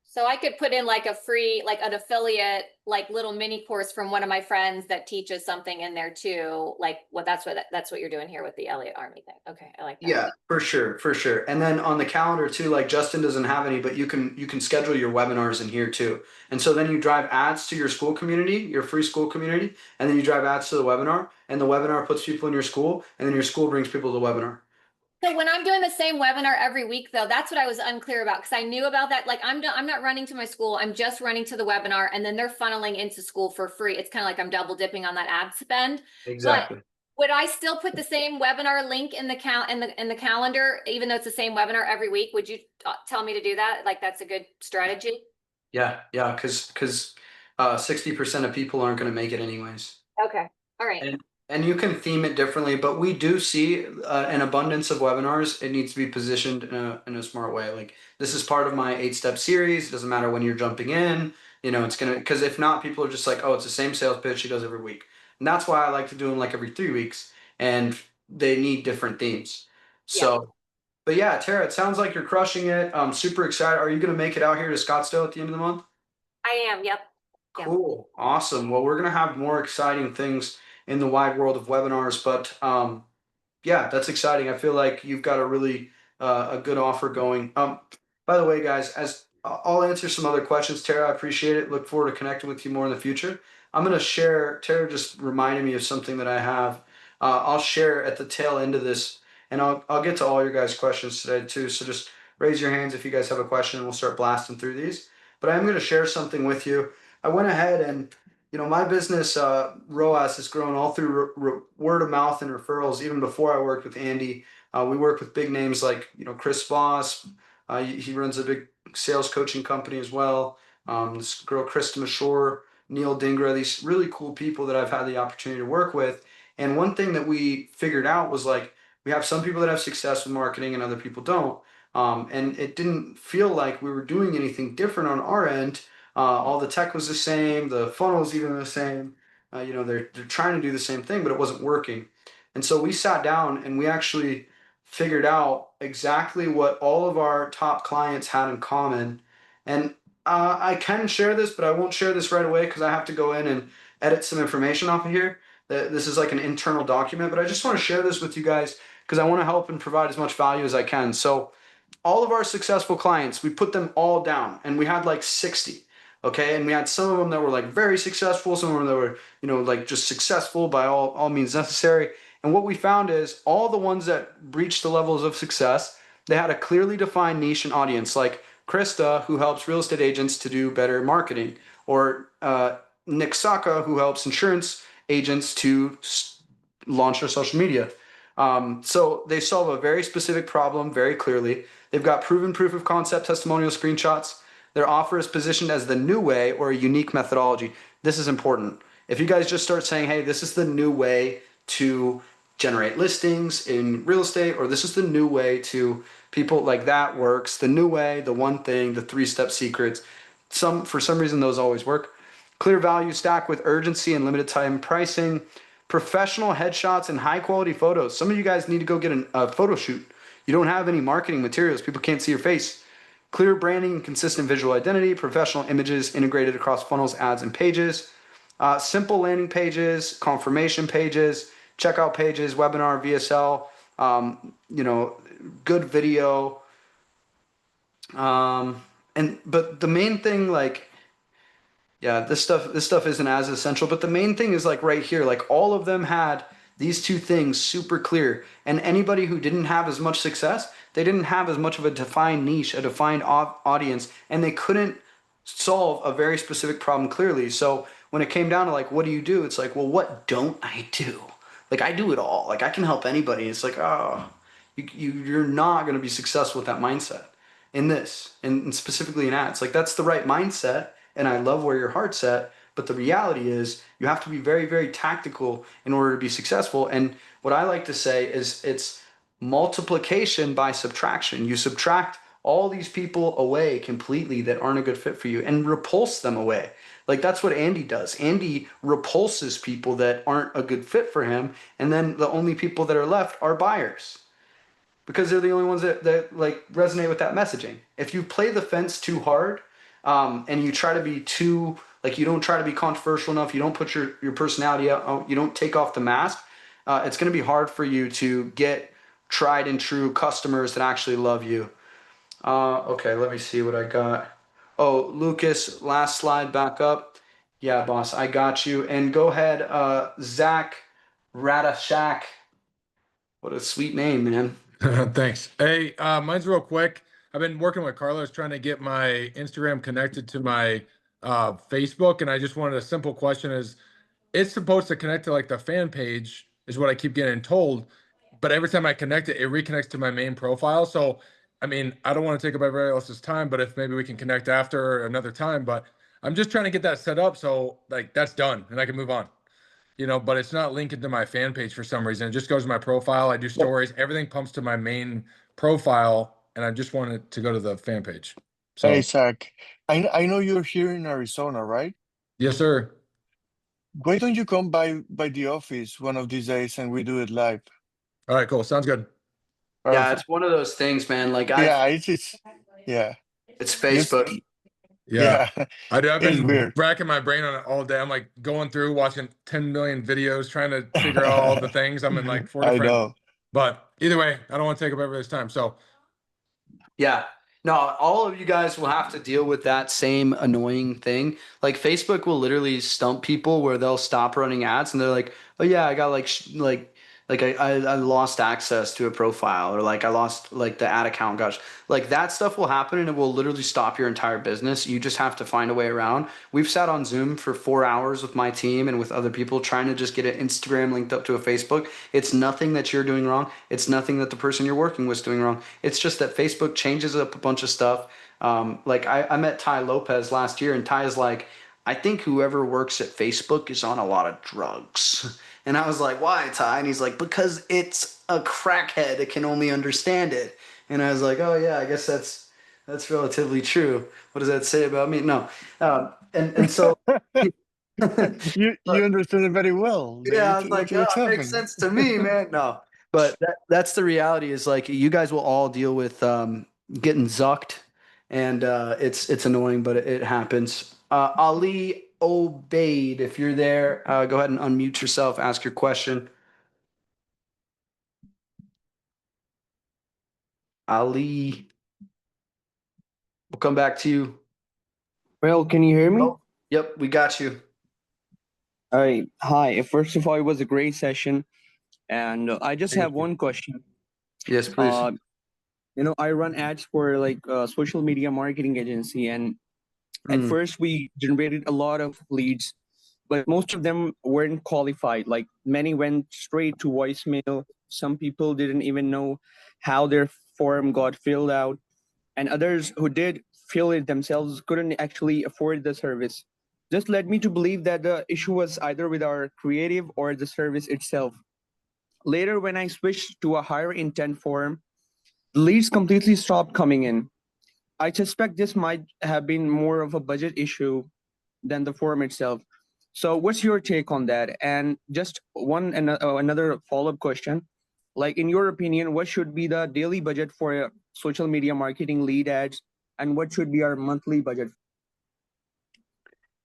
So I could put in like a free, like an affiliate, like little mini course from one of my friends that teaches something in there too. Like that's what you're doing here with the Elliott Army thing. Okay, I like that. Yeah, for sure, for sure. And then on the calendar too, like Justin doesn't have any, but you can schedule your webinars in here too. And so then you drive ads to your school community, your free school community, and then you drive ads to the webinar, and the webinar puts people in your school, and then your school brings people to the webinar. So when I'm doing the same webinar every week, though, that's what I was unclear about, because I knew about that. Like I'm not running to my school. I'm just running to the webinar, and then they're funneling into school for free. It's kind of like I'm double dipping on that ad spend. Exactly. But would I still put the same webinar link in the calendar, even though it's the same webinar every week? Would you tell me to do that? Like that's a good strategy? Yeah, yeah, because 60% of people aren't going to make it anyways. Okay. All right. And you can theme it differently, but we do see an abundance of webinars. It needs to be positioned in a smart way. Like this is part of my 8-step series. It doesn't matter when you're jumping in. You know, it's gonna, because if not, people are just like, oh, it's the same sales pitch she does every week. And that's why I like to do them like every 3 weeks, and they need different themes. So, but yeah, Tara, it sounds like you're crushing it. I'm super excited. Are you gonna make it out here to Scottsdale at the end of the month? I am. Yep. Yeah. Cool. Awesome. Well, we're going to have more exciting things in the wide world of webinars, but yeah, that's exciting. I feel like you've got a really a good offer going. By the way, guys, as I'll answer some other questions, Tara, I appreciate it. Look forward to connecting with you more in the future. I'm going to share, Tara just reminded me of something that I have. I'll share at the tail end of this, and I'll get to all your guys' questions today too. So just raise your hands if you guys have a question, and we'll start blasting through these. But I'm going to share something with you. I went ahead and, you know, my business, ROAS, has grown all through word of mouth and referrals. Even before I worked with Andy, we work with big names like, you know, Chris Voss. He runs a big sales coaching company as well. This girl, Krista Mashore, Neil Dingra, these really cool people that I've had the opportunity to work with. And one thing that we figured out was like, we have some people that have success with marketing and other people don't. And it didn't feel like we were doing anything different on our end. All the tech was the same, the funnel was even the same. You know, they're trying to do the same thing, but it wasn't working. And so we sat down and we actually figured out exactly what all of our top clients had in common. And I can share this, but I won't share this right away because I have to go in and edit some information off of here. This is like an internal document, but I just want to share this with you guys because I want to help and provide as much value as I can. So all of our successful clients, we put them all down, and we had like 60. Okay, and we had some of them that were like very successful, some of them that were, you know, like just successful by all means necessary. And what we found is all the ones that breached the levels of success, they had a clearly defined niche and audience, like Krista, who helps real estate agents to do better marketing, or Nick Saka, who helps insurance agents to launch their social media. So they solve a very specific problem very clearly. They've got proven proof of concept testimonial screenshots. Their offer is positioned as the new way or a unique methodology. This is important. If you guys just start saying, hey, this is the new way to generate listings in real estate, or this is the new way to people, like that works, the new way, the one thing, the 3-step secrets, for some reason those always work. Clear value stack with urgency and limited time pricing, professional headshots and high quality photos. Some of you guys need to go get a photo shoot. You don't have any marketing materials. People can't see your face. Clear branding and consistent visual identity, professional images integrated across funnels, ads, and pages, simple landing pages, confirmation pages, checkout pages, webinar, VSL, you know, good video. But the main thing, like, yeah, this stuff isn't as essential, but the main thing is like right here, like all of them had these 2 things super clear. And anybody who didn't have as much success, they didn't have as much of a defined niche, a defined audience, and they couldn't solve a very specific problem clearly. So when it came down to like, what do you do? It's like, well, what don't I do? Like I do it all. Like I can help anybody. It's like, oh, you're not going to be successful with that mindset in this, and specifically in ads. Like that's the right mindset. And I love where your heart's at. But the reality is you have to be very, very tactical in order to be successful. And what I like to say is it's multiplication by subtraction. You subtract all these people away completely that aren't a good fit for you and repulse them away. Like that's what Andy does. Andy repulses people that aren't a good fit for him. And then the only people that are left are buyers, because they're the only ones that like resonate with that messaging. If you play the fence too hard, and you try to be too, like you don't try to be controversial enough, you don't put your personality out, you don't take off the mask, it's going to be hard for you to get tried and true customers that actually love you. Okay, let me see what I got. Oh, Lucas, last slide back up. Yeah, boss, I got you. And go ahead, Zach Radashak. What a sweet name, man. Thanks. Hey, mine's real quick. I've been working with Carlos trying to get my Instagram connected to my Facebook, and I just wanted a simple question is it's supposed to connect to like the fan page, is what I keep getting told. But every time I connect it, it reconnects to my main profile. So, I mean, I don't want to take up everybody else's time, but if maybe we can connect after another time, but I'm just trying to get that set up so like that's done and I can move on. But it's not linked to my fan page for some reason. It just goes to my profile. I do stories. Everything pumps to my main profile, and I just want it to go to the fan page. Hey, So, Zach, I know you're here in Arizona, right? yes, sir. Why don't you come by the office one of these days and we do it live? All right, cool. Sounds good. Yeah, Perfect. it's one of those things, man. Like Yeah, yeah, it's just Facebook. Yeah. yeah, I've it's been weird. racking my brain on it all day. I'm like going through watching 10 million videos, trying to figure out all the things. I'm in like four I different, know. but either way, I don't want to take up everybody's time. So, Yeah. No, all of you guys will have to deal with that same annoying thing. Like Facebook will literally stump people where they'll stop running ads and they're like, "Oh yeah, I got like I lost access to a profile or like I lost like the ad account gosh." Like that stuff will happen and it will literally stop your entire business. You just have to find a way around. We've sat on Zoom for 4 hours with my team and with other people trying to just get an Instagram linked up to a Facebook. It's nothing that you're doing wrong. It's nothing that the person you're working with is doing wrong. It's just that Facebook changes up a bunch of stuff. Like I met Ty Lopez last year, and Ty is like, I think whoever works at Facebook is on a lot of drugs. And I was like, why, Ty? And he's like, because it's a crackhead that can only understand it. And I was like, oh yeah, I guess that's relatively true. What does that say about me? No. And so You understand it very well. yeah, I was That's like, oh, what's it makes happening. sense to me, man. No, but that's the reality is like you guys will all deal with getting zucked, and it's annoying, but it happens. Ali Obeid, if you're there, go ahead and unmute yourself, ask your question. Ali, we'll come back to you. Well, can you hear me? Oh, yep, we got you. All right. Hi. First of all, it was a great session, and I just have one question. Yes, please. I run ads for like a social media marketing agency, and at Mm. first we generated a lot of leads, but most of them weren't qualified. Like many went straight to voicemail. Some people didn't even know how their form got filled out, and others who did fill it themselves couldn't actually afford the service. This led me to believe that the issue was either with our creative or the service itself. Later, when I switched to a higher intent form, the leads completely stopped coming in. I suspect this might have been more of a budget issue than the form itself. So, what's your take on that? And just another follow-up question. Like, in your opinion, what should be the daily budget for social media marketing lead ads, and what should be our monthly budget?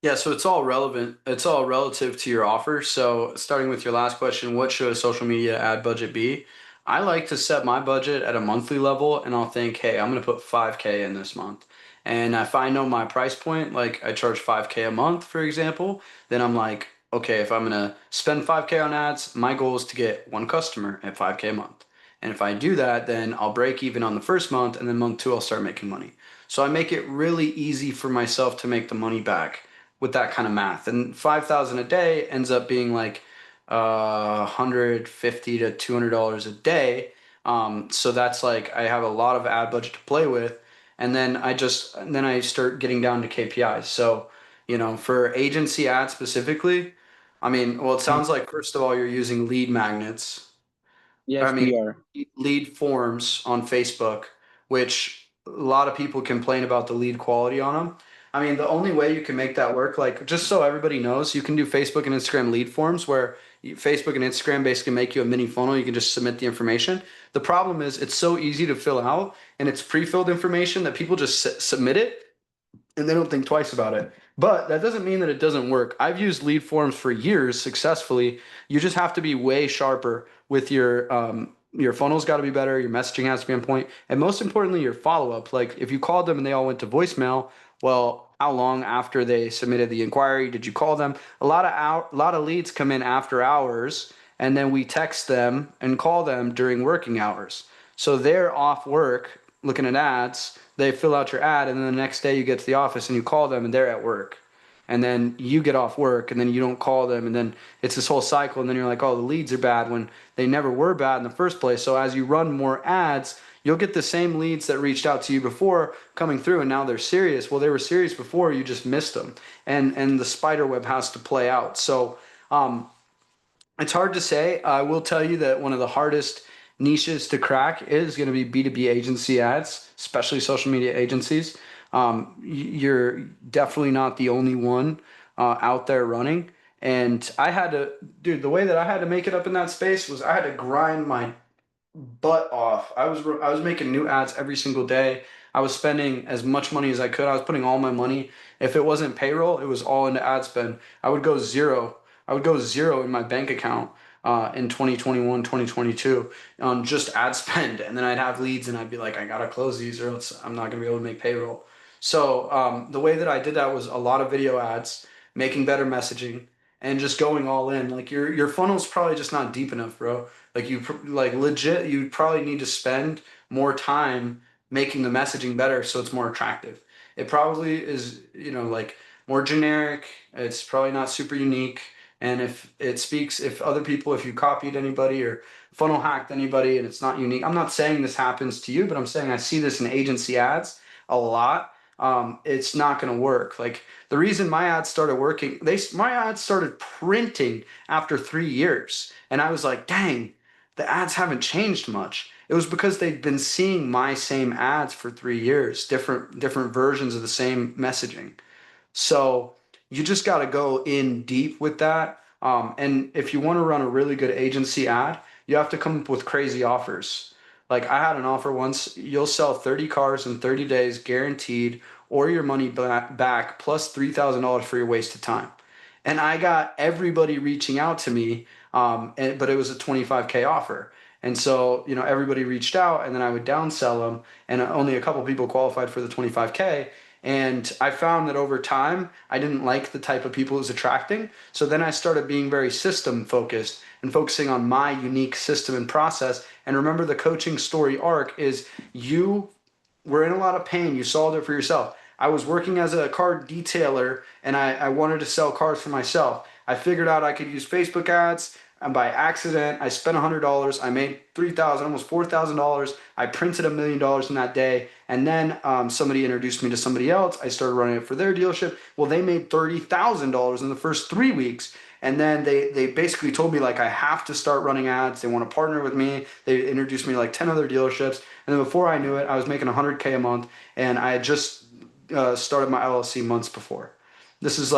Yeah, so it's all relevant. It's all relative to your offer. So, starting with your last question, what should a social media ad budget be? I like to set my budget at a monthly level and I'll think, hey, I'm going to put 5K in this month. And if I know my price point, like I charge 5K a month, for example, then I'm like, okay, if I'm going to spend 5K on ads, my goal is to get one customer at 5K a month. And if I do that, then I'll break even on the first month and then month two, I'll start making money. So I make it really easy for myself to make the money back with that kind of math. And 5,000 a day ends up being like 150 to $200 a day. So that's like I have a lot of ad budget to play with, and then I start getting down to KPIs. So for agency ads specifically, I mean, well, it sounds like first of all you're using lead magnets. I Yes, mean, we are. lead forms on Facebook, which a lot of people complain about the lead quality on them. I mean, the only way you can make that work, like just so everybody knows, you can do Facebook and Instagram lead forms where Facebook and Instagram basically make you a mini funnel. You can just submit the information. The problem is it's so easy to fill out and it's pre-filled information that people just submit it and they don't think twice about it. But that doesn't mean that it doesn't work. I've used lead forms for years successfully. You just have to be way sharper with your funnel's got to be better. Your messaging has to be on point, and most importantly, your follow up. Like if you called them and they all went to voicemail, well, how long after they submitted the inquiry did you call them? A lot of leads come in after hours, and then we text them and call them during working hours. So they're off work looking at ads. They fill out your ad, and then the next day you get to the office and you call them, and they're at work. And then you get off work, and then you don't call them, and then it's this whole cycle. And then you're like, oh, the leads are bad when they never were bad in the first place. So as you run more ads, you'll get the same leads that reached out to you before coming through, and now they're serious. Well, they were serious before, you just missed them, and the spider web has to play out. So it's hard to say. I will tell you that one of the hardest niches to crack is going to be B2B agency ads, especially social media agencies. You're definitely not the only one out there running. And I had to, dude, the way that I had to make it up in that space was I had to grind my butt off. I was making new ads every single day. I was spending as much money as I could. I was putting all my money. If it wasn't payroll, it was all into ad spend. I would go zero in my bank account in 2021, 2022 on just ad spend. And then I'd have leads and I'd be like, I got to close these or else I'm not going to be able to make payroll. So the way that I did that was a lot of video ads, making better messaging, and just going all in. Like your funnel's probably just not deep enough, bro. Like legit, you probably need to spend more time making the messaging better so it's more attractive. It probably is, like more generic. It's probably not super unique. And if you copied anybody or funnel hacked anybody and it's not unique, I'm not saying this happens to you, but I'm saying I see this in agency ads a lot. It's not going to work. Like the reason my ads started working, my ads started printing after 3 years. And I was like, dang, the ads haven't changed much. It was because they'd been seeing my same ads for 3 years, different versions of the same messaging. So you just got to go in deep with that. And if you want to run a really good agency ad, you have to come up with crazy offers. Like I had an offer once, you'll sell 30 cars in 30 days guaranteed, or your money back plus $3,000 for your wasted time. And I got everybody reaching out to me, but it was a 25K offer. And so, everybody reached out, and then I would downsell them, and only a couple people qualified for the 25K. And I found that over time, I didn't like the type of people it was attracting. So then I started being very system focused and focusing on my unique system and process. And remember, the coaching story arc is you were in a lot of pain. You solved it for yourself. I was working as a car detailer, and I wanted to sell cars for myself. I figured out I could use Facebook ads. And by accident, I spent $100. I made $3,000, almost $4,000. I printed $1 million in that day. And then somebody introduced me to somebody else. I started running it for their dealership. Well, they made $30,000 in the first 3 weeks. And then they basically told me, like, I have to start running ads. They want to partner with me. They introduced me to like 10 other dealerships. And then before I knew it, I was making $100K a month. And I had just started my LLC months before. This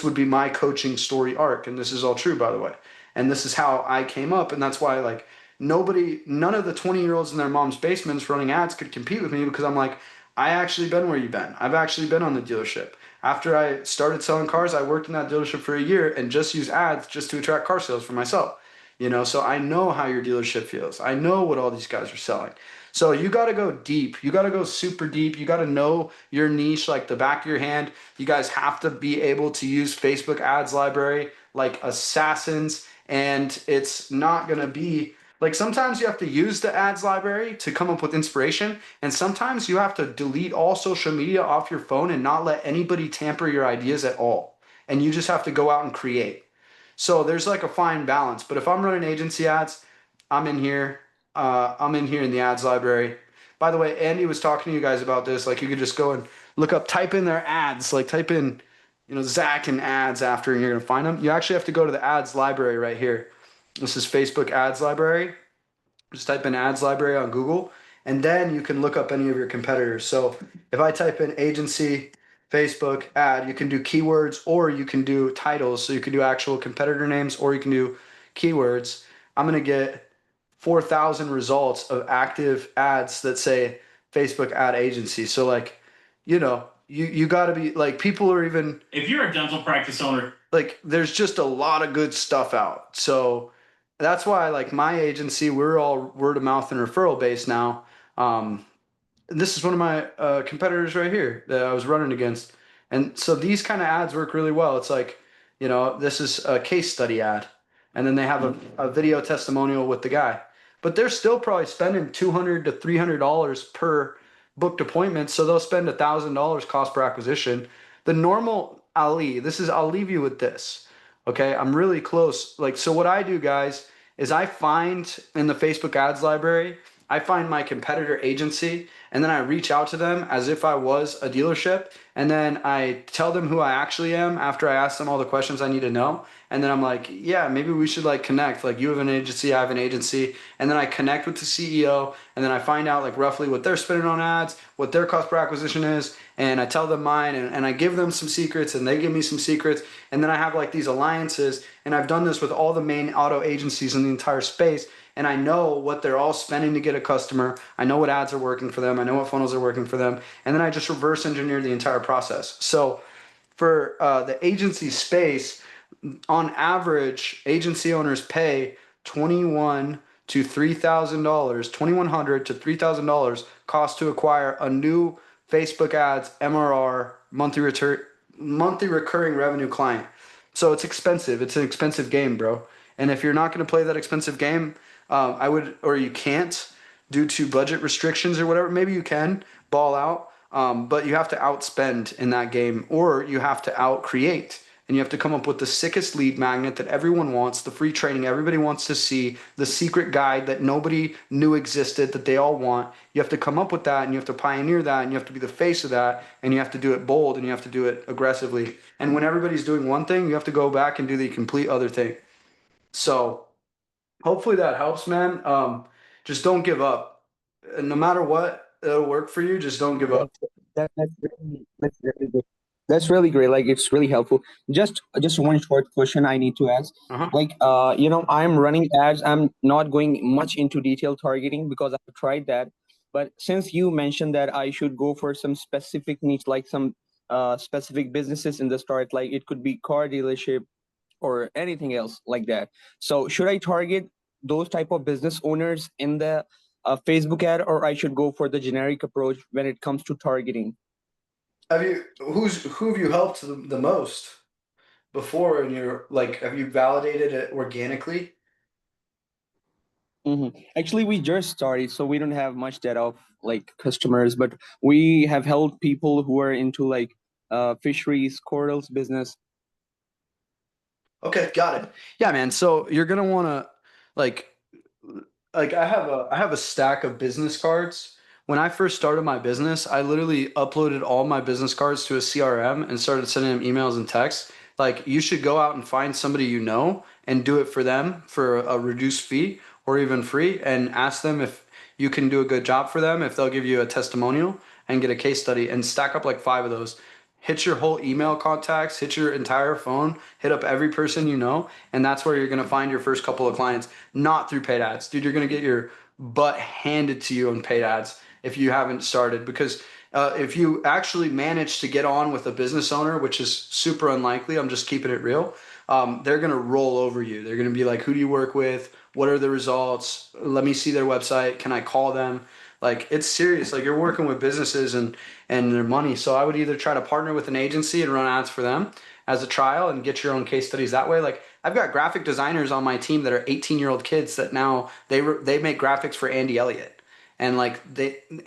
would be my coaching story arc. And this is all true, by the way. And this is how I came up. And that's why, like, none of the 20-year-olds in their mom's basements running ads could compete with me, because I'm like, I actually been where you've been. I've actually been on the dealership. After I started selling cars, I worked in that dealership for a year and just used ads just to attract car sales for myself. So I know how your dealership feels. I know what all these guys are selling. So you got to go deep. You got to go super deep. You got to know your niche like the back of your hand. You guys have to be able to use Facebook ads library like assassins. And it's not going to be like, sometimes you have to use the ads library to come up with inspiration. And sometimes you have to delete all social media off your phone and not let anybody tamper your ideas at all. And you just have to go out and create. So there's like a fine balance. But if I'm running agency ads, I'm in here. I'm in here in the ads library. By the way, Andy was talking to you guys about this. Like, you could just go and type in their ads, like type in, Zach and ads after, and you're going to find them. You actually have to go to the ads library right here. This is Facebook ads library. Just type in ads library on Google, and then you can look up any of your competitors. So if I type in agency, Facebook ad, you can do keywords or you can do titles. So you can do actual competitor names or you can do keywords. I'm going to get 4,000 results of active ads that say Facebook ad agency. So like, you got to be like, people are even, if you're a dental practice owner, like, there's just a lot of good stuff out. So that's why, like, my agency, we're all word of mouth and referral based now. This is one of my competitors right here that I was running against. And so these kind of ads work really well. It's like, this is a case study ad. And then they have a video testimonial with the guy. but they're still probably spending $200 to $300 per booked appointment. So they'll spend $1,000 cost per acquisition. The normal Ali, I'll leave you with this. Okay. I'm really close. Like, so what I do, guys, is I find in the Facebook ads library, I find my competitor agency, and then I reach out to them as if I was a dealership. And then I tell them who I actually am after I ask them all the questions I need to know. And then I'm like, yeah, maybe we should like connect. Like, you have an agency, I have an agency. And then I connect with the CEO, and then I find out like roughly what they're spending on ads, what their cost per acquisition is. And I tell them mine, and I give them some secrets, and they give me some secrets. And then I have like these alliances. And I've done this with all the main auto agencies in the entire space. And I know what they're all spending to get a customer. I know what ads are working for them. I know what funnels are working for them. And then I just reverse engineer the entire process. So for the agency space, on average, agency owners pay $2,100 to $3,000 cost to acquire a new Facebook ads MRR monthly recurring revenue client. So it's expensive. It's an expensive game, bro. And if you're not going to play that expensive game, or you can't due to budget restrictions or whatever, maybe you can ball out, but you have to outspend in that game, or you have to outcreate. And you have to come up with the sickest lead magnet that everyone wants, the free training everybody wants to see, the secret guide that nobody knew existed that they all want. You have to come up with that, and you have to pioneer that, and you have to be the face of that, and you have to do it bold, and you have to do it aggressively. And when everybody's doing one thing, you have to go back and do the complete other thing. So hopefully that helps, man. Just don't give up. And no matter what, it'll work for you. Just don't give up. That's really good. That's really great. Like, it's really helpful. Just one short question I need to ask. Uh-huh. Like, I'm running ads. I'm not going much into detailed targeting because I've tried that. But since you mentioned that I should go for some specific niche, like some specific businesses in the start, like it could be car dealership or anything else like that. So should I target those type of business owners in the Facebook ad, or I should go for the generic approach when it comes to targeting? Who have you helped the most before? And you're like, have you validated it organically? Actually, we just started, so we don't have much data of like customers, but we have helped people who are into like fisheries, corals business. Okay, got it. Yeah, man. So you're gonna want to like I have a stack of business cards. When I first started my business, I literally uploaded all my business cards to a CRM and started sending them emails and texts. Like, you should go out and find somebody you know and do it for them for a reduced fee or even free, and ask them if you can do a good job for them, if they'll give you a testimonial and get a case study, and stack up like 5 of those. Hit your whole email contacts, hit your entire phone, hit up every person you know, and that's where you're gonna find your first couple of clients, not through paid ads. Dude, you're gonna get your butt handed to you on paid ads if you haven't started, because if you actually manage to get on with a business owner, which is super unlikely, I'm just keeping it real, they're gonna roll over you. They're gonna be like, who do you work with? What are the results? Let me see their website. Can I call them? Like, it's serious. Like, you're working with businesses and their money. So I would either try to partner with an agency and run ads for them as a trial and get your own case studies that way. Like, I've got graphic designers on my team that are 18-year-old kids that now they make graphics for Andy Elliott, and like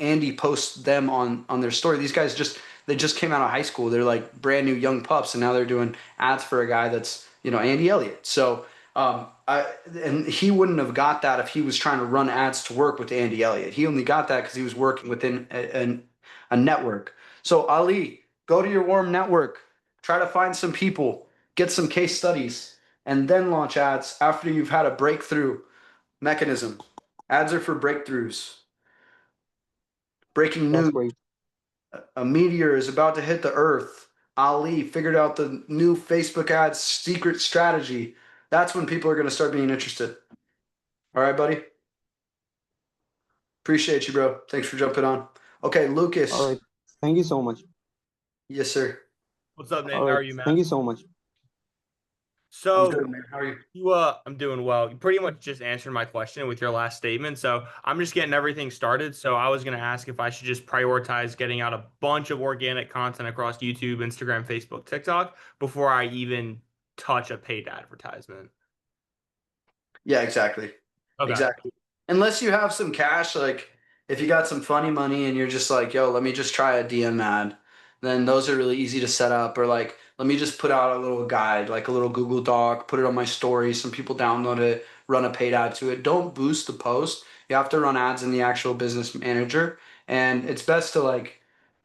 Andy posts them on their story. These guys they just came out of high school. They're like brand new young pups, and now they're doing ads for a guy that's Andy Elliott. So and he wouldn't have got that if he was trying to run ads to work with Andy Elliott. He only got that because he was working within a network. So Ali, go to your warm network, try to find some people, get some case studies, and then launch ads after you've had a breakthrough mechanism. Ads are for breakthroughs. Breaking That's news. great. A meteor is about to hit the earth. Ali figured out the new Facebook ads secret strategy. That's when people are going to start being interested. All right, buddy. Appreciate you, bro. Thanks for jumping on. Okay, Lucas. All right. Thank you so much. Yes, sir. What's up, Nate? All How right. are you, man? Thank you so much. So, I'm good, man. How are you? I'm doing well. You pretty much just answered my question with your last statement. So I'm just getting everything started. So I was going to ask if I should just prioritize getting out a bunch of organic content across YouTube, Instagram, Facebook, TikTok before I even touch a paid advertisement. Yeah, exactly. Okay. Exactly. unless you have some cash, like if you got some funny money and you're just like, yo, let me just try a DM ad, then those are really easy to set up. Or like, let me just put out a little guide, like a little Google Doc, put it on my story. Some people download it, run a paid ad to it. Don't boost the post. You have to run ads in the actual business manager. And it's best to like,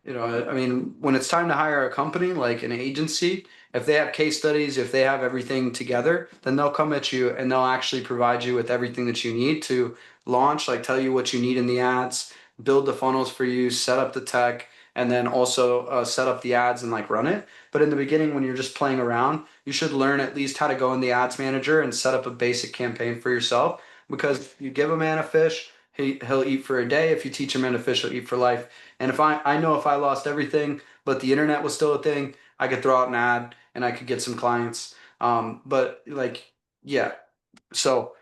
I mean, when it's time to hire a company, like an agency, if they have case studies, if they have everything together, then they'll come at you and they'll actually provide you with everything that you need to launch, like tell you what you need in the ads, build the funnels for you, set up the tech, and then also set up the ads and like run it. But in the beginning, when you're just playing around, you should learn at least how to go in the ads manager and set up a basic campaign for yourself. Because you give a man a fish, he'll eat for a day. If you teach a man a fish, he'll eat for life. And if I know if I lost everything, but the internet was still a thing, I could throw out an ad and I could get some clients. But like, yeah. So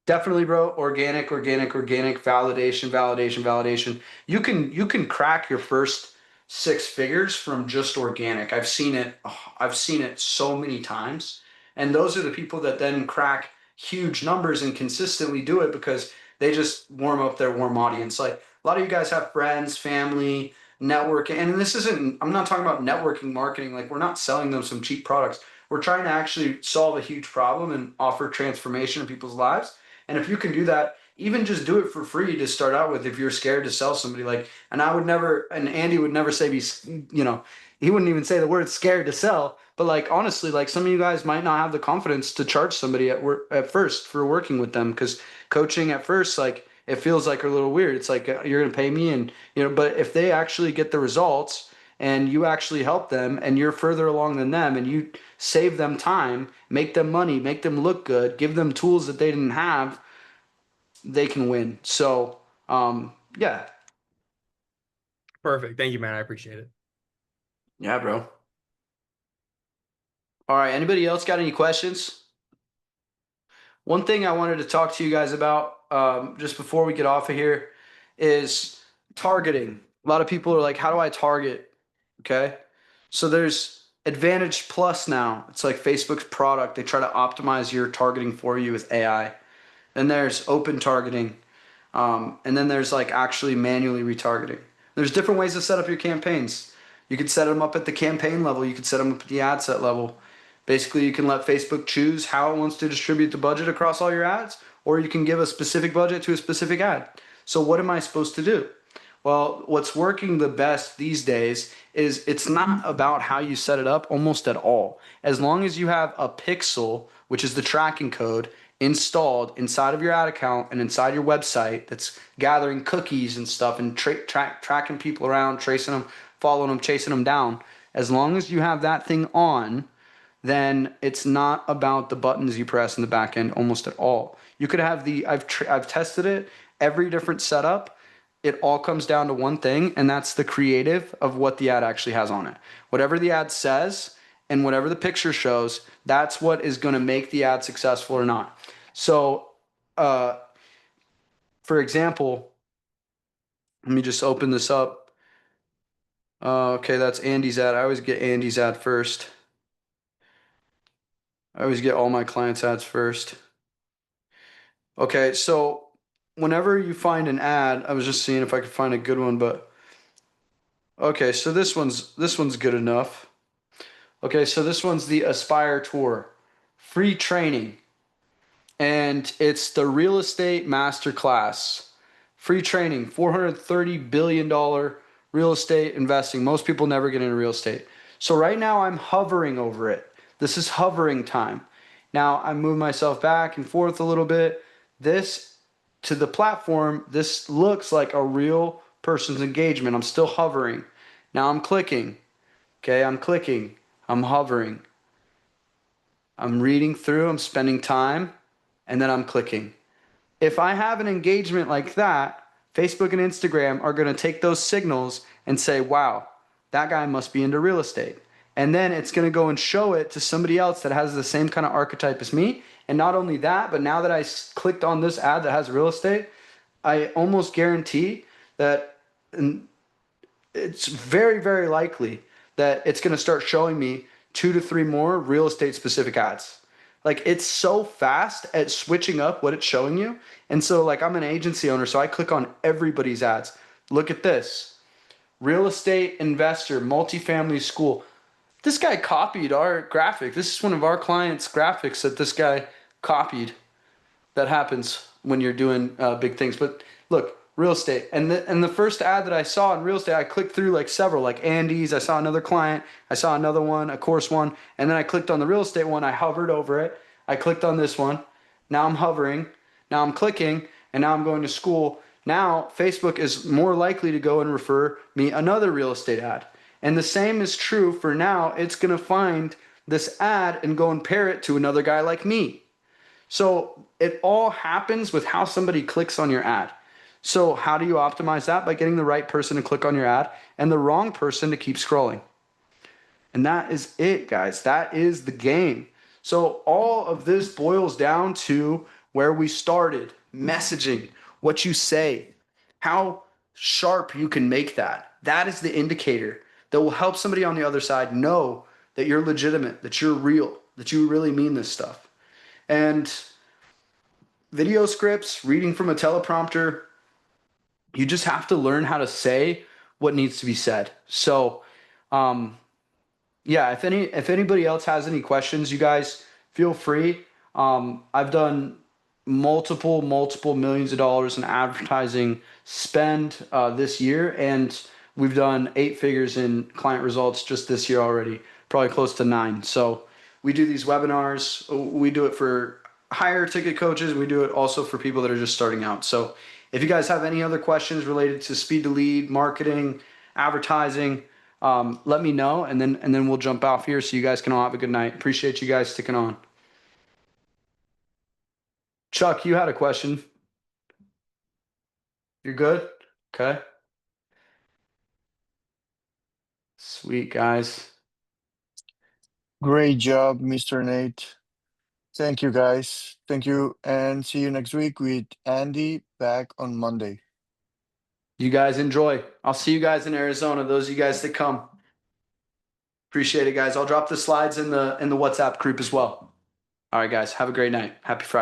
definitely, bro. Organic, validation. You can crack your first 6 figures from just organic. I've seen it. I've seen it so many times. And those are the people that then crack huge numbers and consistently do it because they just warm up their warm audience. Like a lot of you guys have friends, family, networking, and this isn't. I'm not talking about networking marketing. Like we're not selling them some cheap products. We're trying to actually solve a huge problem and offer transformation in people's lives. And if you can do that, even just do it for free to start out with if you're scared to sell somebody. Like, and I would never, and Andy would never say he wouldn't even say the word scared to sell. But like honestly, like some of you guys might not have the confidence to charge somebody at first for working with them because coaching at first, like it feels like a little weird. It's like you're gonna pay me, and but if they actually get the results and you actually help them and you're further along than them and you save them time, make them money, make them look good, give them tools that they didn't have, they can win. So, yeah. Perfect. Thank you, man. I appreciate it. Yeah, bro. All right. Anybody else got any questions? One thing I wanted to talk to you guys about just before we get off of here is targeting. A lot of people are like, how do I target? Okay. So there's Advantage Plus now. It's like Facebook's product. They try to optimize your targeting for you with AI. Then there's open targeting. And then there's like actually manually retargeting. There's different ways to set up your campaigns. You could set them up at the campaign level. You could set them up at the ad set level. Basically, you can let Facebook choose how it wants to distribute the budget across all your ads, or you can give a specific budget to a specific ad. So what am I supposed to do? Well, what's working the best these days is it's not about how you set it up almost at all. As long as you have a pixel, which is the tracking code, installed inside of your ad account and inside your website that's gathering cookies and stuff and tracking people around, tracing them, following them, chasing them down. As long as you have that thing on, then it's not about the buttons you press in the back end almost at all. You could have I've tested it, every different setup. It all comes down to one thing, and that's the creative of what the ad actually has on it. Whatever the ad says and whatever the picture shows, that's what is going to make the ad successful or not. So, for example, let me just open this up. Okay, that's Andy's ad. I always get Andy's ad first. I always get all my clients' ads first. Okay, so whenever you find an ad, I was just seeing if I could find a good one, but okay, so this one's good enough. Okay, so this one's the Aspire Tour, free training, and it's the real estate masterclass, free training, $430 billion real estate investing. Most people never get into real estate. So right now I'm hovering over it. This is hovering time. Now I move myself back and forth a little bit. This to the platform, this looks like a real person's engagement. I'm still hovering. Now I'm clicking. Okay, I'm clicking. I'm hovering. I'm reading through, I'm spending time, and then I'm clicking. If I have an engagement like that, Facebook and Instagram are going to take those signals and say, wow, that guy must be into real estate. And then it's going to go and show it to somebody else that has the same kind of archetype as me. And not only that, but now that I clicked on this ad that has real estate, I almost guarantee that it's very, very likely that it's going to start showing me 2 to 3 more real estate specific ads. Like it's so fast at switching up what it's showing you. And so like I'm an agency owner, so I click on everybody's ads. Look at this. Real estate investor, multifamily school. This guy copied our graphic. This is one of our clients' graphics that this guy copied. That happens when you're doing big things. But look, real estate. And the first ad that I saw in real estate, I clicked through like several, like Andy's. I saw another client. I saw another one, a course one. And then I clicked on the real estate one. I hovered over it. I clicked on this one. Now I'm hovering. Now I'm clicking. And now I'm going to school. Now Facebook is more likely to go and refer me another real estate ad. And the same is true for now. It's going to find this ad and go and pair it to another guy like me. So it all happens with how somebody clicks on your ad. So how do you optimize that? By getting the right person to click on your ad and the wrong person to keep scrolling. And that is it, guys. That is the game. So all of this boils down to where we started, messaging, what you say, how sharp you can make that. That is the indicator that will help somebody on the other side know that you're legitimate, that you're real, that you really mean this stuff. And video scripts, reading from a teleprompter, you just have to learn how to say what needs to be said. So, yeah, if anybody else has any questions, you guys feel free. I've done multiple millions of dollars in advertising spend this year, and we've done 8 figures in client results just this year already, probably close to 9. So we do these webinars. We do it for higher ticket coaches. We do it also for people that are just starting out. So if you guys have any other questions related to speed to lead, marketing, advertising, let me know, and then we'll jump off here so you guys can all have a good night. Appreciate you guys sticking on. Chuck, you had a question. You're good? Okay. Sweet, guys. Great job, Mr. Nate. Thank you, guys. Thank you, and see you next week with Andy back on Monday. You guys enjoy. I'll see you guys in Arizona, those of you guys that come. Appreciate it, guys. I'll drop the slides in the WhatsApp group as well. All right, guys. Have a great night. Happy Friday.